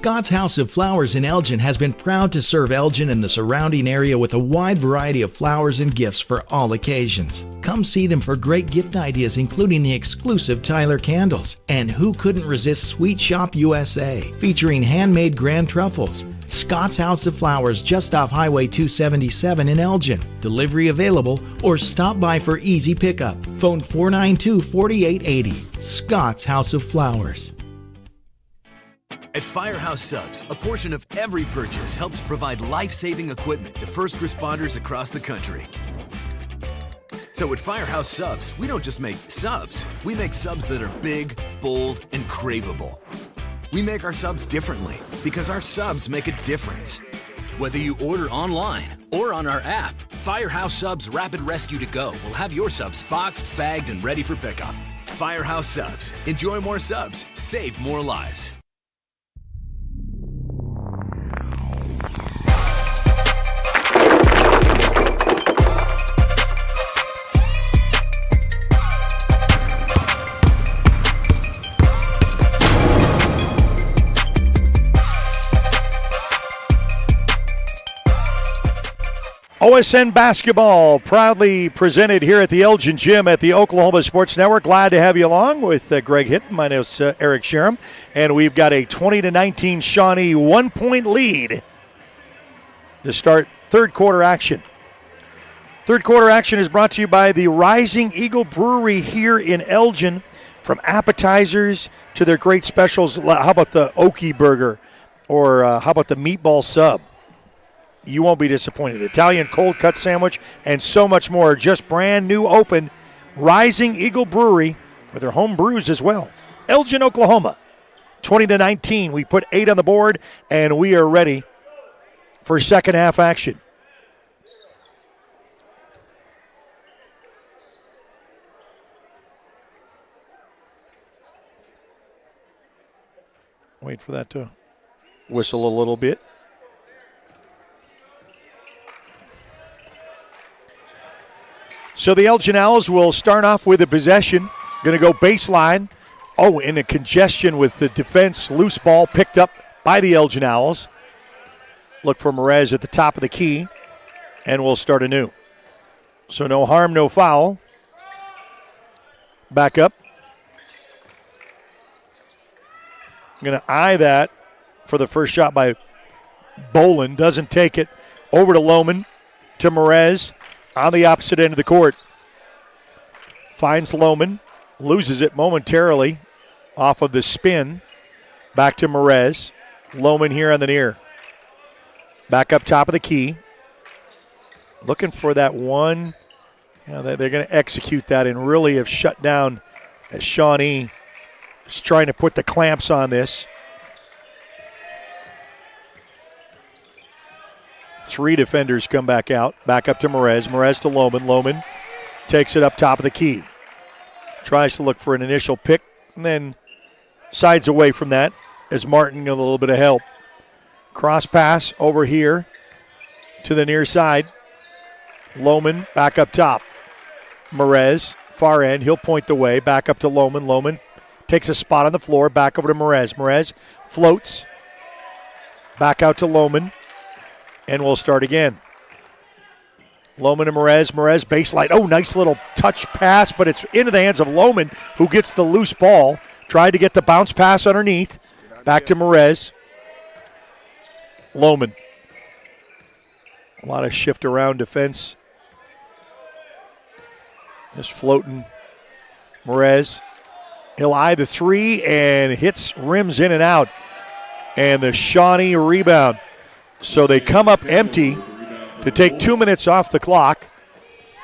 Scott's House of Flowers in Elgin has been proud to serve Elgin and the surrounding area with a wide variety of flowers and gifts for all occasions. Come see them for great gift ideas, including the exclusive Tyler candles. And who couldn't resist Sweet Shop USA, featuring handmade grand truffles. Scott's House of Flowers, just off Highway 277 in Elgin. Delivery available, or stop by for easy pickup. Phone 492-4880. Scott's House of Flowers. At Firehouse Subs, a portion of every purchase helps provide life-saving equipment to first responders across the country. So at Firehouse Subs, we don't just make subs. We make subs that are big, bold, and craveable. We make our subs differently because our subs make a difference. Whether you order online or on our app, Firehouse Subs Rapid Rescue to Go will have your subs boxed, bagged, and ready for pickup. Firehouse Subs. Enjoy more subs. Save more lives. OSN basketball proudly presented here at the Elgin Gym at the Oklahoma Sports Network. Glad to have you along with Greg Hinton. My name is Eric Sherem, and we've got a 20-19 Shawnee 1-point lead to start third quarter action. Third quarter action is brought to you by the Rising Eagle Brewery here in Elgin. From appetizers to their great specials, how about the Okie Burger, or how about the meatball sub? You won't be disappointed. Italian cold cut sandwich and so much more. Just brand new open Rising Eagle Brewery with their home brews as well. Elgin, Oklahoma, 20-19. We put 8 on the board, and we are ready for second half action. Wait for that to whistle a little bit. So the Elgin Owls will start off with a possession. Going to go baseline. Oh, in a congestion with the defense. Loose ball picked up by the Elgin Owls. Look for Merez at the top of the key. And we'll start anew. So no harm, no foul. Back up. Going to eye that for the first shot by Bolin. Doesn't take it. Over to Lohman. To Merez. On the opposite end of the court. Finds Lohman. Loses it momentarily off of the spin. Back to Merez. Lohman here on the near. Back up top of the key. Looking for that one. They're going to execute that and really have shut down as Shawnee is trying to put the clamps on this. 3 defenders come back out. Back up to Merez. Merez to Lohman. Lohman takes it up top of the key. Tries to look for an initial pick and then sides away from that as Martin a little bit of help. Cross pass over here to the near side. Lohman back up top. Merez, far end. He'll point the way. Back up to Lohman. Lohman takes a spot on the floor. Back over to Merez. Merez floats. Back out to Lohman. And we'll start again. Lohman and Merez. Merez baseline. Oh, nice little touch pass, but it's into the hands of Lohman, who gets the loose ball. Tried to get the bounce pass underneath. Back to Merez. Lohman. A lot of shift around defense. Just floating. Merez. He'll eye the 3 and hits rims in and out. And the Shawnee rebound. So they come up empty to take 2 minutes off the clock,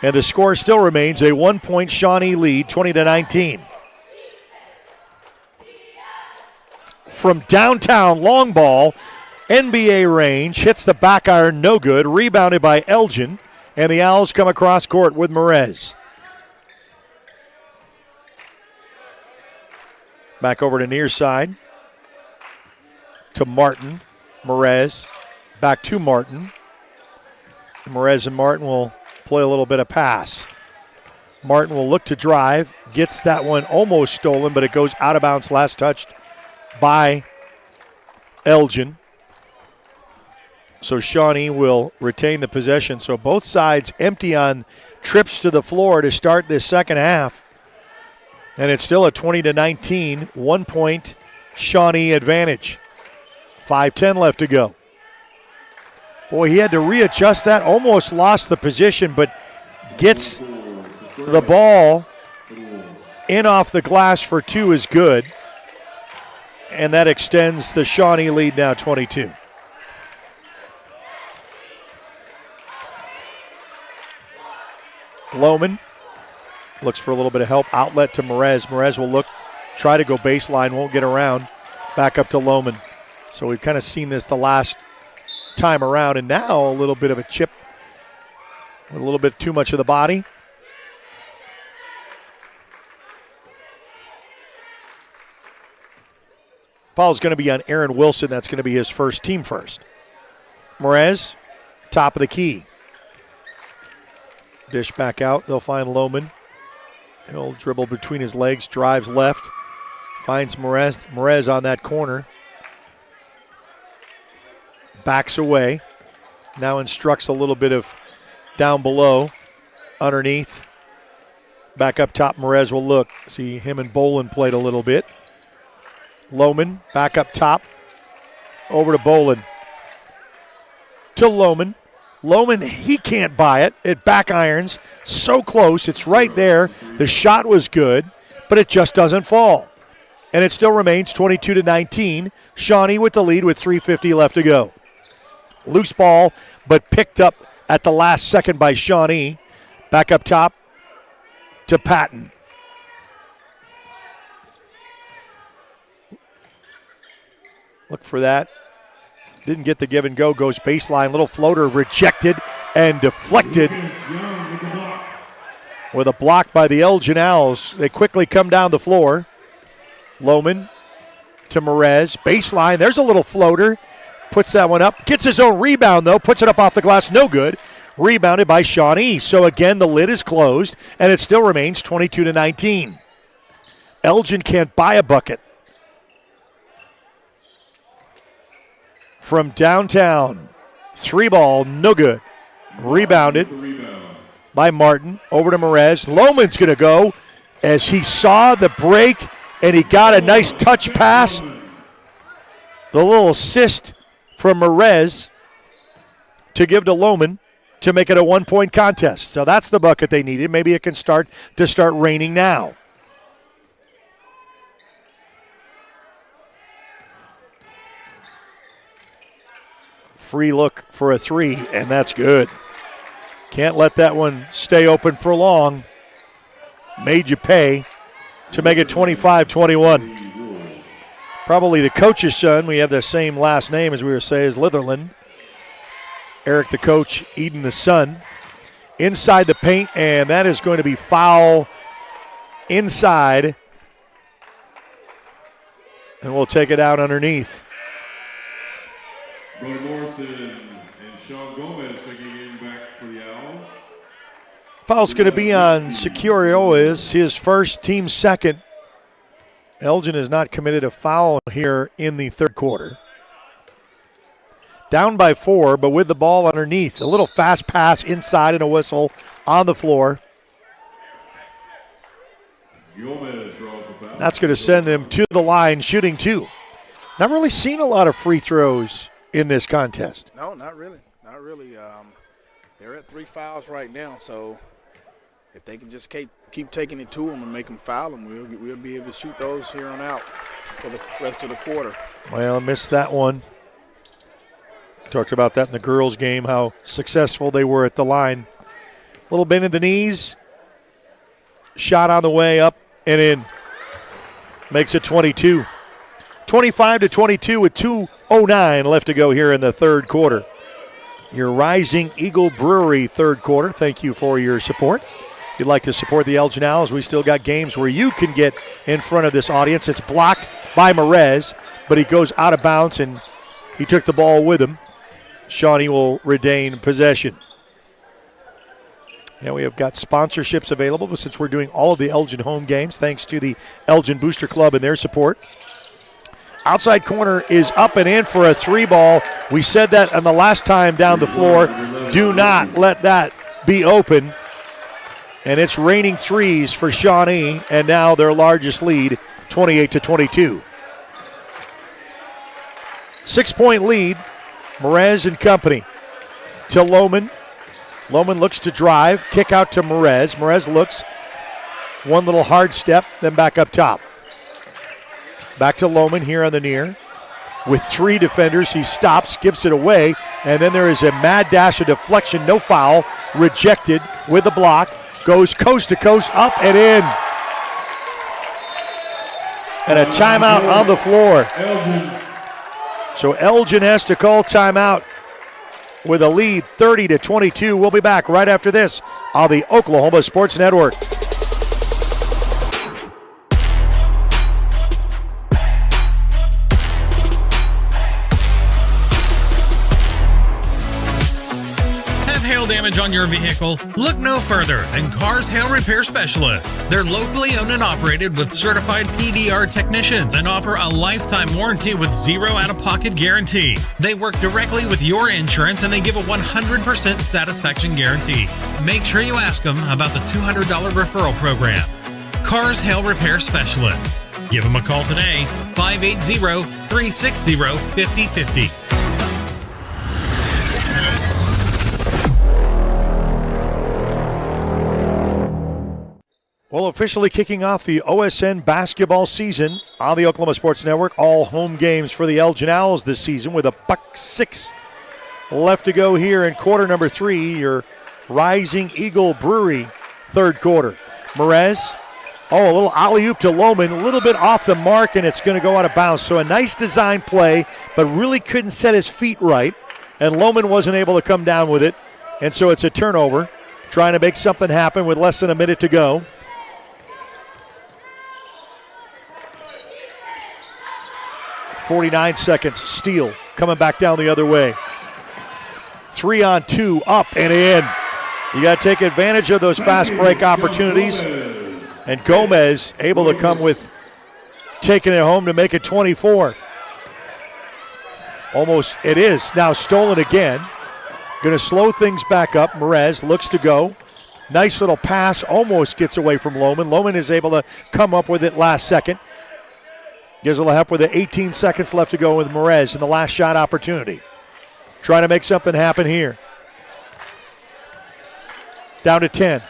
and the score still remains a 1-point Shawnee lead, 20-19. From downtown, long ball, NBA range, hits the back iron, no good, rebounded by Elgin, and the Owls come across court with Merez. Back over to near side, to Martin, Merez. Back to Martin. Merez and Martin will play a little bit of pass. Martin will look to drive. Gets that one almost stolen, but it goes out of bounds. Last touched by Elgin. So Shawnee will retain the possession. So both sides empty on trips to the floor to start this second half. And it's still a 20-19, 1-point Shawnee advantage. 5:10 left to go. Boy, he had to readjust that. Almost lost the position, but gets the ball in off the glass for 2 is good. And that extends the Shawnee lead now 22. Lohman looks for a little bit of help. Outlet to Merez. Merez will look, try to go baseline, won't get around. Back up to Lohman. So we've kind of seen this the last time around, and now a little bit of a chip with a little bit too much of the body. Foul's going to be on Aaron Wilson. That's going to be his first, team first. Merez, top of the key. Dish back out. They'll find Lohman. He'll dribble between his legs, drives left, finds Merez. Merez on that corner. Backs away. Now instructs a little bit of down below, underneath. Back up top, Merez will look. See him and Bolin played a little bit. Lohman back up top, over to Bolin. To Lohman. Lohman, he can't buy it. It back irons. So close. It's right there. The shot was good, but it just doesn't fall. And it still remains 22-19. Shawnee with the lead with 3:50 left to go. Loose ball, but picked up at the last second by Shawnee. Back up top to Patton. Look for that. Didn't get the give and go. Goes baseline. Little floater rejected and deflected with a block by the Elgin Owls. They quickly come down the floor. Lohman to Merez. Baseline. There's a little floater. Puts that one up. Gets his own rebound, though. Puts it up off the glass. No good. Rebounded by Shawnee. So, again, the lid is closed, and it still remains 22-19. Elgin can't buy a bucket. From downtown, 3-ball, no good. Rebounded by Martin. Over to Merez. Lohman's going to go as he saw the break, and he got a nice touch pass. The little assist from Merez to give to Lohman to make it a 1-point contest. So that's the bucket they needed. Maybe it can start raining now. Free look for a three, and that's good. Can't let that one stay open for long. Made you pay to make it 25-21. Probably the coach's son. We have the same last name as we were saying, as Litherland. Eric the coach, Eden the son. Inside the paint, and that is going to be foul inside. And we'll take it out underneath. Brother Morrison and Sean Gomez checking in back for the Owls. Foul's going to be on Securiois, his first, team second. Elgin has not committed a foul here in the third quarter. Down by 4, but with the ball underneath. A little fast pass inside and a whistle on the floor. That's going to send him to the line, shooting 2. Not really seen a lot of free throws in this contest. No, not really. Not really. They're at 3 fouls right now, so if they can just keep taking it to them and make them foul them, we'll be able to shoot those here on out for the rest of the quarter. Well, missed that one. Talked about that in the girls' game, how successful they were at the line. A little bend in the knees. Shot on the way, up and in. Makes it 22. 25-22 with 2:09 left to go here in the third quarter. Your Rising Eagle Brewery third quarter. Thank you for your support. If you'd like to support the Elgin Owls, we still got games where you can get in front of this audience. It's blocked by Merez, but he goes out of bounds and he took the ball with him. Shawnee will retain possession. Yeah, we have got sponsorships available, but since we're doing all of the Elgin home games, thanks to the Elgin Booster Club and their support. Outside corner is up and in for a 3-ball. We said that on the last time down the floor. Do not let that be open. And it's raining threes for Shawnee, and now their largest lead, 28-22. 6-point lead, Merez and company. To Lohman. Lohman looks to drive, kick out to Merez. Merez looks, one little hard step, then back up top. Back to Lohman here on the near. With 3 defenders, he stops, gives it away, and then there is a mad dash, a deflection, no foul, rejected with the block, goes coast to coast, up and in. and a timeout on the floor. So Elgin has to call timeout with a lead 30-22. We'll be back right after this on the Oklahoma Sports Network. Hail damage on your vehicle? Look no further than Cars Hail Repair Specialists. They're locally owned and operated with certified PDR technicians and offer a lifetime warranty with zero out-of-pocket guarantee. They work directly with your insurance and they give a 100% satisfaction guarantee. Make sure you ask them about the $200 referral program. Cars Hail Repair Specialists. Give them a call today, 580-360-5050. Well, officially kicking off the OSN basketball season on the Oklahoma Sports Network. All home games for the Elgin Owls this season with a $1.06 left to go here in quarter number 3. Your Rising Eagle Brewery third quarter. Merez, a little alley-oop to Lohman, a little bit off the mark, and it's going to go out of bounds. So a nice design play, but really couldn't set his feet right, and Lohman wasn't able to come down with it, and so it's a turnover, trying to make something happen with less than a minute to go. 49 seconds. Steele coming back down the other way. 3-on-2, up and in. You got to take advantage of those fast break opportunities. And Gomez able to come with taking it home to make it 24. Almost, it is now stolen again. Going to slow things back up. Merez looks to go. Nice little pass, almost gets away from Lohman. Lohman is able to come up with it last second. Gives a little help with it. 18 seconds left to go with Merez in the last shot opportunity. Trying to make something happen here. Down to 10.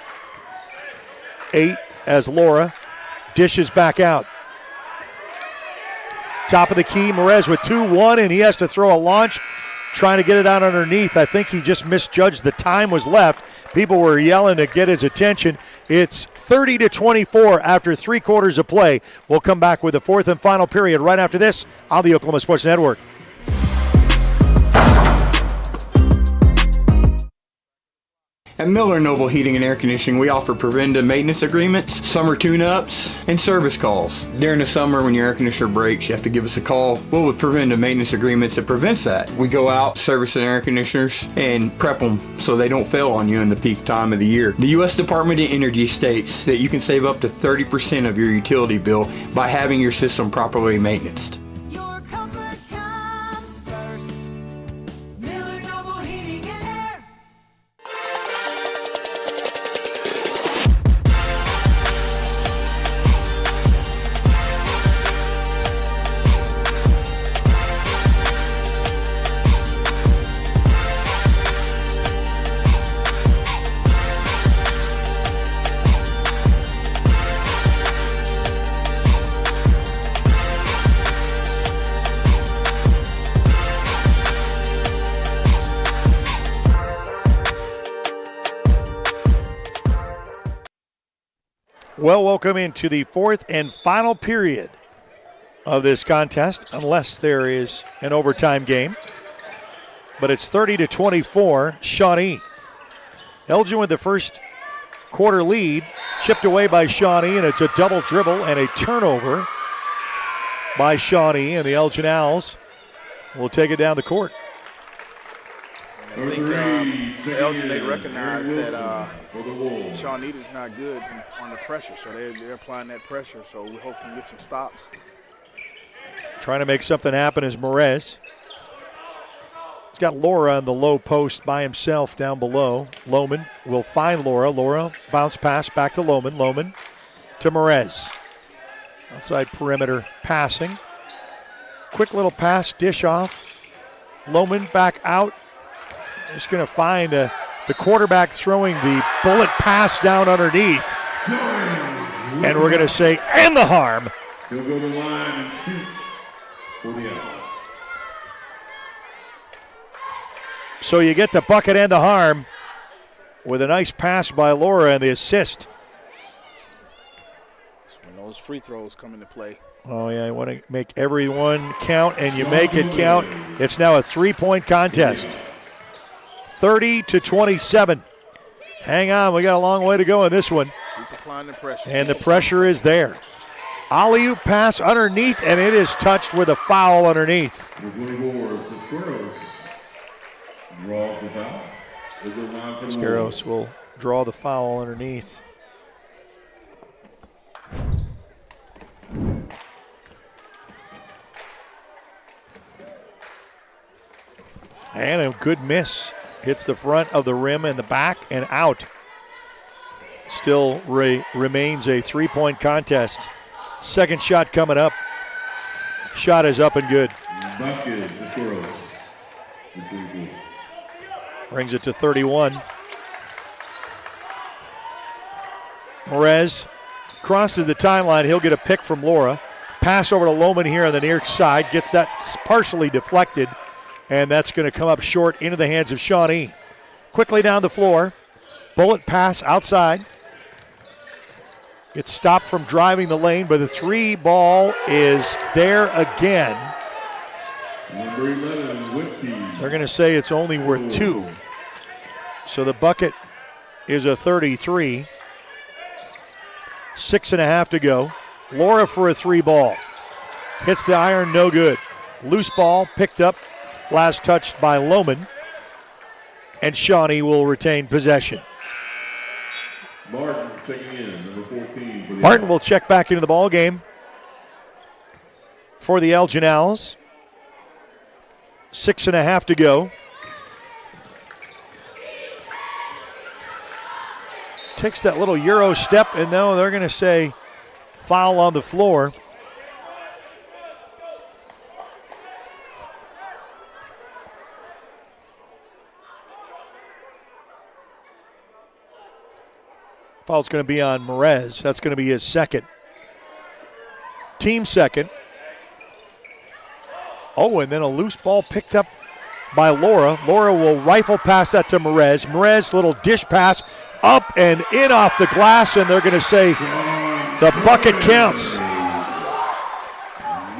8 as Laura dishes back out. Top of the key, Merez with 2-1, and he has to throw a launch, trying to get it out underneath. I think he just misjudged the time was left. People were yelling to get his attention. It's 30-24 after 3 quarters of play. We'll come back with the fourth and final period right after this on the Oklahoma Sports Network. At Miller Noble Heating and Air Conditioning, we offer preventive maintenance agreements, summer tune-ups, and service calls. During the summer, when your air conditioner breaks, you have to give us a call. Well, with preventive maintenance agreements, it prevents that. We go out, service the air conditioners, and prep them so they don't fail on you in the peak time of the year. The U.S. Department of Energy states that you can save up to 30% of your utility bill by having your system properly maintained. Well, welcome into the fourth and final period of this contest, unless there is an overtime game. But it's 30-24, Shawnee. Elgin with the first quarter lead, chipped away by Shawnee, and it's a double dribble and a turnover by Shawnee, and the Elgin Owls will take it down the court. I think Elgin, they recognize that Shawnee is not good under pressure, so they're applying that pressure, so we hope we can get some stops. Trying to make something happen is Merez. He's got Laura on the low post by himself down below. Lohman will find Laura. Laura bounce pass back to Lohman. Lohman to Merez. Outside perimeter passing. Quick little pass, dish off. Lohman back out. Just going to find the quarterback throwing the bullet pass down underneath. And we're going to say, and the harm. He'll go to the line and shoot for the Owls. So you get the bucket and the harm with a nice pass by Laura and the assist. when those free throws come into play. Oh, yeah, you want to make everyone count, and you make it count. It's now a 3-point contest. 30-27. Hang on, we got a long way to go in this one. Keep applying the pressure. And the pressure is there. Alley-oop pass underneath, and it is touched with a foul underneath. Scaros will draw the foul underneath. And a good miss. Hits the front of the rim and the back and out. Still remains a 3-point contest. Second shot coming up. Shot is up and good. Brings it to 31. Morez crosses the timeline. He'll get a pick from Laura. Pass over to Lohman here on the near side. Gets that partially deflected. And that's going to come up short into the hands of Shawnee. Quickly down the floor. Bullet pass outside. Gets stopped from driving the lane, but the 3 ball is there again. Number 11, Whitby. They're going to say it's only worth 2. So the bucket is a 33. 6.5 to go. Laura for a 3 ball. Hits the iron, no good. Loose ball picked up. Last touched by Lohman. And Shawnee will retain possession. Martin checking in, number 14. Martin will check back into the ball game for the Elgin Owls. 6.5 to go. Takes that little Euro step, and no, they're going to say foul on the floor. Foul's going to be on Morez. That's going to be his second. Team second. Oh, and then a loose ball picked up by Laura. Laura will rifle pass that to Morez. Morez, little dish pass up and in off the glass, and they're going to say the bucket counts.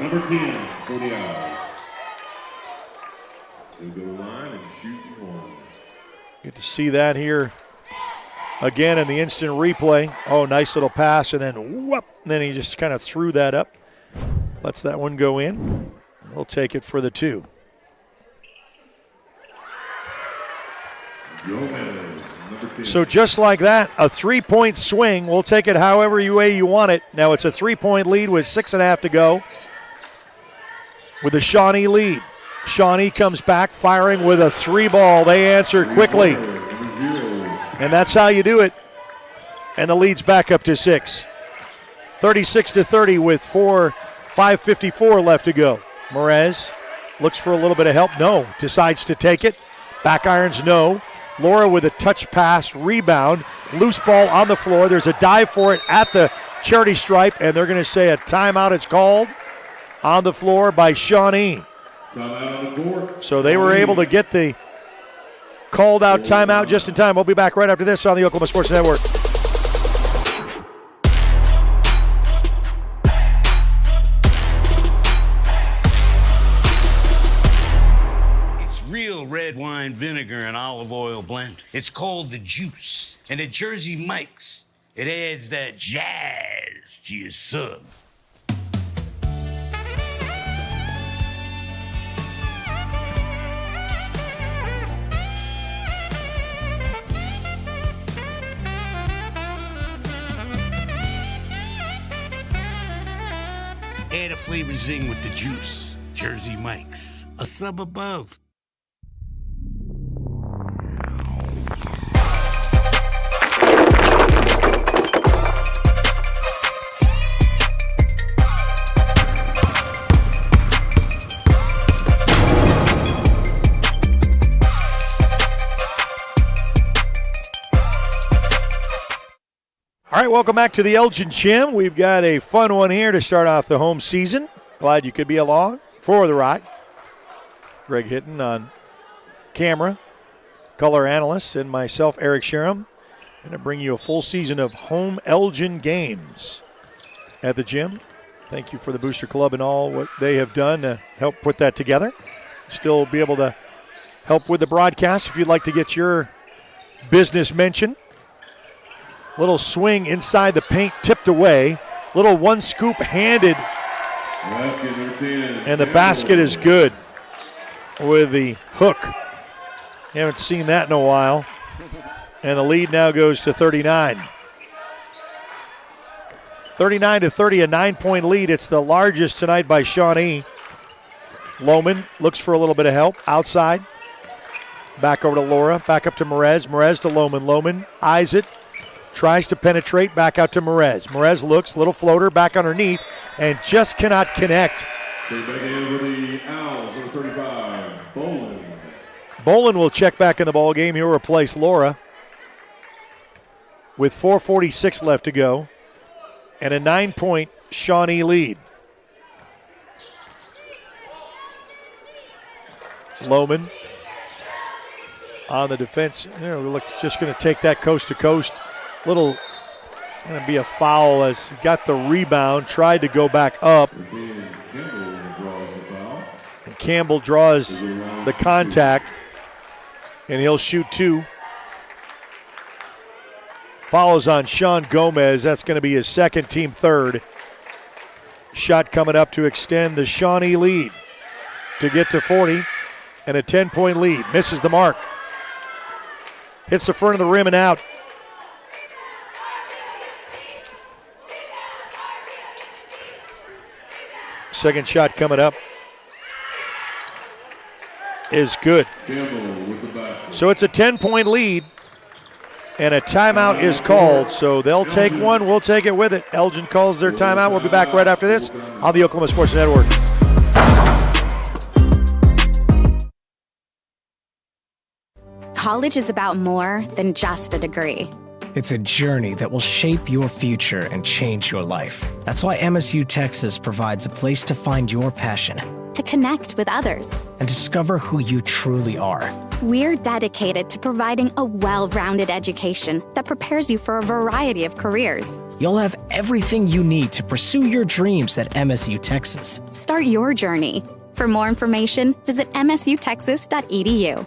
Number 10 for the Owls. He'll go to the line and shoot one. Get to see that here again in the instant replay. Oh, nice little pass, and then whoop. And then he just kind of threw that up. Lets that one go in. We'll take it for the 2. So just like that, a 3-point swing. We'll take it however way you want it. Now it's a 3-point lead with 6.5 to go with the Shawnee lead. Shawnee comes back firing with a 3 ball. They answer quickly. And that's how you do it. And the lead's back up to 6. 36-30 with 5:54 left to go. Morez looks for a little bit of help. No. Decides to take it. Back irons, no. Laura with a touch pass, rebound. Loose ball on the floor. There's a dive for it at the charity stripe, and they're going to say a timeout is called on the floor by Shawnee. So they were able to get the called out timeout just in time. We'll be back right after this on the Oklahoma Sports Network. It's real red wine vinegar and olive oil blend. It's called the Juice. And at Jersey Mike's, it adds that jazz to your sub. Add a flavor zing with the Juice. Jersey Mike's, a sub above. All right, welcome back to the Elgin Gym. We've got a fun one here to start off the home season. Glad you could be along for the ride. Greg Hitton on camera, color analyst, and myself, Eric Sherham, going to bring you a full season of home Elgin games. at the gym. Thank you for the Booster Club and all what they have done to help put that together. Still be able to help with the broadcast if you'd like to get your business mention. Little swing inside the paint, tipped away. Little one scoop handed. And the basket is good with the hook. Haven't seen that in a while. And the lead now goes to 39. 39-30, a 9-point lead. It's the largest tonight by Shawnee. Lohman looks for a little bit of help outside. Back over to Laura, back up to Merez. Merez to Lohman. Lohman eyes it, tries to penetrate, back out to Merez. Merez looks, little floater back underneath, and just cannot connect. Back in with the Owls, number 35, Bolin. Bolin will check back in the ball game. He'll replace Laura with 4:46 left to go and a 9-point Shawnee lead. Lohman on the defense. Just going to take that coast to coast. Little going to be a foul as he got the rebound, tried to go back up. And Campbell draws the contact, and he'll shoot two. Follows on Sean Gomez. That's going to be his second, team third. Shot coming up to extend the Shawnee lead to get to 40 and a 10-point lead. Misses the mark. Hits the front of the rim and out. Second shot coming up is good. So it's a 10-point lead, and a timeout is called. So they'll take one. We'll take it with it. Elgin calls their timeout. We'll be back right after this on the Oklahoma Sports Network. College is about more than just a degree. It's a journey that will shape your future and change your life. That's why MSU Texas provides a place to find your passion, to connect with others, and discover who you truly are. We're dedicated to providing a well-rounded education that prepares you for a variety of careers. You'll have everything you need to pursue your dreams at MSU Texas. Start your journey. For more information, visit msutexas.edu.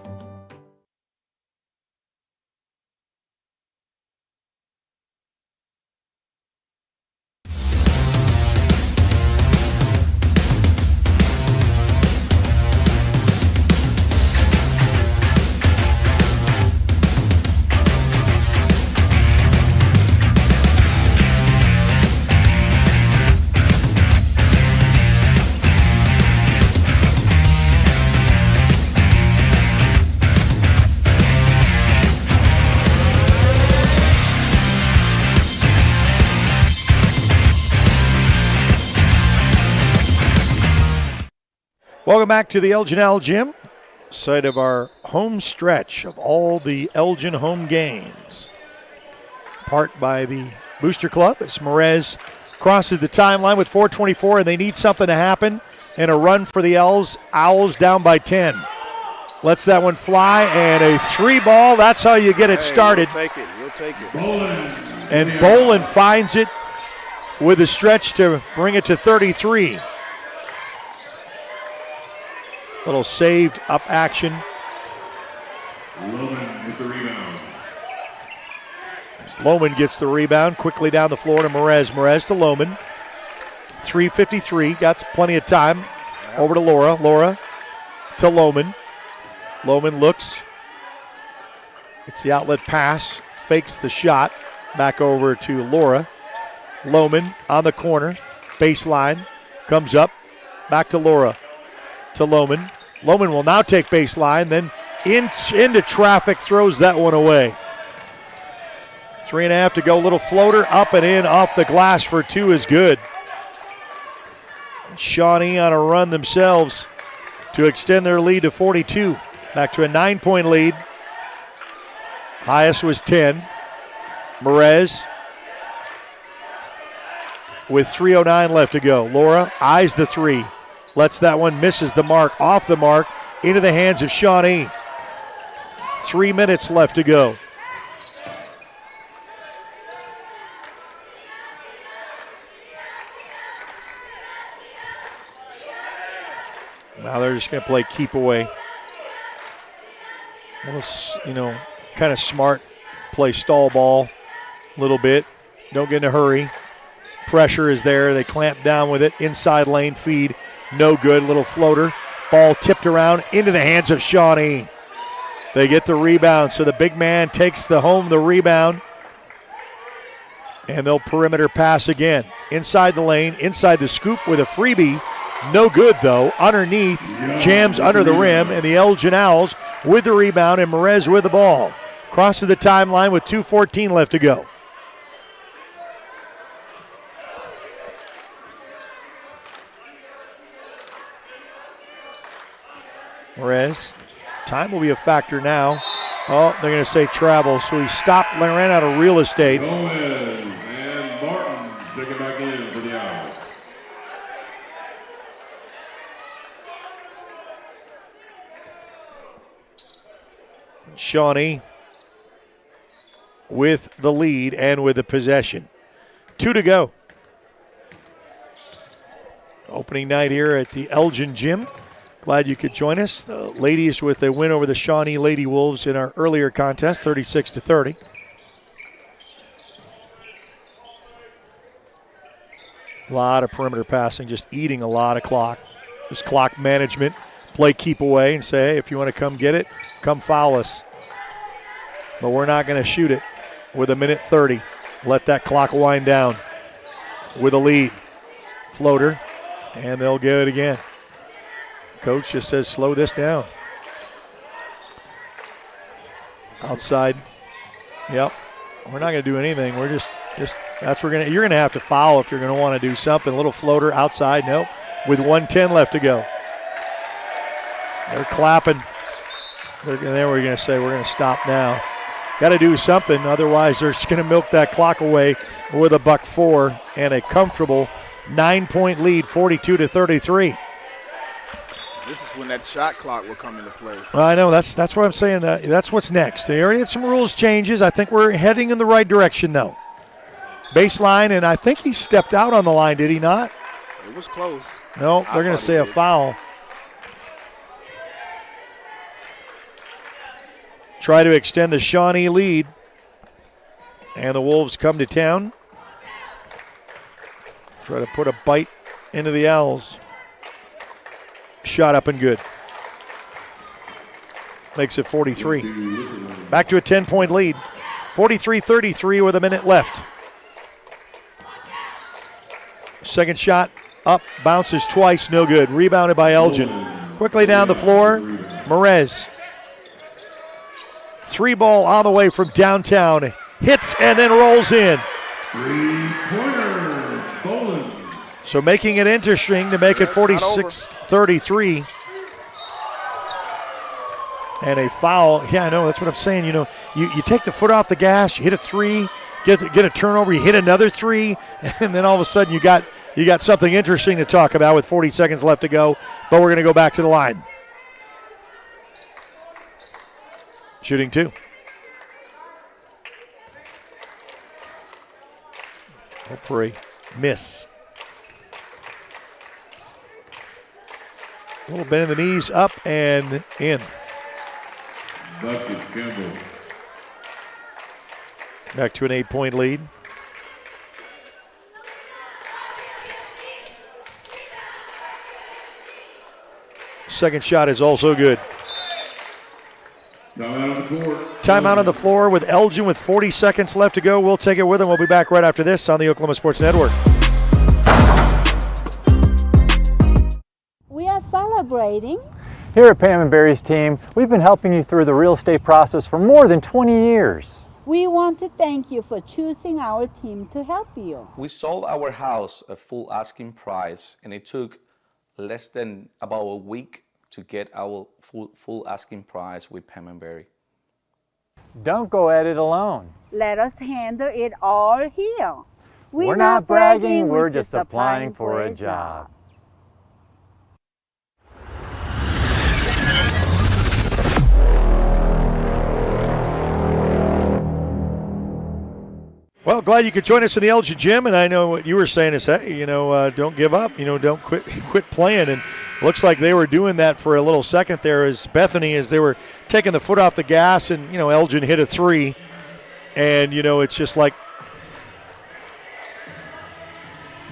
Welcome back to the Elgin Owl Gym, site of our home stretch of all the Elgin home games. Part by the Booster Club as Merez crosses the timeline with 4:24, and they need something to happen, and a run for the Owls down by 10. Lets that one fly, and a three ball. That's how you get it started. You'll take it. You'll take it. And Bolin finds it with a stretch to bring it to 33. Little saved up action. Lohman with the rebound. Lohman gets the rebound quickly down the floor to Merez. Merez to Lohman. 3:53. Got plenty of time. Over to Laura. Laura to Lohman. Lohman looks. It's the outlet pass. Fakes the shot. Back over to Laura. Lohman on the corner. Baseline. Comes up. Back to Laura. To Lohman. Lohman will now take baseline, then into traffic, throws that one away. 3.5 to go. Little floater up and in off the glass for two is good. Shawnee on a run themselves to extend their lead to 42. Back to a 9-point lead. Highest was 10. Merez with 3:09 left to go. Laura eyes the three. Lets that one, misses the mark, off the mark, into the hands of Shawnee. 3 minutes left to go. Now they're just going to play keep away. Well, kind of smart. Play stall ball a little bit. Don't get in a hurry. Pressure is there. They clamp down with it. Inside lane feed. No good. Little floater. Ball tipped around into the hands of Shawnee. They get the rebound, so the big man takes the rebound. And they'll perimeter pass again. Inside the lane, inside the scoop with a freebie. No good, though. Underneath, jams under the rim, and the Elgin Owls with the rebound, and Merez with the ball. Crosses the timeline with 2:14 left to go. Merez. Time will be a factor now. Oh, they're going to say travel, so he stopped, ran out of real estate. Gomez and Martin checking back in for the Owls. Shawnee with the lead and with the possession. 2 to go. Opening night here at the Elgin Gym. Glad you could join us. The ladies with a win over the Shawnee Lady Wolves in our earlier contest, 36-30. A lot of perimeter passing, just eating a lot of clock. Just clock management. Play keep away and say, hey, if you want to come get it, come foul us. But we're not going to shoot it with 1:30. Let that clock wind down with a lead. Floater, and they'll get it again. Coach just says, slow this down. Outside. Yep. We're not going to do anything. We're just that's you're going to have to foul if you're going to want to do something. A little floater outside. Nope. With 1:10 left to go. They're clapping. And then we're going to say we're going to stop now. Got to do something. Otherwise, they're just going to milk that clock away with a $104 and a comfortable 9-point lead, 42-33. This is when that shot clock will come into play. Well, I know. That's what I'm saying. That's what's next. They already had some rules changes. I think we're heading in the right direction, though. Baseline, and I think he stepped out on the line, did he not? It was close. No, they're going to say a foul. Try to extend the Shawnee lead. And the Wolves come to town. Try to put a bite into the Owls. Shot up and good. Makes it 43. Back to a 10-point lead. 43-33 with a minute left. Second shot up, bounces twice, no good. Rebounded by Elgin. Quickly down the floor, Merez. 3 ball on the way from downtown. Hits and then rolls in. So making it interesting to make it 46-33. And a foul. Yeah, I know. That's what I'm saying. You take the foot off the gas, you hit a 3, get a turnover, you hit another 3, and then all of a sudden you got something interesting to talk about with 40 seconds left to go. But we're going to go back to the line. Shooting 2. Hope for a miss. A little bend in the knees, up and in. Bucket Campbell. Back to an 8-point lead. Second shot is also good. Timeout on the floor with Elgin with 40 seconds left to go. We'll take it with them. We'll be back right after this on the Oklahoma Sports Network. We are celebrating. Here at Pam and Barry's team, we've been helping you through the real estate process for more than 20 years. We want to thank you for choosing our team to help you. We sold our house at full asking price, and it took less than about a week to get our full asking price with Pam and Barry. Don't go at it alone. Let us handle it all here. We're not bragging, we're just applying for a job. Well, glad you could join us in the Elgin gym, and I know what you were saying is, hey, don't give up, don't quit playing, and looks like they were doing that for a little second there as Bethany, as they were taking the foot off the gas, and, Elgin hit a three, and, it's just like,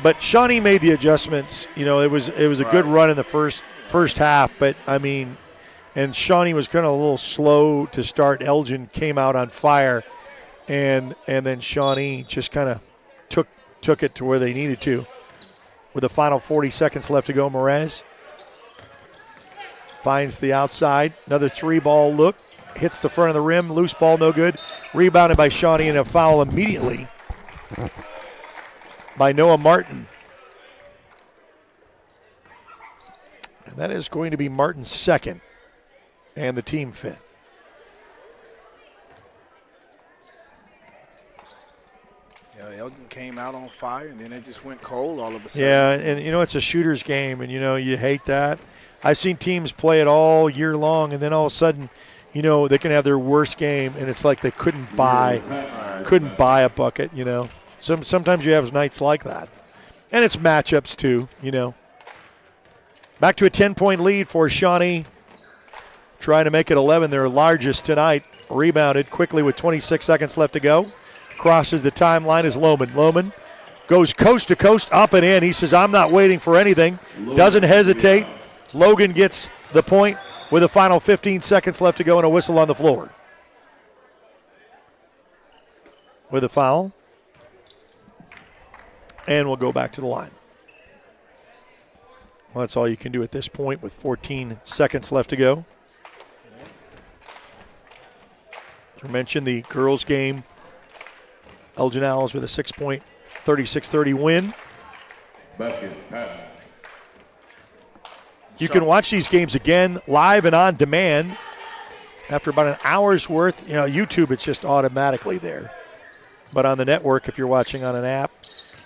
but Shawnee made the adjustments. It was a good run in the first half, but, and Shawnee was kind of a little slow to start. Elgin came out on fire. And then Shawnee just kind of took it to where they needed to. With the final 40 seconds left to go, Merez finds the outside. Another three-ball look. Hits the front of the rim. Loose ball, no good. Rebounded by Shawnee, and a foul immediately by Noah Martin. And that is going to be Martin's second and the team fifth. Elgin came out on fire, and then it just went cold all of a sudden. Yeah, and it's a shooter's game, and you hate that. I've seen teams play it all year long, and then all of a sudden, they can have their worst game, and it's like they couldn't buy a bucket. Sometimes you have nights like that, and it's matchups too. Back to a 10-point lead for Shawnee, trying to make it 11, their largest tonight. Rebounded quickly with 26 seconds left to go. Crosses the timeline is Lohman. Lohman goes coast to coast, up and in. He says, I'm not waiting for anything. Doesn't hesitate. Logan gets the point with the final 15 seconds left to go and a whistle on the floor. With a foul. And we'll go back to the line. Well, that's all you can do at this point with 14 seconds left to go. As I mentioned, the girls' game. Elgin Owls with a 6-point, 36-30 win. You can watch these games again live and on demand. After about an hour's worth, YouTube, it's just automatically there. But on the network, if you're watching on an app,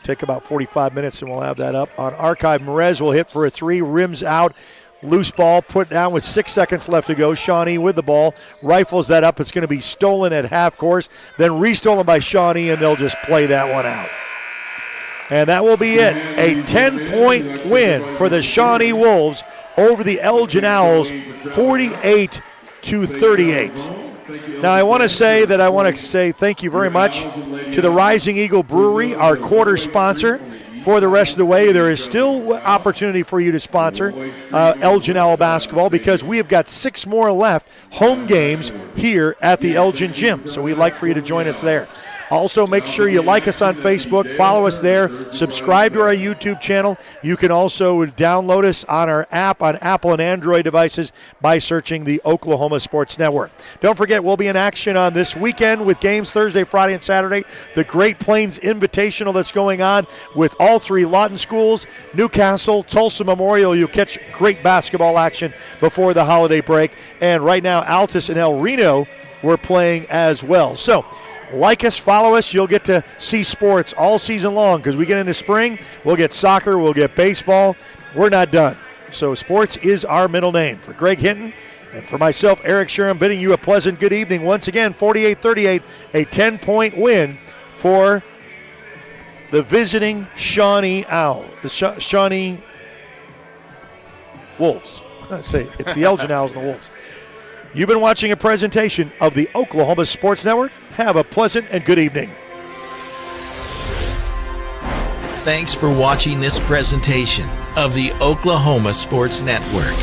take about 45 minutes and we'll have that up on archive. Merez will hit for a three, rims out. Loose ball put down with 6 seconds left to go. Shawnee with the ball. Rifles that up. It's going to be stolen at half course. Then restolen by Shawnee, and they'll just play that one out. And that will be it. A 10-point win for the Shawnee Wolves over the Elgin Owls, 48-38. Now, I want to say thank you very much to the Rising Eagle Brewery, our quarter sponsor. For the rest of the way, there is still opportunity for you to sponsor Elgin Owl basketball because we have got 6 more left home games here at the Elgin gym. So we'd like for you to join us there. Also, make sure you like us on Facebook, follow us there, subscribe to our YouTube channel. You can also download us on our app on Apple and Android devices by searching the Oklahoma Sports Network. Don't forget, we'll be in action on this weekend with games Thursday, Friday, and Saturday. The Great Plains Invitational that's going on with all 3 Lawton schools, Newcastle, Tulsa Memorial. You'll catch great basketball action before the holiday break. And right now, Altus and El Reno, we're playing as well. So, like us, follow us. You'll get to see sports all season long because we get into spring. We'll get soccer. We'll get baseball. We're not done. So sports is our middle name. For Greg Hinton and for myself, Eric Sherham, bidding you a pleasant good evening. Once again, 48-38, a 10-point win for the visiting Shawnee Owl, the Shawnee Wolves. I say it's the Elgin Owls and the Wolves. You've been watching a presentation of the Oklahoma Sports Network. Have a pleasant and good evening. Thanks for watching this presentation of the Oklahoma Sports Network.